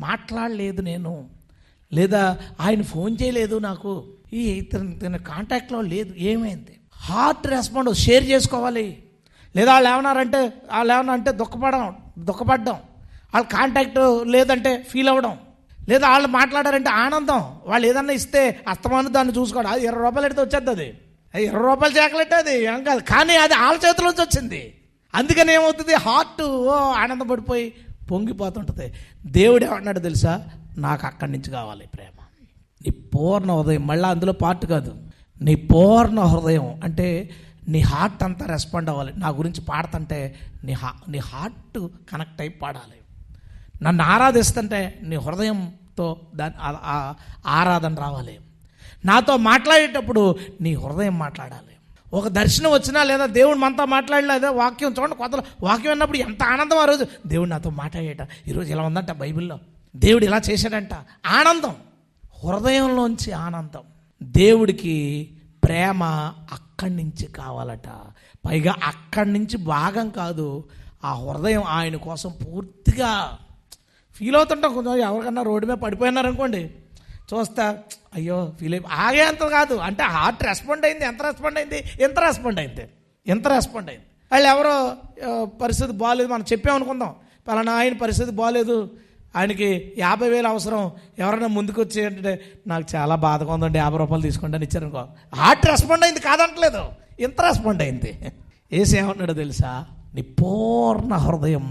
మాట్లాడలేదు నేను, లేదా ఆయన ఫోన్ చేయలేదు నాకు, ఈ ఇతని కాంటాక్ట్లో లేదు, ఏమైంది? Heart respond. షేర్ చేసుకోవాలి, లేదా వాళ్ళు ఏమన్నా అంటే దుఃఖపడడం, వాళ్ళ కాంటాక్ట్ లేదంటే ఫీల్ అవ్వడం, లేదా వాళ్ళు మాట్లాడారంటే ఆనందం, వాళ్ళు ఏదన్నా ఇస్తే అస్తమానం దాన్ని చూసుకోవడం. అది 20 రూపాయలు ఎడితే వచ్చేది, అది 20 రూపాయలు చాక్లెట్, అది ఏం కాదు, కానీ అది వాళ్ళ చేతిలోంచి వచ్చింది. అందుకని ఏమవుతుంది, హార్ట్ ఆనందపడిపోయి పొంగిపోతుంటుంది. దేవుడు ఏమన్నాడు తెలుసా, నాకు అక్కడి నుంచి కావాలి ప్రేమ, నీ పూర్ణ హృదయం. మళ్ళీ అందులో పార్ట్ కాదు, నీ పూర్ణ హృదయం అంటే నీ హార్ట్ అంతా రెస్పాండ్ అవ్వాలి. నా గురించి పాడుతుంటే నీ హార్ట్ కనెక్ట్ అయి పాడాలి. నన్ను ఆరాధిస్తుంటే నీ హృదయంతో దాని ఆరాధన రావాలి. నాతో మాట్లాడేటప్పుడు నీ హృదయం మాట్లాడాలి. ఒక దర్శనం వచ్చినా లేదా దేవుడు మనతో మాట్లాడలేదా, వాక్యం చూడండి, కొత్తలో వాక్యం విన్నప్పుడు ఎంత ఆనందం. ఆ రోజు దేవుడు నాతో మాట్లాడేట, ఈరోజు ఇలా ఉందంట బైబిల్లో, దేవుడు ఇలా చేశాడంట, ఆనందం, హృదయంలోంచి ఆనందం. దేవుడికి ప్రేమ అక్కడి నుంచి కావాలట. పైగా అక్కడి నుంచి భాగం కాదు, ఆ హృదయం ఆయన కోసం పూర్తిగా ఫీల్ అవుతుంటాం. కొంచెం ఎవరికన్నా రోడ్డు మీద పడిపోయినారనుకోండి, చూస్తా అయ్యో ఫీల్ ఆగే అంత కాదు, అంటే హార్ట్ రెస్పాండ్ అయింది. ఎంత రెస్పాండ్ అయింది. వాళ్ళు ఎవరో పరిస్థితి బాగాలేదు, మనం చెప్పామనుకుందాం, పలానా ఆయన పరిస్థితి బాగాలేదు, ఆయనకి 50,000 అవసరం, ఎవరైనా ముందుకు వచ్చి అంటే నాకు చాలా బాధగా ఉందండి 50 రూపాయలు తీసుకోండి అని ఇచ్చారనుకో, హార్ట్ రెస్పాండ్ అయింది కాదంటలేదు, ఇంత రెస్పాండ్ అయింది. యేసు ఏమన్నాడో తెలుసా, నీ పూర్ణ హృదయం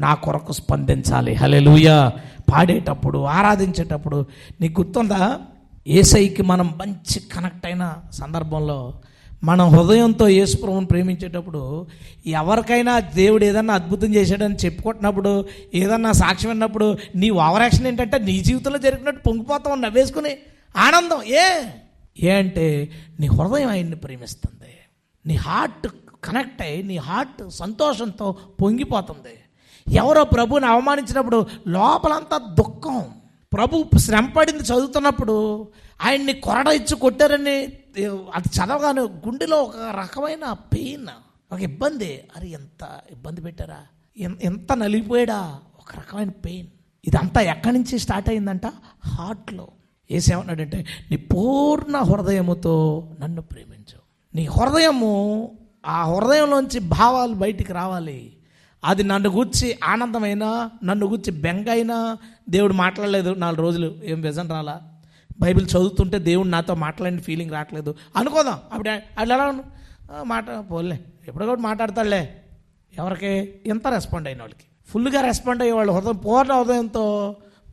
నా కొరకు స్పందించాలి. హల్లెలూయా. పాడేటప్పుడు, ఆరాధించేటప్పుడు నీకు గుర్తుందా, యేసయ్యకి మనం మంచి కనెక్ట్ అయిన సందర్భంలో మనం హృదయంతో యేసు ప్రభువుని ప్రేమించేటప్పుడు, ఎవరికైనా దేవుడు ఏదన్నా అద్భుతం చేశాడని చెప్పుకుంటున్నప్పుడు, ఏదన్నా సాక్ష్యం విన్నప్పుడు నీ ఓవర్ యాక్షన్ ఏంటంటే నీ జీవితంలో జరిగినట్టు పొంగిపోతావు, నవ్వేసుకుని ఆనందం. ఏ అంటే నీ హృదయం ఆయన్ని ప్రేమిస్తుంది, నీ హార్ట్ కనెక్ట్ అయ్యి నీ హార్ట్ సంతోషంతో పొంగిపోతుంది. ఎవరో ప్రభువుని అవమానించినప్పుడు లోపలంతా దుఃఖం, ప్రభు శ్రమపడింది చదువుతున్నప్పుడు ఆయన్ని కొరడ ఇచ్చి కొట్టారని అది చదవగానే గుండెలో ఒక రకమైన పెయిన్, ఒక ఇబ్బంది, అరే ఎంత ఇబ్బంది పెట్టారా, ఎంత నలిగిపోయాడా, ఒక రకమైన పెయిన్. ఇదంతా ఎక్కడి నుంచి స్టార్ట్ అయిందంట, హార్ట్లో. ఏసేమన్నాడంటే నీ పూర్ణ హృదయముతో నన్ను ప్రేమించు. నీ హృదయము, ఆ హృదయంలోంచి భావాలు బయటికి రావాలి. అది నన్ను గూర్చి ఆనందమైనా, నన్ను గూర్చి బెంగ అయినా, దేవుడు మాట్లాడలేదు 4 రోజులు, ఏం విజన్ రాలా, బైబిల్ చదువుతుంటే దేవుడు నాతో మాట్లాడిన ఫీలింగ్ రావట్లేదు అనుకోదాం. అప్పుడు అది ఎలా పోలే, ఎప్పుడో కూడా మాట్లాడతాడులే. ఎవరికి, ఎంత రెస్పాండ్ అయిన వాళ్ళకి, ఫుల్గా రెస్పాండ్ అయ్యేవాళ్ళు, హృదయం పూర్ణ హృదయంతో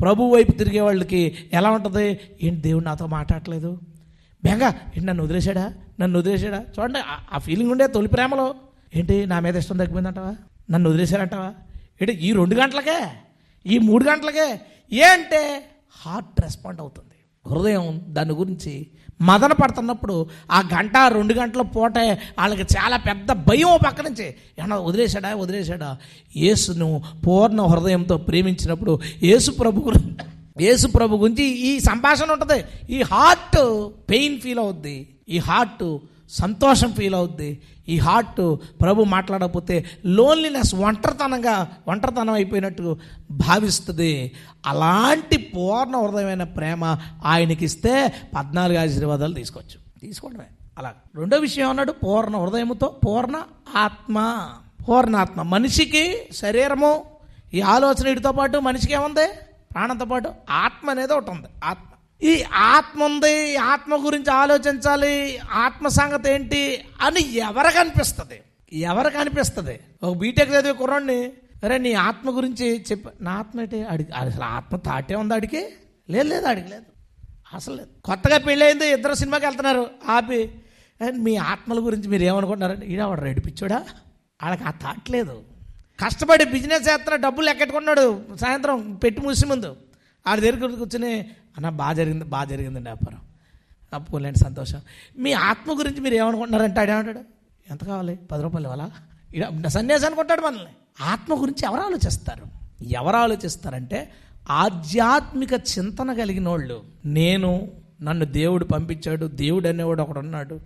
ప్రభు వైపు తిరిగే వాళ్ళకి ఎలా ఉంటుంది, ఏంటి దేవుడు నాతో మాట్లాడట్లేదు, బెంగ, ఏంటి నన్ను వదిలేశాడా. చూడండి ఆ ఫీలింగ్ ఉండే తొలి ప్రేమలో, ఏంటి నా మీద ఇష్టం తగ్గిపోయిందంటావా, నన్ను వదిలేశారంటావా, ఏంటి ఈ 2 గంటలకే, ఈ 3 గంటలకే, అంటే హార్ట్ రెస్పాండ్ అవుతుంది. హృదయం దాని గురించి మదన పడుతున్నప్పుడు ఆ 1-2 గంటల పూటే వాళ్ళకి చాలా పెద్ద భయం పక్క నుంచి, ఏమన్నా వదిలేశాడా. యేసును పూర్ణ హృదయంతో ప్రేమించినప్పుడు యేసు ప్రభు గురించి ఈ సంభాషణ ఉంటుంది. ఈ హార్ట్ పెయిన్ ఫీల్ అవుద్ది, ఈ హార్ట్ సంతోషం ఫీల్ అవుద్ది, ఈ హార్ట్ ప్రభు మాట్లాడకపోతే లోన్లీనెస్, ఒంటరితనం అయిపోయినట్టు భావిస్తుంది. అలాంటి పూర్ణ హృదయమైన ప్రేమ ఆయనకి ఇస్తే 14 ఆశీర్వాదాలు తీసుకోవడమే. అలా రెండో విషయం అన్నాడు, పూర్ణ హృదయముతో పూర్ణ ఆత్మ. మనిషికి శరీరము, ఈ ఆలోచన వీటితో పాటు మనిషికి ఏముంది, ప్రాణంతో పాటు ఆత్మ అనేది ఒకటి ఉంది. ఈ ఆత్మ ఉంది, ఆత్మ గురించి ఆలోచించాలి, ఆత్మ సంగతి ఏంటి అని ఎవరికి అనిపిస్తుంది. ఒక బీటెక్ చదివే కుర్రాడిని, అరే నీ ఆత్మ గురించి చెప్పు, నా ఆత్మ ఏంటి అసలు ఆత్మ తాటే ఉంది అడిగి లేదు అసలు లేదు. కొత్తగా పెళ్ళయింది, 2 సినిమాకి వెళ్తున్నారు, ఆపి మీ ఆత్మల గురించి మీరు ఏమనుకుంటున్నారంటే, ఈడవాడు రెడ్డి పిచ్చోడా, వాళ్ళకి ఆ థాట్ లేదు. కష్టపడి బిజినెస్ చేస్తున్నా, డబ్బులు ఎక్కట్టుకున్నాడు, సాయంత్రం పెట్టి మూసి ముందు ఆడి దగ్గర కూర్చొని, అన్న బాగా జరిగిందండి వ్యాపారం, పోలేండి సంతోషం. మీ ఆత్మ గురించి మీరు ఏమనుకుంటున్నారంటే ఆడేమంటాడు, ఎంత కావాలి, 10 రూపాయలు ఇవ్వాలా, సన్యాసి అనుకుంటాడు మనల్ని. ఆత్మ గురించి ఎవరు ఆలోచిస్తారంటే ఆధ్యాత్మిక చింతన కలిగిన వాళ్ళు, నన్ను దేవుడు పంపించాడు, దేవుడు అనేవాడు ఒకడు ఉన్నాడు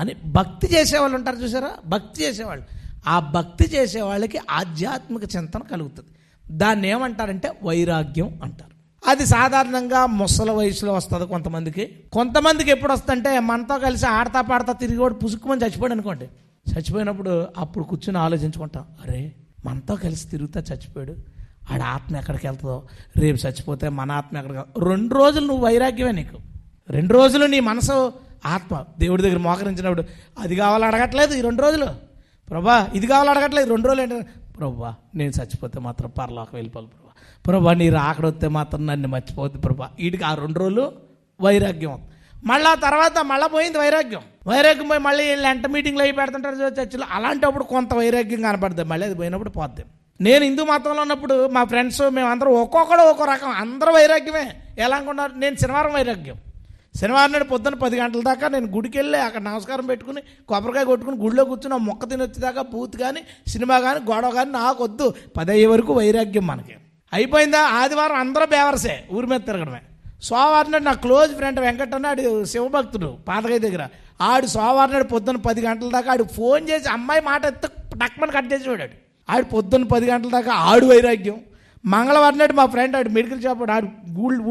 అని భక్తి చేసేవాళ్ళు ఉంటారు చూసారా, భక్తి చేసేవాళ్ళు. ఆ భక్తి చేసే వాళ్ళకి ఆధ్యాత్మిక చింతన కలుగుతుంది. దాన్ని ఏమంటారంటే వైరాగ్యం అంటారు. అది సాధారణంగా ముసలి వయసులో వస్తుంది కొంతమందికి ఎప్పుడు వస్తుందంటే, మనతో కలిసి ఆడతా పాడతా తిరిగి కూడా పుసుక్కుమని చచ్చిపోయాడు అనుకోండి, చచ్చిపోయినప్పుడు అప్పుడు కూర్చొని ఆలోచించుకుంటాం, అరే మనతో కలిసి తిరుగుతా చచ్చిపోయాడు, ఆడ ఆత్మ ఎక్కడికి వెళ్తుందో, రేపు చచ్చిపోతే మన ఆత్మ ఎక్కడికి 2 రోజులు నువ్వు వైరాగ్యమే, నీకు 2 రోజులు నీ మనసు ఆత్మ దేవుడి దగ్గర మోకరించినప్పుడు అది కావాలి అడగట్లేదు ఈ 2 రోజులు, ప్రభా ఇది కావాలి అడగట్లేదు 2 రోజులు ఏంటంటే, ప్రభా నేను చచ్చిపోతే మాత్రం పరలోకం వెళ్ళిపోవాలి ప్రభా, ప్రభా నీ రాకడొస్తే మాత్రం నన్ను మర్చిపోద్ది ప్రభా. వీడికి ఆ 2 రోజులు వైరాగ్యం. మళ్ళీ తర్వాత మళ్ళీ పోయింది వైరాగ్యం పోయి మళ్ళీ లెంట మీటింగ్లు అవి పెడుతుంటారు చర్చిలో, అలాంటప్పుడు కొంత వైరాగ్యం కనపడుతుంది, మళ్ళీ అది పోయినప్పుడు పోద్ది. నేను హిందూ మతంలో ఉన్నప్పుడు మా ఫ్రెండ్స్ మేమందరం ఒక్కొక్కడు ఒక్కో రకం, అందరూ వైరాగ్యమే. ఎలా అనుకున్నారు, నేను శనివారం వైరాగ్యం. శనివారం నాడు పొద్దున్న 10 గంటల దాకా నేను గుడికి వెళ్ళి అక్కడ నమస్కారం పెట్టుకుని కొబ్బరికాయ కొట్టుకుని గుడిలో కూర్చుని ఆ మొక్క తిని వచ్చేదాకా బూత్ కానీ సినిమా కానీ గొడవ కానీ నాకు వద్దు. 10 అయ్యే వరకు వైరాగ్యం మనకి. అయిపోయిందా, ఆదివారం అందరూ బేవర్సే, ఊరి మీద తిరగడమే. సోమవారం నాడు నా క్లోజ్ ఫ్రెండ్ వెంకట్ అన్నాడు, శివభక్తుడు పాతకాయ దగ్గర, ఆడు సోమవారం నాడు పొద్దున్న 10 గంటల దాకా ఆడు ఫోన్ చేసి అమ్మాయి మాట ఎత్తు టక్మని కట్ చేసి వాడాడు. ఆడు పొద్దున్న 10 గంటల దాకా ఆడు వైరాగ్యం. మంగళవారం నాడు మా ఫ్రెండ్ ఆడు మెడికల్ షాప్ ఆడు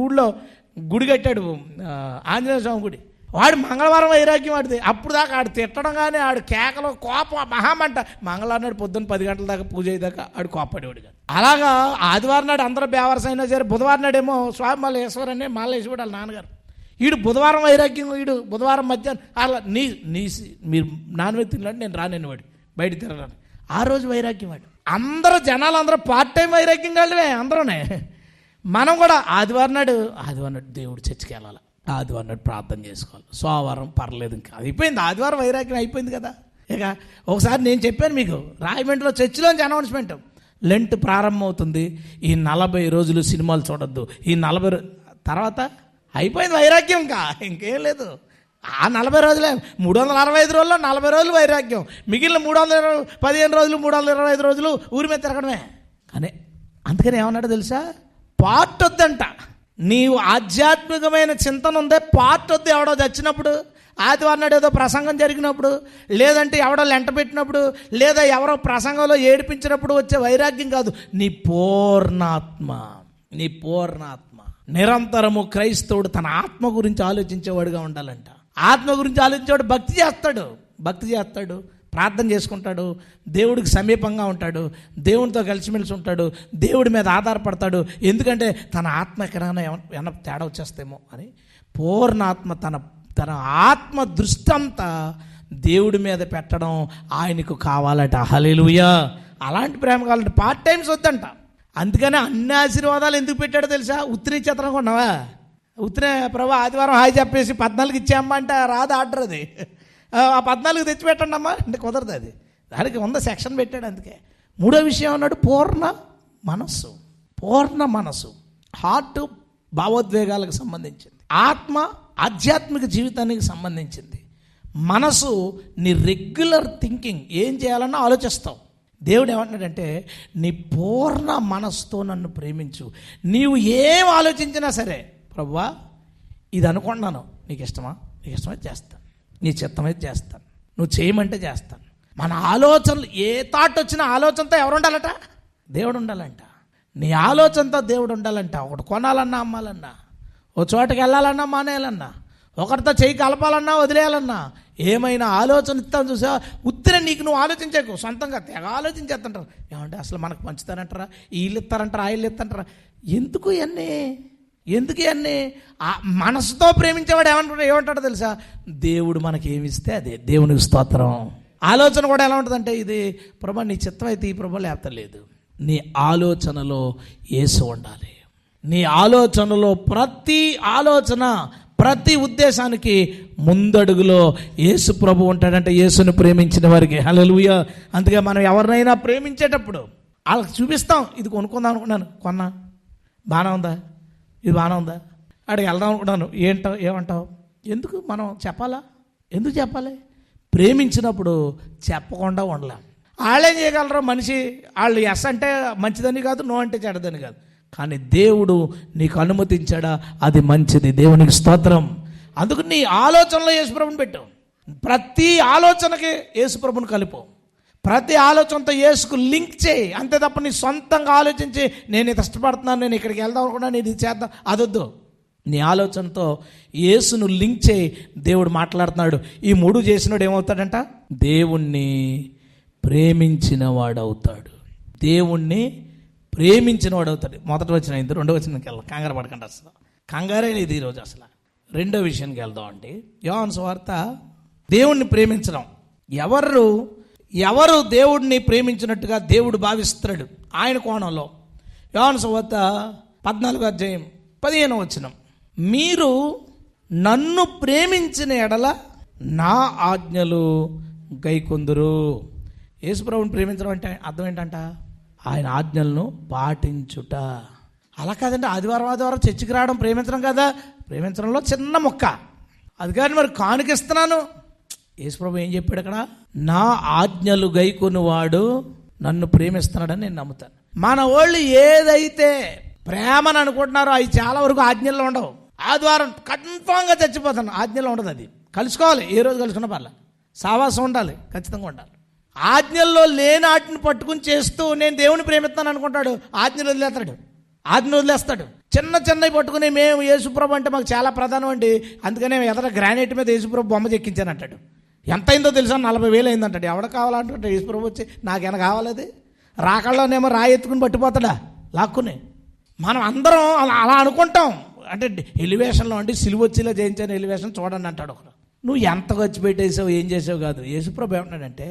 ఊళ్ళో గుడి కట్టాడు, ఆంజనేయ స్వామి గుడి, వాడు మంగళవారం వైరాగ్యం ఆడితే. అప్పుడు దాకా ఆడు తిట్టడం కానీ ఆడు కేకలు కోపం మహామంట. మంగళవారం నాడు పొద్దున్న 10 గంటల దాకా పూజ అయ్యేదాకా ఆడు కోపడేవాడు కాదు. అలాగా ఆదివారం నాడు అందరూ బేవర్స్ అయినా సరే, బుధవారం నాడేమో స్వామి మల్లేశ్వర్ అని మాలేశ్వరుడు వాళ్ళ నాన్నగారు, వీడు బుధవారం వైరాగ్యం, వీడు బుధవారం మధ్యాహ్నం అలా మీరు నాన్ వెజ్ తినలాంటి నేను రానని వాడు బయట తిరగడానికి, ఆ రోజు వైరాగ్యం వాడు. అందరూ జనాలు అందరూ పార్ట్ టైం వైరాగ్యం కాళ్ళవే అందరూనే. మనం కూడా ఆదివారం నాడు దేవుడు చర్చికి వెళ్ళాలి, ఆదివారం నాడు ప్రార్థన చేసుకోవాలి, సోమవారం పర్లేదు, ఇంకా అయిపోయింది ఆదివారం వైరాగ్యం అయిపోయింది కదా. ఇక ఒకసారి నేను చెప్పాను మీకు, రాయమండ్రిలో చర్చిలోంచి అనౌన్స్మెంట్, లెంట్ ప్రారంభం అవుతుంది, ఈ 40 రోజులు సినిమాలు చూడొద్దు, ఈ 40 తర్వాత అయిపోయింది వైరాగ్యం, ఇంకేం లేదు. ఆ 40 రోజులే, 365 రోజుల్లో 40 రోజులు వైరాగ్యం, మిగిలిన 315 రోజులు 325 రోజులు ఊరి మీద తిరగడమే. కానీ అందుకని ఏమన్నాడు తెలుసా, పార్ట్ వద్దంట. నీవు ఆధ్యాత్మికమైన చింతన ఉందే, పార్ట్ వద్దు. ఎవడో చచ్చినప్పుడు, ఆదివారం నాడు ఏదో ప్రసంగం జరిగినప్పుడు, లేదంటే ఎవడో లెంట పెట్టినప్పుడు, లేదా ఎవరో ప్రసంగంలో ఏడిపించినప్పుడు వచ్చే వైరాగ్యం కాదు, నీ పూర్ణాత్మ నిరంతరము క్రైస్తవుడు తన ఆత్మ గురించి ఆలోచించేవాడుగా ఉండాలంట. ఆత్మ గురించి ఆలోచించేవాడు భక్తి చేస్తాడు, ప్రార్థన చేసుకుంటాడు, దేవుడికి సమీపంగా ఉంటాడు, దేవునితో కలిసిమెలిసి ఉంటాడు, దేవుడి మీద ఆధారపడతాడు. ఎందుకంటే తన ఆత్మ ఎక్కడైనా ఏమైనా తేడా వచ్చేస్తేమో అని పూర్ణాత్మ తన ఆత్మ దృష్టి అంతా దేవుడి మీద పెట్టడం ఆయనకు కావాలట. హల్లెలూయా. అలాంటి ప్రేమ కావాలంటే పార్ట్ టైమ్స్ వద్దంట. అందుకనే అన్ని ఆశీర్వాదాలు ఎందుకు పెట్టాడో తెలుసా, ఉత్తిని ఇచ్చేతనం కొన్నావా, ఉత్తినే ప్రభా ఆదివారం హాయి చెప్పేసి 14 ఇచ్చామ్మా అంటే రాదు ఆర్డర్, అది ఆ 14 తెచ్చిపెట్టండి అమ్మా అంటే కుదరదు, అది దానికి 100 సెక్షన్ పెట్టాడు. అందుకే 3వ విషయం అన్నాడు, పూర్ణ మనసు, హార్ట్ భావోద్వేగాలకు సంబంధించింది, ఆత్మ ఆధ్యాత్మిక జీవితానికి సంబంధించింది, మనసు నీ రెగ్యులర్ థింకింగ్, ఏం చేయాలన్నా ఆలోచిస్తావు. దేవుడు ఏమంటున్నాడంటే, నీ పూర్ణ మనసుతో నన్ను ప్రేమించు. నీవు ఏం ఆలోచించినా సరే, ప్రభువా ఇది అనుకున్నాను, నీకు ఇష్టమైతే చేస్తాను, నీ చిత్తమైతే చేస్తాను, నువ్వు చేయమంటే చేస్తాను. మన ఆలోచనలు ఏ థాట్ వచ్చినా ఆలోచనతో ఎవరు ఉండాలట, దేవుడు ఉండాలంట. నీ ఆలోచనతో దేవుడు ఉండాలంట. ఒకటి కొనాలన్నా అమ్మాలన్నా, ఓ చోటకి వెళ్ళాలన్నా మానేయాలన్నా, ఒకరితో చేయి కలపాలన్నా వదిలేయాలన్నా, ఏమైనా ఆలోచన ఇస్తాను చూసా, ఉత్తినే నీకు నువ్వు ఆలోచించకు, సొంతంగా తెగ ఆలోచించేస్తుంటారు. ఏమంటే అసలు మనకు పంచుతారంటారా, వీళ్ళు ఇస్తారంటారా, వీళ్ళు ఇస్తారంటారా, ఎందుకు ఇవన్నీ ఆ మనసుతో ప్రేమించేవాడు ఏమంటాడో తెలుసా, దేవుడు మనకి ఏమిస్తే అదే, దేవునికి స్తోత్రం. ఆలోచన కూడా ఎలా ఉంటుందంటే, ఇది ప్రభా నీ చిత్తం అయితే ఈ ప్రభా లేకపోతే లేదు. నీ ఆలోచనలో యేసు ఉండాలి. నీ ఆలోచనలో ప్రతి ఉద్దేశానికి ముందడుగులో యేసు ప్రభు ఉంటాడంటే, యేసుని ప్రేమించిన వారికి. హల్లెలూయా. అందుకే మనం ఎవరినైనా ప్రేమించేటప్పుడు వాళ్ళకి చూపిస్తాం, ఇది కొనుక్కుందాం అనుకున్నాను, కొన్నా, బాగానే ఉందా, ఇది బాగానే ఉందా, అక్కడికి వెళ్దాం అనుకున్నాను, ఏమంటావు, ఎందుకు మనం చెప్పాలా, ఎందుకు చెప్పాలి? ప్రేమించినప్పుడు చెప్పకుండా ఉండలేం. వాళ్ళేం చేయగలరు, మనిషి వాళ్ళు ఎస్ అంటే మంచిదని కాదు, నో అంటే చెడ్డదని కాదు, కానీ దేవుడు నీకు అనుమతించాడా, అది మంచిది, దేవునికి స్తోత్రం. అందుకు నీ ఆలోచనలో యేసుప్రభుని పెట్టు, ప్రతి ఆలోచనకి యేసుప్రభుని కలిపో, ప్రతి ఆలోచనతో యేసుకు లింక్ చేయి. అంతే తప్ప నీ సొంతంగా ఆలోచించి నేను ఇది ఇష్టపడుతున్నాను, నేను ఇక్కడికి వెళ్దాం అనుకున్నాను, ఇది చేద్దాం, అదొద్దు. నీ ఆలోచనతో యేసును లింక్ చేయి. దేవుడు మాట్లాడుతున్నాడు. ఈ 3 చేసినోడు ఏమవుతాడంట? దేవుణ్ణి ప్రేమించిన వాడవుతాడు. దేవుణ్ణి ప్రేమించిన వాడు అవుతాడు. మొదటి వచ్చిన అయింది, 2వ వచనానికి వెళ్దాం. కంగారు పడకండి, అసలు కంగారే లేదు ఈరోజు. అసలు 2వ విషయానికి వెళ్దాం అండి. యోహాను సువార్త దేవుణ్ణి ప్రేమించడం. ఎవరు దేవుడిని ప్రేమించినట్టుగా దేవుడు భావిస్తున్నాడు ఆయన కోణంలో. యోహాను సువార్త 14వ అధ్యాయం 15వ వచనం, మీరు నన్ను ప్రేమించిన ఎడల నా ఆజ్ఞలు గైకొందురు. యేసుప్రభుని ప్రేమించడం అంటే అర్థం ఏంటంట? ఆయన ఆజ్ఞలను పాటించుట. అలా కాదండి, ఆదివారం చర్చికి రావడం ప్రేమించడం కదా. ప్రేమించడంలో చిన్న మొక్క అది. కానీ మరి కానుకిస్తున్నాను. యేసుప్రభు ఏం చెప్పాడు అక్కడ? నా ఆజ్ఞలు గైకొని వాడు నన్ను ప్రేమిస్తున్నాడని నేను నమ్ముతాను. మన వాళ్ళు ఏదైతే ప్రేమని అనుకుంటున్నారో అవి చాలా వరకు ఆజ్ఞల్లో ఉండవు. ఆదివారం కన్ఫామ్గా చచ్చిపోతాను, ఆజ్ఞలో ఉండదు. అది కలుసుకోవాలి, ఏ రోజు కలుసుకున్న పర్లే, సావాసం ఉండాలి, ఖచ్చితంగా ఉండాలి. ఆజ్ఞల్లో లేని వాటిని పట్టుకుని చేస్తూ నేను దేవుని ప్రేమిస్తాను అనుకుంటాడు, ఆజ్ఞలు వదిలేస్తాడు. చిన్నవి పట్టుకుని మేము యేసుప్రభు అంటే మాకు చాలా ప్రధానం అండి, అందుకనే ఎదర గ్రానైట్ మీద యేసుప్రభు బొమ్మ చెక్కించాను అంటాడు. ఎంత అయిందో తెలుసా? 40,000 అయిందంటాడు. ఎవడ కావాలంటాడు? యేసుప్రభు వచ్చి నాకేనా కావాలి? అది రాకళ్ళలోనేమో రాయి ఎత్తుకుని పట్టిపోతాడా లాక్కుని. మనం అందరం అలా అనుకుంటాం. అంటే ఎలివేషన్లో అంటే సిలువ వచ్చేలా జయించాను ఎలివేషన్ చూడండి అంటాడు ఒకడు. నువ్వు ఎంత ఖర్చు పెట్టేసావు, ఏం చేసావు కాదు. యేసుప్రభు ఏమంటాడంటే,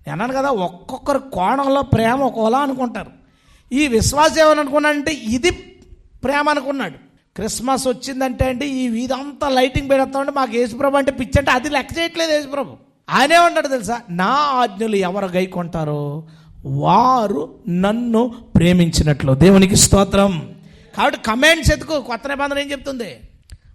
నేను అన్నాను కదా, ఒక్కొక్కరు కోణంలో ప్రేమ ఒకలా అనుకుంటారు. ఈ విశ్వాసం ఏమని అనుకున్నాడంటే ఇది ప్రేమ అనుకున్నాడు. క్రిస్మస్ వచ్చిందంటే అంటే ఈ వీధంతా లైటింగ్ పెడతామంటే మాకు యేసుప్రభు అంటే పిచ్చి అంటే అది లెక్క చేయట్లేదు యేసుప్రభు. ఆయనే ఉంటాడు తెలుసా, నా ఆజ్ఞలు ఎవరు గైకొంటారో వారు నన్ను ప్రేమించినట్లు. దేవునికి స్తోత్రం. కాబట్టి కమాండ్స్ ఎత్తుకు. కొత్త నిబంధన ఏం చెప్తుంది?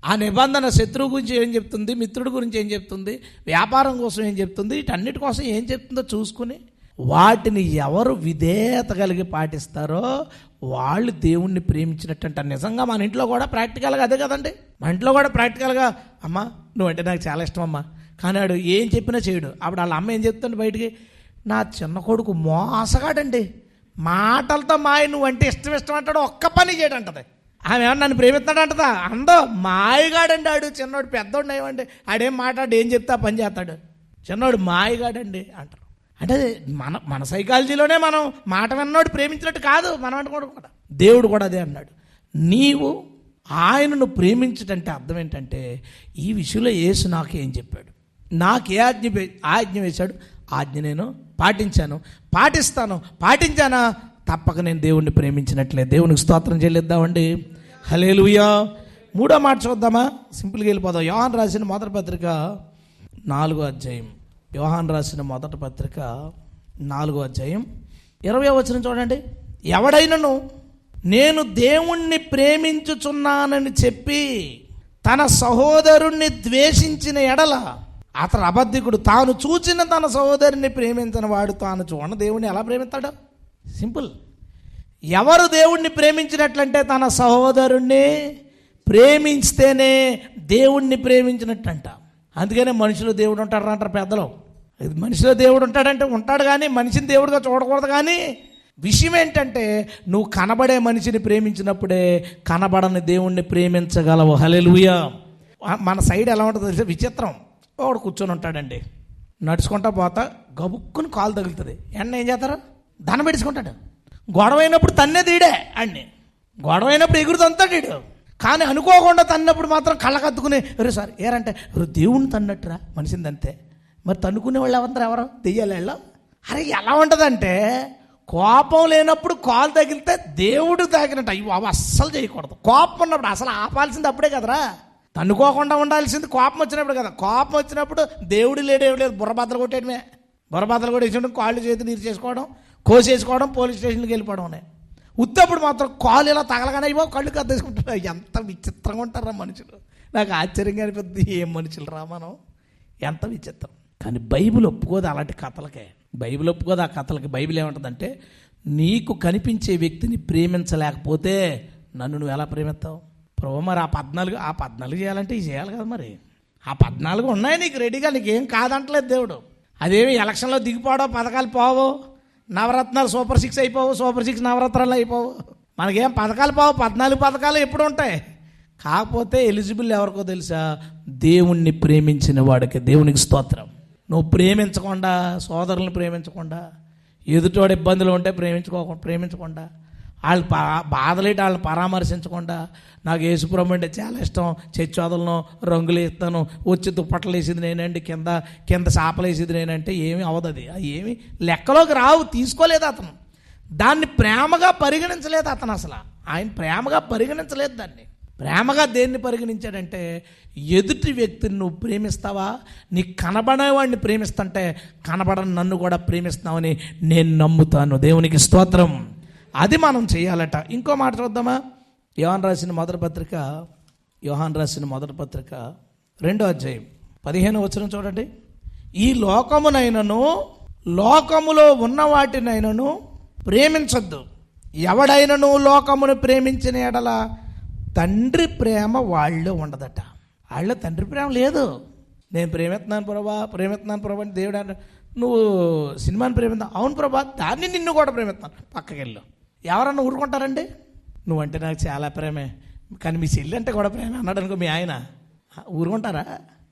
ఆ నిబంధన శత్రువు గురించి ఏం చెప్తుంది, మిత్రుడి గురించి ఏం చెప్తుంది, వ్యాపారం కోసం ఏం చెప్తుంది, వీటన్నిటి కోసం ఏం చెప్తుందో చూసుకుని వాటిని ఎవరు విధేయత కలిగి పాటిస్తారో వాళ్ళు దేవుణ్ణి ప్రేమించినట్టు అంటారు. నిజంగా మన ఇంట్లో కూడా ప్రాక్టికల్గా అదే కదండి. మన ఇంట్లో కూడా ప్రాక్టికల్గా, అమ్మ నువ్వంటే నాకు చాలా ఇష్టం అమ్మ, కానీ వాడు ఏం చెప్పినా చేయడు. అప్పుడు వాళ్ళ అమ్మ ఏం చెప్తుంది బయటికి, నా చిన్న కొడుకు మోసగాడండి, మాటలతో నువ్వంటే ఇష్టం అంటాడు, ఒక్క పని చేయడంటది. ఆమె ఏమన్నా నన్ను ప్రేమిస్తాడంటదా? అందో మాయగాడండి ఆడు. చిన్నోడు పెద్దోడు ఏమండి, ఆడేం మాట్లాడు, ఏం చెప్తా పని చేస్తాడు. చిన్నోడు మాయగాడండి అంటారు. అంటే మన సైకాలజీలోనే మనం మాట విన్నోడు ప్రేమించినట్టు కాదు మనం అనుకోవడం కూడా. దేవుడు కూడా అదే అన్నాడు. నీవు ఆయనను ప్రేమించటంటే అర్థం ఏంటంటే, ఈ విషయంలో యేసు నాకు ఏం చెప్పాడు, నాకు ఏ ఆజ్ఞ వేశాడు, ఆజ్ఞ నేను పాటించానా తప్పక నేను దేవుణ్ణి ప్రేమించినట్లే. దేవునికి స్తోత్రం చెల్లిద్దామండి. హల్లెలూయా. 3వ మాట చూద్దామా? సింపుల్గా వెళ్ళిపోదాం. యోహాను రాసిన మొదటి పత్రిక 4వ అధ్యాయం. యోహాను రాసిన మొదటి పత్రిక 4వ అధ్యాయం 20వ వచనం చూడండి. ఎవడైనను నేను దేవుణ్ణి ప్రేమించుచున్నానని చెప్పి తన సహోదరుణ్ణి ద్వేషించిన ఎడల అతను అబద్ధికుడు. తాను చూచిన తన సహోదరుని ప్రేమించిన వాడు తాను చూడని దేవుణ్ణి ఎలా ప్రేమిస్తాడు? సింపుల్. ఎవరు దేవుణ్ణి ప్రేమించినట్లంటే తన సహోదరుణ్ణి ప్రేమించితేనే దేవుణ్ణి ప్రేమించినట్టంట. అందుకనే మనిషిలో దేవుడు ఉంటాడు అంటారు పెద్దలు. మనిషిలో దేవుడు ఉంటాడంటే ఉంటాడు, కానీ మనిషిని దేవుడిగా చూడకూడదు. కానీ విషయం ఏంటంటే, నువ్వు కనబడే మనిషిని ప్రేమించినప్పుడే కనబడని దేవుణ్ణి ప్రేమించగలవు. హల్లెలూయా. మన సైడ్ ఎలా ఉంటుందో తెలిసే విచిత్రం. వాడు కూర్చొని ఉంటాడండి, నడుచుకుంటా పోతా గబుక్కుని కాలు తగులుతుంది. ఎండ ఏం చేస్తారు? దండం పెట్టుకుంటాడు. గొడవ అయినప్పుడు తన్నే తీడే అన్ని, గొడవ అయినప్పుడు ఎగురుతంతాడు వీడు. కానీ అనుకోకుండా తన్నప్పుడు మాత్రం కళ్ళకద్దుకుని సార్ ఏరంటే దేవుణ్ణి తన్నట్టురా మనిషిని అంతే. మరి తన్నుకునే వాళ్ళు ఎవరు? దెయ్యాలి వాళ్ళు. అరే ఎలా ఉంటుందంటే, కోపం లేనప్పుడు కాలు తగిలితే దేవుడు తాగినట్టు. అయ్యో అవి అస్సలు చేయకూడదు. కోపం ఉన్నప్పుడు అసలు ఆపాల్సింది అప్పుడే కదరా. తన్నుకోకుండా ఉండాల్సింది కోపం వచ్చినప్పుడు కదా. కోపం వచ్చినప్పుడు దేవుడు లేడేవి లేదు, బుర్రబద్దలు కొట్టేయడమే. బుర్రబద్దలు కొట్టేసి కాళ్ళు చేతి నీరు చేసుకోవడం, కోసేసుకోవడం, పోలీస్ స్టేషన్కి వెళ్ళిపోవడం ఉన్నాయి. ఉత్తప్పుడు మాత్రం కాలు ఇలా తగలగానే అయ్యో కళ్ళు కద్దేసుకుంటారు. ఎంత విచిత్రంగా ఉంటారా మనుషులు. నాకు ఆశ్చర్యంగా అనిపిస్తుంది, ఏం మనుషులు రా మనం, ఎంత విచిత్రం. కానీ బైబిల్ ఒప్పుకోదు అలాంటి కథలకే. బైబిల్ ఒప్పుకోదు ఆ కథలకి. బైబిల్ ఏమంటుందంటే, నీకు కనిపించే వ్యక్తిని ప్రేమించలేకపోతే నన్ను నువ్వు ఎలా ప్రేమిస్తావు? ప్రభు మరి ఆ 14 చేయాలంటే ఇవి చేయాలి కదా. మరి ఆ 14 ఉన్నాయి నీకు రెడీగా, నీకేం కాదంటలేదు దేవుడు. అదేమి ఎలక్షన్లో దిగిపోవడం, పథకాలు పోవు, నవరత్నాలు సూపర్ 6 అయిపోవు, సూపర్ 6 నవరత్నాలు అయిపోవు. మనకేం పథకాలు పోవు, 14 పథకాలు ఎప్పుడు ఉంటాయి. కాకపోతే ఎలిజిబుల్ ఎవరికో తెలుసా? దేవుణ్ణి ప్రేమించిన వాడికి. దేవునికి స్తోత్రం. నువ్వు ప్రేమించకుండా, సోదరులను ప్రేమించకుండా, ఎదుటోడు ఇబ్బందులు ఉంటే ప్రేమించకుండా, వాళ్ళు బాధలేటి వాళ్ళని పరామర్శించకుండా, నాకు యేసుప్రభు అంటే చాలా ఇష్టం, చర్చోదలను రంగులు వేస్తాను, వచ్చి దుప్పట్లు వేసేది నేనండి, కింద చేపలు వేసేది నేనంటే ఏమీ అవదు. అది ఏమి లెక్కలోకి రావు. తీసుకోలేదు అతను దాన్ని, ప్రేమగా పరిగణించలేదు అతను. అసలు ఆయన ప్రేమగా పరిగణించలేదు దాన్ని. ప్రేమగా దేన్ని పరిగణించాడంటే, ఎదుటి వ్యక్తిని నువ్వు ప్రేమిస్తావా, నీకు కనబడేవాడిని ప్రేమిస్తుంటే కనబడని నన్ను కూడా ప్రేమిస్తావని నేను నమ్ముతాను. దేవునికి స్తోత్రం. అది మనం చేయాలట. ఇంకో మాట చూద్దామా? యోహాను రాసిన మొదటి పత్రిక 2వ అధ్యాయం 15వ వచనం చూడండి. ఈ లోకమునైనను లోకములో ఉన్న వాటినైనను ప్రేమించొద్దు. ఎవడైనను లోకమును ప్రేమించిన ఎడల తండ్రి ప్రేమ వాళ్ళు ఉండదట. వాళ్ళ తండ్రి ప్రేమ లేదు. నేను ప్రేమిస్తున్నాను ప్రభా అని దేవుడు అంటే, నువ్వు సినిమాని ప్రేమిస్తా, అవును ప్రభా, దాన్ని నిన్ను కూడా ప్రేమిస్తున్నాను, పక్కకెళ్ళు. ఎవరన్నా ఊరుకుంటారండి? నువ్వంటే నాకు చాలా ప్రేమే, కానీ మీ చెల్లి అంటే కూడా ప్రేమ అన్నాడు అనుకో మీ ఆయన, ఊరుకుంటారా?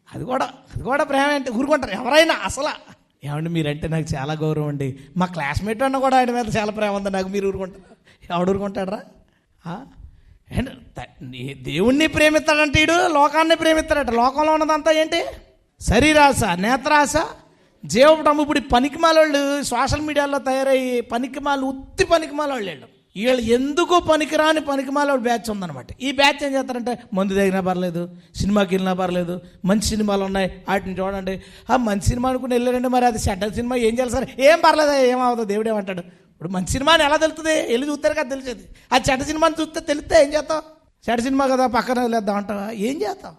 అది కూడా ప్రేమ అంటే ఊరుకుంటారు ఎవరైనా? అసలు ఏమండి, మీరంటే నాకు చాలా గౌరవం అండి, మా క్లాస్మేట్ అన్న కూడా ఆయన మీద చాలా ప్రేమ ఉంది నాకు, మీరు ఊరుకుంటారా? ఎవడు ఊరుకుంటాడరా? దేవుణ్ణి ప్రేమిస్తాడంటే వీడు లోకాన్ని ప్రేమిస్తాడట. లోకంలో ఉన్నదంతా ఏంటి? శరీరాశ, నేత్రాశ, జీవపటము. ఇప్పుడు పనికిమాలోళ్ళు సోషల్ మీడియాలో తయారయ్యి ఉత్తి పనికిమాలోళ్ళు వీళ్ళు ఎందుకు పనికిరాని పనికిమాలోళ్ళు బ్యాచ్ ఉందన్నమాట. ఈ బ్యాచ్ ఏం చేస్తారంటే, మందు తగినా పర్లేదు, సినిమాకి వెళ్ళినా పర్లేదు, మంచి సినిమాలు ఉన్నాయి వాటిని చూడండి. మంచి సినిమా అనుకుని వెళ్ళారండి, మరి అది చెడ్డ సినిమా ఏం చేయాలి సార్? ఏం పర్లేదు, ఏమవుతుంది, దేవుడు ఏమంటాడు? ఇప్పుడు మంచి సినిమాని ఎలా తెలుస్తుంది? వెళ్ళి చూస్తారు కదా తెలిసేది. ఆ చెడ్డ సినిమాని చూస్తే తెలిస్తే ఏం చేస్తావు? చెడ్డ సినిమా కదా పక్కన వెళ్ళేద్దాం అంటావా? ఏం చేస్తావు?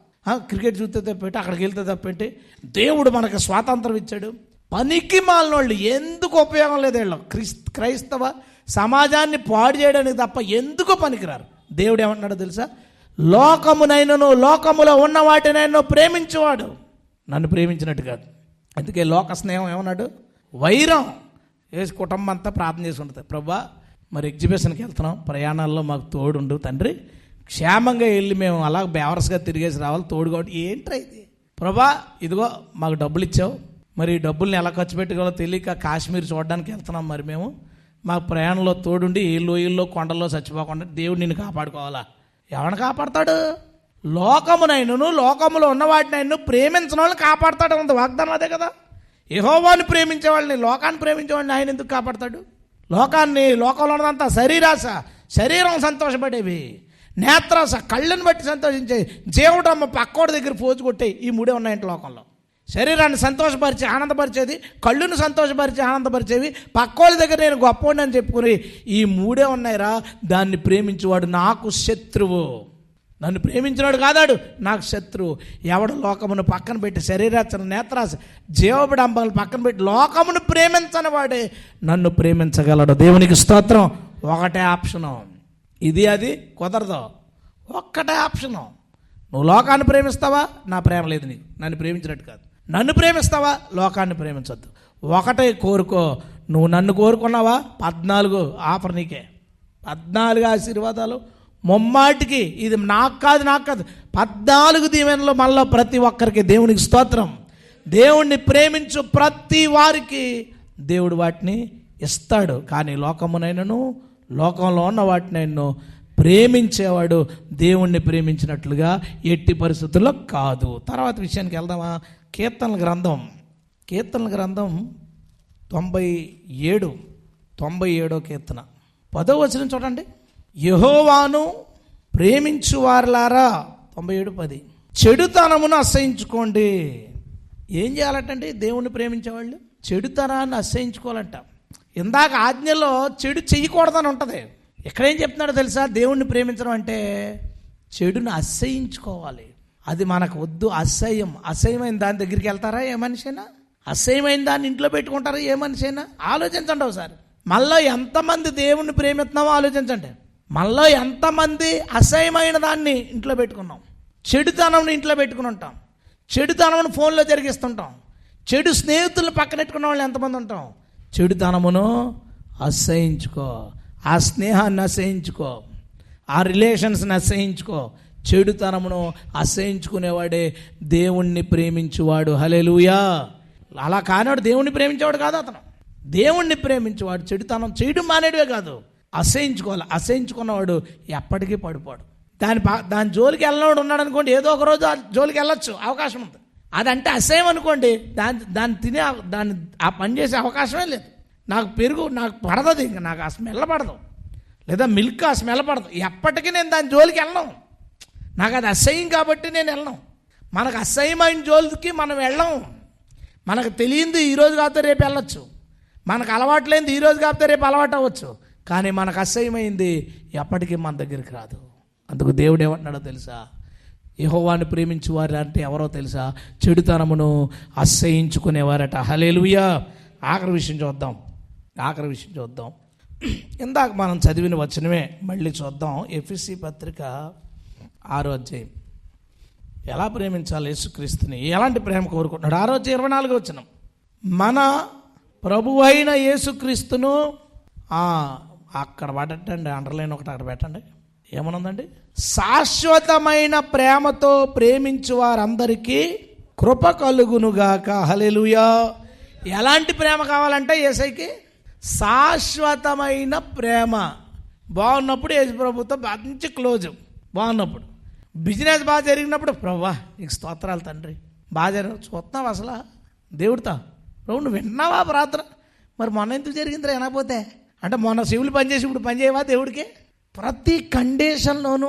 క్రికెట్ చూస్తే తప్పేంటి, అక్కడికి వెళ్తే తప్పేంటి? దేవుడు మనకు స్వాతంత్రం ఇచ్చాడు. పనికి మాలినోళ్ళు ఎందుకు ఉపయోగం లేదు వీళ్ళు. క్రైస్తవ సమాజాన్ని పాడు చేయడానికి తప్ప ఎందుకు పనికిరారు. దేవుడు ఏమంటున్నాడో తెలుసా? లోకమునైనను లోకములో ఉన్న వాటినైనా ప్రేమించేవాడు నన్ను ప్రేమించినట్టు కాదు. అందుకే లోక స్నేహం ఏమన్నాడు? వైరం. వేసి కుటుంబం అంతా ప్రార్థన చేసి ఉంటుంది, ప్రభా మరి ఎగ్జిబిషన్కి వెళ్తున్నాం, ప్రయాణాల్లో మాకు తోడుండు తండ్రి, క్షేమంగా వెళ్ళి మేము అలా బేవరస్గా తిరిగేసి రావాలి, తోడు కాబట్టి. ఏంట్రా ఇది? ప్రభా ఇదిగో మాకు డబ్బులు ఇచ్చావు, మరి ఈ డబ్బుల్ని ఎలా ఖర్చు పెట్టుకోవాలో తెలియక కాశ్మీర్ చూడడానికి వెళ్తున్నాం, మరి మేము మాకు ప్రయాణంలో తోడుండి ఈ లోయల్లో కొండల్లో చచ్చిపోకుండా దేవుడు నిన్ను కాపాడుకోవాలా? ఎవరిని కాపాడతాడు? లోకమునైనను లోకములో ఉన్న వాటినైనా ప్రేమించిన వాళ్ళని కాపాడతాడు ఉంది వాగ్దానం. అదే కదా. యెహోవాను ప్రేమించే వాళ్ళని, లోకాన్ని ప్రేమించే వాళ్ళని ఆయన ఎందుకు కాపాడతాడు? లోకంలో ఉన్నదంతా శరీరాశ, శరీరం సంతోషపడేవి, నేత్రాశ, కళ్ళని బట్టి సంతోషించేవి, జీవటమ్మ పక్కోడి దగ్గర పోజు కొట్టేవి. ఈ మూడే ఉన్నాయంటే లోకంలో. శరీరాన్ని సంతోషపరిచి ఆనందపరిచేది, కళ్ళును సంతోషపరిచి ఆనందపరిచేవి, పక్కోడి దగ్గర నేను గొప్పవాడిని అని చెప్పుకుని ఈ మూడే ఉన్నాయిరా. దాన్ని ప్రేమించేవాడు నాకు శత్రువు. నన్ను ప్రేమించినాడు కాదాడు నాకు శత్రువు. ఎవడు లోకమును పక్కన పెట్టి శరీరాచన, నేత్రాశ, జీవబడంబాలు పక్కన పెట్టి లోకమును ప్రేమించని వాడే నన్ను ప్రేమించగలడు. దేవునికి స్తోత్రం. ఒకటే ఆప్షను ఇది, అది కుదరదు. ఒక్కటే ఆప్షను. నువ్వు లోకాన్ని ప్రేమిస్తావా? నా ప్రేమ లేదు నీకు, నన్ను ప్రేమించినట్టు కాదు. నన్ను ప్రేమిస్తావా? లోకాన్ని ప్రేమించద్దు. ఒకటే కోరుకో. నువ్వు నన్ను కోరుకున్నావా? 14 ఆఫర్ నీకే, 14 ఆశీర్వాదాలు ముమ్మాటికి. ఇది నాకు కాదు 14 దీవెనలు మళ్ళీ ప్రతి ఒక్కరికి. దేవునికి స్తోత్రం. దేవుణ్ణి ప్రేమించు ప్రతి వారికి దేవుడు వాటిని ఇస్తాడు. కానీ లోకమునైనను లోకంలో ఉన్న వాటినైనా ప్రేమించేవాడు దేవుణ్ణి ప్రేమించినట్లుగా ఎట్టి పరిస్థితుల్లో కాదు. తర్వాత విషయానికి వెళ్దామా? కీర్తనల గ్రంథం 97వ కీర్తన 10వ వచనం చూడండి. యెహోవాను ప్రేమించు వారులారా, 97:10, చెడుతనమును అసహించుకోండి. ఏం చేయాలంటండి? దేవుణ్ణి ప్రేమించేవాళ్ళు చెడుతనాన్ని అసహించుకోవాలంట. ఇందాక ఆజ్ఞలో చెడు చెయ్యకూడదని ఉంటుంది. ఎక్కడేం చెప్తున్నాడో తెలుసా? దేవుణ్ణి ప్రేమించడం అంటే చెడుని అసహించుకోవాలి. అది మనకు వద్దు. అసహ్యమైన దాని దగ్గరికి వెళ్తారా ఏ మనిషి అయినా? అసహ్యమైన దాన్ని ఇంట్లో పెట్టుకుంటారా ఏ మనిషి అయినా? ఆలోచించండి ఒకసారి. మనలో ఎంతమంది దేవుణ్ణి ప్రేమిస్తున్నామో ఆలోచించండి. మనలో ఎంతమంది అసహ్యమైన దాన్ని ఇంట్లో పెట్టుకున్నాం? చెడుతనం ఇంట్లో పెట్టుకుని ఉంటాం, చెడుతనమును ఫోన్లో జరిగిస్తుంటాం, చెడు స్నేహితులను పక్కనెట్టుకున్న వాళ్ళు ఎంతమంది ఉంటాం? చెడుతనమును అసహించుకో, ఆ స్నేహాన్ని అసహించుకో, ఆ రిలేషన్స్ని అసహించుకో, చెడుతనమును అసహించుకునేవాడే దేవుణ్ణి ప్రేమించువాడు. హల్లెలూయా. అలా కానివాడు దేవుణ్ణి ప్రేమించేవాడు కాదు. అతను దేవుణ్ణి ప్రేమించేవాడు చెడుతనం చేయడం మానేడువే కాదు, అసహించుకోవాలి. అసహించుకున్నవాడు ఎప్పటికీ పడిపోడు. దాని జోలికి వెళ్ళినవాడు ఉన్నాడు అనుకోండి, ఏదో ఒక రోజు ఆ జోలికి వెళ్ళొచ్చు, అవకాశం ఉంది. అదంటే అసహ్యం అనుకోండి, దాన్ని ఆ పని చేసే అవకాశమే లేదు. నాకు పెరుగు నాకు పడదు, ఇంకా నాకు ఆ స్మెల్ పడదు, లేదా మిల్క్ ఆ స్మెల్ పడదు, ఎప్పటికీ నేను దాని జోలికి వెళ్ళను. నాకు అది అసహ్యం కాబట్టి నేను వెళ్ళను. మనకు అసహ్యమైన జోలికి మనం వెళ్ళం. మనకు తెలియంది ఈరోజు కాకపోతే రేపు వెళ్ళొచ్చు, మనకు అలవాటు లేనిది ఈరోజు కాకపోతే రేపు అలవాటు అవ్వచ్చు, కానీ మనకు అసహ్యమైంది ఎప్పటికీ మన దగ్గరికి రాదు. అందుకు దేవుడు ఏమంటున్నాడో తెలుసా? యెహోవాను ప్రేమించువారు అంటే ఎవరో తెలుసా? చెడుతనమును అసహ్యించుకునేవారట. హల్లెలూయా. ఆఖరి విషయం చూద్దాం. ఇందాక మనం చదివిన వచనమే మళ్ళీ చూద్దాం. ఎఫెసీ పత్రిక 6వ అధ్యాయం. ఎలా ప్రేమించాలి యేసుక్రీస్తుని, ఎలాంటి ప్రేమ కోరుకుంటున్నాడు? 6వ అధ్యాయం 24వ వచనం. మన ప్రభువు అయిన యేసుక్రీస్తును అక్కడ పడటండి, అండర్లైన్ ఒకటి అక్కడ పెట్టండి. ఏమనుందండి? శాశ్వతమైన ప్రేమతో ప్రేమించు వారందరికీ కృప కలుగునుగాక. హల్లెలూయా. ఎలాంటి ప్రేమ కావాలంటే యేసయ్యకి శాశ్వతమైన ప్రేమ. బాగున్నప్పుడు యేసు ప్రభుతో మంచి క్లోజ్, బాగున్నప్పుడు బిజినెస్ బాగా జరిగినప్పుడు ప్రభువా నీకు స్తోత్రాలు తండ్రి, బాగా చూస్తున్నావు అసలు దేవుడితో, ప్రభు నువ్వు విన్నావా ప్రార్థన? మరి మొన్న ఎందుకు జరిగిందిరా వినకపోతే అంటే, మొన్న శివులు పనిచేసి ఇప్పుడు పని చేయవా దేవుడికి? ప్రతి కండిషన్లోనూ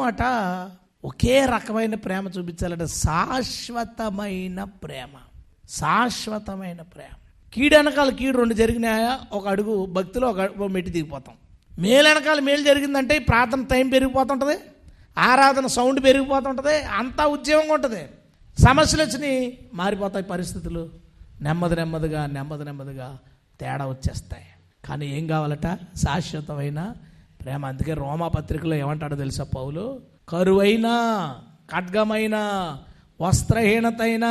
ఒకే రకమైన ప్రేమ చూపించాలంటే శాశ్వతమైన ప్రేమ. కీడు వెనకాల కీడు 2 జరిగినాయా, ఒక అడుగు భక్తిలో ఒక మెట్టి దిగిపోతాం. మేలు వెనకాల మేలు జరిగిందంటే ప్రార్థన టైం పెరిగిపోతుంటుంది, ఆరాధన సౌండ్ పెరిగిపోతుంటుంది, అంతా ఉద్యమంగా ఉంటుంది. సమస్యలు వచ్చినాయి, మారిపోతాయి పరిస్థితులు, నెమ్మదిగా తేడా వచ్చేస్తాయి. కానీ ఏం కావాలట? శాశ్వతమైన ప్రేమ. అందుకే రోమా పత్రికలో ఏమంటాడో తెలుసా పౌలు? కరువైన, ఖడ్గమైన, వస్త్రహీనతైన,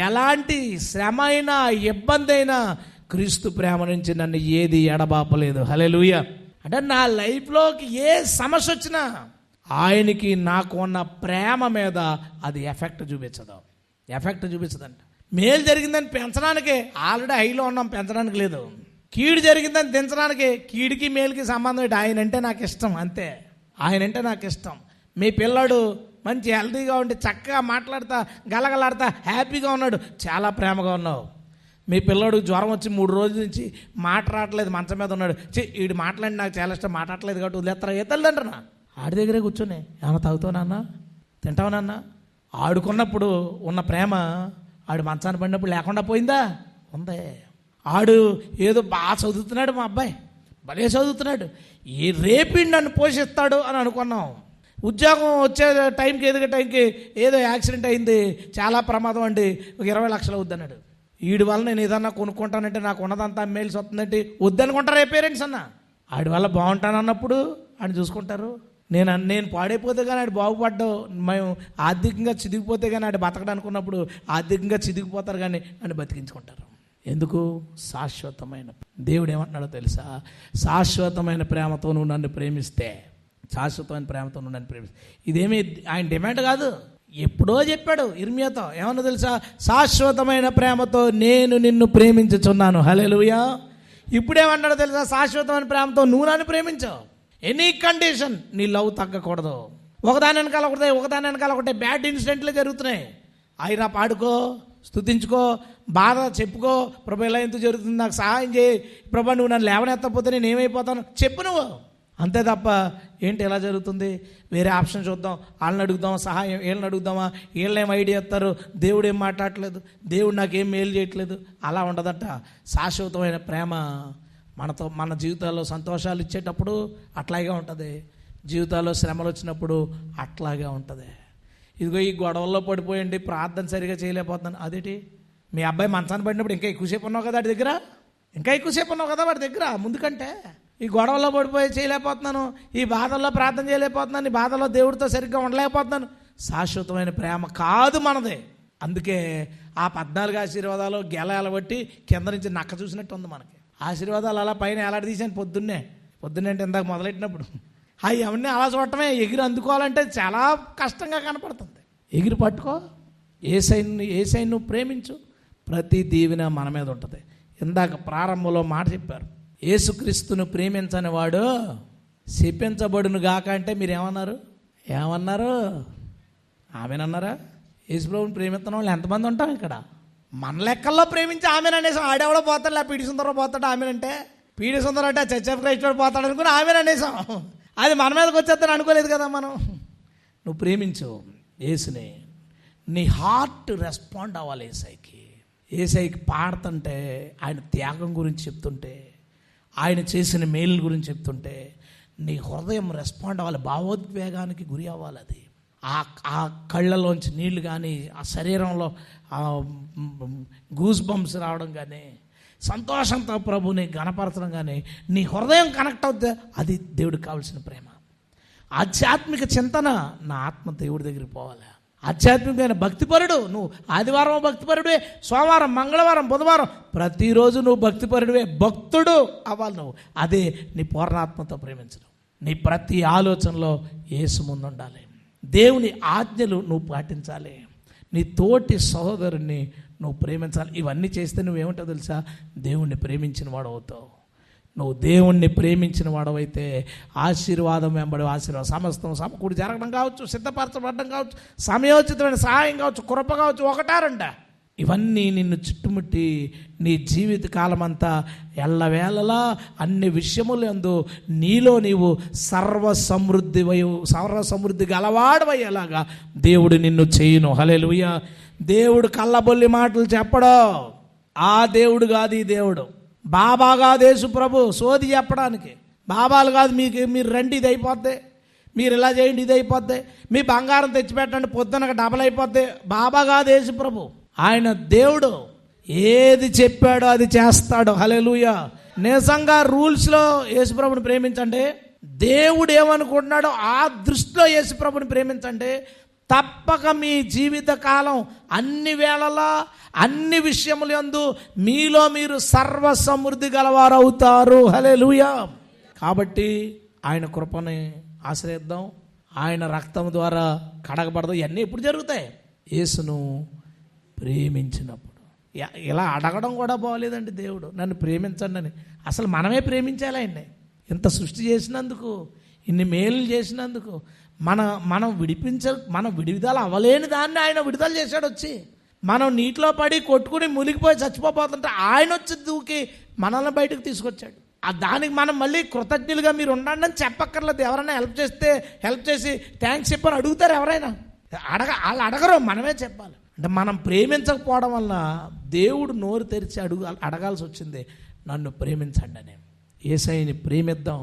ఎలాంటి శ్రమ అయినా ఇబ్బంది అయినా క్రీస్తు ప్రేమ నుంచి నన్ను ఏది ఎడబాపలేదు. హల్లెలూయా. అంటే నా లైఫ్లోకి ఏ సమస్య వచ్చినా ఆయనకి నాకు ఉన్న ప్రేమ మీద అది ఎఫెక్ట్ చూపించదంట. మేలు జరిగిందని పెంచడానికి ఆల్రెడీ హైలో ఉన్నాం, పెంచడానికి లేదు. కీడు జరిగిందని దించడానికి, కీడుకి మేలుకి సంబంధం ఏంటి? ఆయనంటే నాకు ఇష్టం, అంతే. ఆయనంటే నాకు ఇష్టం. మీ పిల్లాడు మంచి హెల్తీగా ఉండి చక్కగా మాట్లాడుతా గలగలాడుతా హ్యాపీగా ఉన్నాడు, చాలా ప్రేమగా ఉన్నావు. మీ పిల్లాడు జ్వరం వచ్చి 3 రోజుల నుంచి మాట రావట్లేదు, మంచం మీద ఉన్నాడు, వీడు మాట్లాడి నాకు చాలా ఇష్టం, మాట్లాడలేదు కాబట్టి వదిలేస్తారా? ఏ తల్లిదండ్రునా? ఆడి దగ్గరే కూర్చొని ఏమన్నా తాగుతావు నాన్న, తింటావు నాన్న. ఆడుకున్నప్పుడు ఉన్న ప్రేమ ఆడు మంచాన్ని పడినప్పుడు లేకుండా పోయిందా? ఉందే. ఆడు ఏదో బాగా చదువుతున్నాడు, మా అబ్బాయి భలే చదువుతున్నాడు, ఈ రేపి నన్ను పోషిస్తాడు అని అనుకున్నాం. ఉద్యోగం వచ్చే టైంకి ఎదిగే టైంకి ఏదో యాక్సిడెంట్ అయింది, చాలా ప్రమాదం అండి, ఒక 20 లక్షలు వద్దన్నాడు. వీడి వల్ల నేను ఏదన్నా కొనుక్కుంటానంటే నాకు ఉన్నదంతా మేల్సి వస్తుందంటే వద్దనుకుంటారు ఏ పేరెంట్స్ అన్న. ఆడి వల్ల బాగుంటానన్నప్పుడు ఆయన చూసుకుంటారు. నేను పాడైపోతే కానీ ఆడు బాగుపడ్డావు, మేము ఆర్థికంగా చిదిగిపోతే కానీ ఆడు బతకడం అనుకున్నప్పుడు ఆర్థికంగా చిదిగిపోతారు కానీ అని బతికించుకుంటారు. ఎందుకు? శాశ్వతమైన. దేవుడు ఏమంటున్నాడో తెలుసా? శాశ్వతమైన ప్రేమతో నువ్వు నన్ను ప్రేమిస్తే, ఇదేమీ ఆయన డిమాండ్ కాదు, ఎప్పుడో చెప్పాడు ఇర్మియాతో. ఏమన్నా తెలుసా? శాశ్వతమైన ప్రేమతో నేను నిన్ను ప్రేమించుచున్నాను. హల్లెలూయా. ఇప్పుడేమన్నాడో తెలుసా? శాశ్వతమైన ప్రేమతో నువ్వు నన్ను ప్రేమించావు. ఎనీ కండిషన్ నీ లవ్ తగ్గకూడదు. ఒకదాని వెనకాల ఒకటే బ్యాడ్ ఇన్సిడెంట్లే జరుగుతున్నాయి. అయినా పాడుకో, స్తుతించుకో, బాధ చెప్పుకో, ప్రభు ఎలా ఎందుకు జరుగుతుంది, నాకు సహాయం చేయి, ప్రభు నువ్వు నన్ను లేవనెత్తకపోతే నేను ఏమైపోతాను చెప్పు నువ్వు. అంతే తప్ప ఏంటి ఎలా జరుగుతుంది, వేరే ఆప్షన్ చూద్దాం, వాళ్ళని అడుగుదాం సహాయం, వీళ్ళని అడుగుదామా, వీళ్ళేం ఐడియా ఇస్తారు, దేవుడు ఏం మాట్లాడట్లేదు, దేవుడు నాకేం మేలు చేయట్లేదు, అలా ఉండదట. శాశ్వతమైన ప్రేమ మన జీవితాల్లో సంతోషాలు ఇచ్చేటప్పుడు అట్లాగే ఉంటుంది, జీవితాల్లో శ్రమలు వచ్చినప్పుడు అట్లాగే ఉంటుంది. ఇదిగో ఈ గొడవల్లో పడిపోయండి, ప్రార్థన సరిగా చేయలేకపోతున్నాను. అదేంటి, మీ అబ్బాయి మంచాన్ని పడినప్పుడు ఇంకా ఎక్కువసేపు ఉన్నావు కదా వాడి దగ్గర, ముందుకంటే ఈ గొడవల్లో పడిపోయి చేయలేకపోతున్నాను, ఈ బాధల్లో ప్రార్థన చేయలేకపోతున్నాను, ఈ బాధల్లో దేవుడితో సరిగ్గా ఉండలేకపోతున్నాను. శాశ్వతమైన ప్రేమ కాదు మనది. అందుకే ఆ 14 ఆశీర్వాదాలు గెల బట్టి కింద నుంచి నక్క చూసినట్టు ఉంది మనకి. ఆశీర్వాదాలు అలా పైన ఎలాంటి తీసాను పొద్దున్నే అంటే ఇందాక మొదలెట్టినప్పుడు అవి అవన్నీ అలా చూడటమే. ఎగిరి అందుకోవాలంటే చాలా కష్టంగా కనపడుతుంది. ఎగిరి పట్టుకో, ఏసైని నువ్వు ప్రేమించు, ప్రతి దీవెన మన మీద ఉంటుంది. ఇందాక ప్రారంభంలో మాట చెప్పారు, యేసుక్రీస్తును ప్రేమించని వాడు శపించబడును గాక అంటే మీరు ఏమన్నారు? ఆమెనన్నారా? యేసుప్రభుని ప్రేమిస్తున్న వాళ్ళు ఎంతమంది ఉంటాం ఇక్కడ? మన లెక్కల్లో ప్రేమించి ఆమెననేసాం. ఆడెవడో పోతాడు, లేకపోతే పీడి సుందరం పోతాడు ఆమెనంటే. పీడి సుందరం అంటే చర్చ్ ఆఫ్ క్రైస్ట్ పోతాడు అనుకుని ఆమెననేసాం. అది మన మీదకి వచ్చేద్దని అనుకోలేదు కదా మనం. నువ్వు ప్రేమించు యేసుని, నీ హార్ట్ రెస్పాండ్ అవ్వాలి ఏసైకి పాడుతుంటే, ఆయన త్యాగం గురించి చెప్తుంటే, ఆయన చేసిన మేలు గురించి చెప్తుంటే నీ హృదయం రెస్పాండ్ అవ్వాలి, భావోద్వేగానికి గురి అవ్వాలి. అది ఆ కళ్ళలోంచి నీళ్లు కానీ, ఆ శరీరంలో గూస్ బంప్స్ రావడం కానీ, సంతోషంతో ప్రభుని గణపరచడం కానీ నీ హృదయం కనెక్ట్ అవుతే అది దేవుడికి కావాల్సిన ప్రేమ. ఆధ్యాత్మిక చింతన, నా ఆత్మ దేవుడి దగ్గరికి పోవాలి. ఆధ్యాత్మికమైన భక్తిపరుడు, నువ్వు ఆదివారం భక్తిపరుడే, సోమవారం, మంగళవారం, బుధవారం ప్రతిరోజు నువ్వు భక్తిపరుడివే, భక్తుడు అవ్వాలి నువ్వు. అదే నీ పూర్ణాత్మతో ప్రేమించడం. నీ ప్రతి ఆలోచనలో యేసు ముందు ఉండాలి. దేవుని ఆజ్ఞలు నువ్వు పాటించాలి. నీ తోటి సహోదరుని నువ్వు ప్రేమించాలి. ఇవన్నీ చేస్తే నువ్వేమిటో తెలుసా? దేవుణ్ణి ప్రేమించిన వాడు అవుతావు. నువ్వు దేవుణ్ణి ప్రేమించిన వాడవైతే ఆశీర్వాదం వెంబడి ఆశీర్వాదం, సమస్తం సమకూడి జరగడం కావచ్చు, సిద్ధపరచబడడం కావచ్చు, సమయోచితమైన సహాయం కావచ్చు, కృప కావచ్చు, ఒకటారంట. ఇవన్నీ నిన్ను చుట్టుముట్టి నీ జీవిత కాలం అంతా ఎల్లవేళలా అన్ని విషయములందు నీలో నీవు సర్వసమృద్ధి గలవాడవయ్యేలాగా దేవుడు నిన్ను చేయును. హల్లెలూయా. దేవుడు కళ్ళబొల్లి మాటలు చెప్పడో ఆ దేవుడు కాదు. ఈ దేవుడు బాబా కాదు, యేసు ప్రభు సోది చెప్పడానికి. బాబాలు కాదు, మీరు రండి ఇది అయిపోద్ది, మీరు ఇలా చేయండి ఇది అయిపోద్ది, మీ బంగారం తెచ్చిపెట్టండి పొద్దునకు డబల్ అయిపోద్ది. బాబా కాదు యేసు ప్రభు, ఆయన దేవుడు. ఏది చెప్పాడో అది చేస్తాడు. హల్లెలూయా. నిజంగా రూల్స్లో యేసుప్రభుని ప్రేమించండి. దేవుడు ఏమనుకుంటున్నాడో ఆ దృష్టిలో యేసుప్రభుని ప్రేమించండి. తప్పక మీ జీవిత కాలం అన్ని వేళలా అన్ని విషయములందు మీలో మీరు సర్వ సమృద్ధి గలవారు అవుతారు. హల్లెలూయా. కాబట్టి ఆయన కృపని ఆశ్రయిద్దాం. ఆయన రక్తం ద్వారా కడగబడదాం. ఇవన్నీ ఎప్పుడు జరుగుతాయి? యేసును ప్రేమించినప్పుడు. ఇలా అడగడం కూడా బాగోలేదండి. దేవుడు నన్ను ప్రేమించండి అని. అసలు మనమే ప్రేమించాలి ఆయన్ని. ఇంత సృష్టి చేసినందుకు, ఇన్ని మేలు చేసినందుకు, మనం విడుదల అవ్వలేని దాన్ని ఆయన విడుదల చేశాడు. వచ్చి మనం నీటిలో పడి కొట్టుకుని మునిగిపోయి చచ్చిపోతుంటే ఆయన వచ్చి దూకి మనల్ని బయటకు తీసుకొచ్చాడు. దానికి మనం మళ్ళీ కృతజ్ఞులుగా మీరు ఉండండి అని చెప్పక్కర్లేదు. ఎవరైనా హెల్ప్ చేసి థ్యాంక్స్ చెప్పని అడుగుతారు ఎవరైనా? వాళ్ళు అడగరు, మనమే చెప్పాలి. అంటే మనం ప్రేమించకపోవడం వల్ల దేవుడు నోరు తెరిచి అడగాల్సి వచ్చింది, నన్ను ప్రేమించండి అని. యేసయ్యని ప్రేమిద్దాం.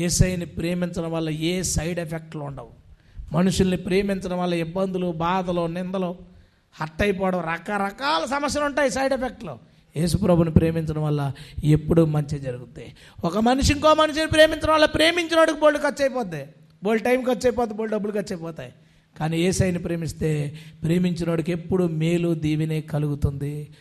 యేసయ్యని ప్రేమించడం వల్ల ఏ సైడ్ ఎఫెక్ట్లు ఉండవు. మనుషుల్ని ప్రేమించడం వల్ల ఇబ్బందులు, బాధలు, నిందలు, హర్ట్ అయిపోవడం, రకరకాల సమస్యలు ఉంటాయి సైడ్ ఎఫెక్ట్లు. యేసుప్రభుని ప్రేమించడం వల్ల ఎప్పుడూ మంచి జరుగుతాయి. ఒక మనిషి ఇంకో మనిషిని ప్రేమించడం వల్ల ప్రేమించినోడికి బోల్డ్ ఖర్చు అయిపోద్ది, బోల్డ్ టైం ఖర్చు అయిపోద్ది, బోల్డ్ డబ్బులు ఖర్చు అయిపోతాయి. కానీ యేసయ్యని ప్రేమిస్తే ప్రేమించినోడికి ఎప్పుడు మేలు దీవెనే కలుగుతుంది.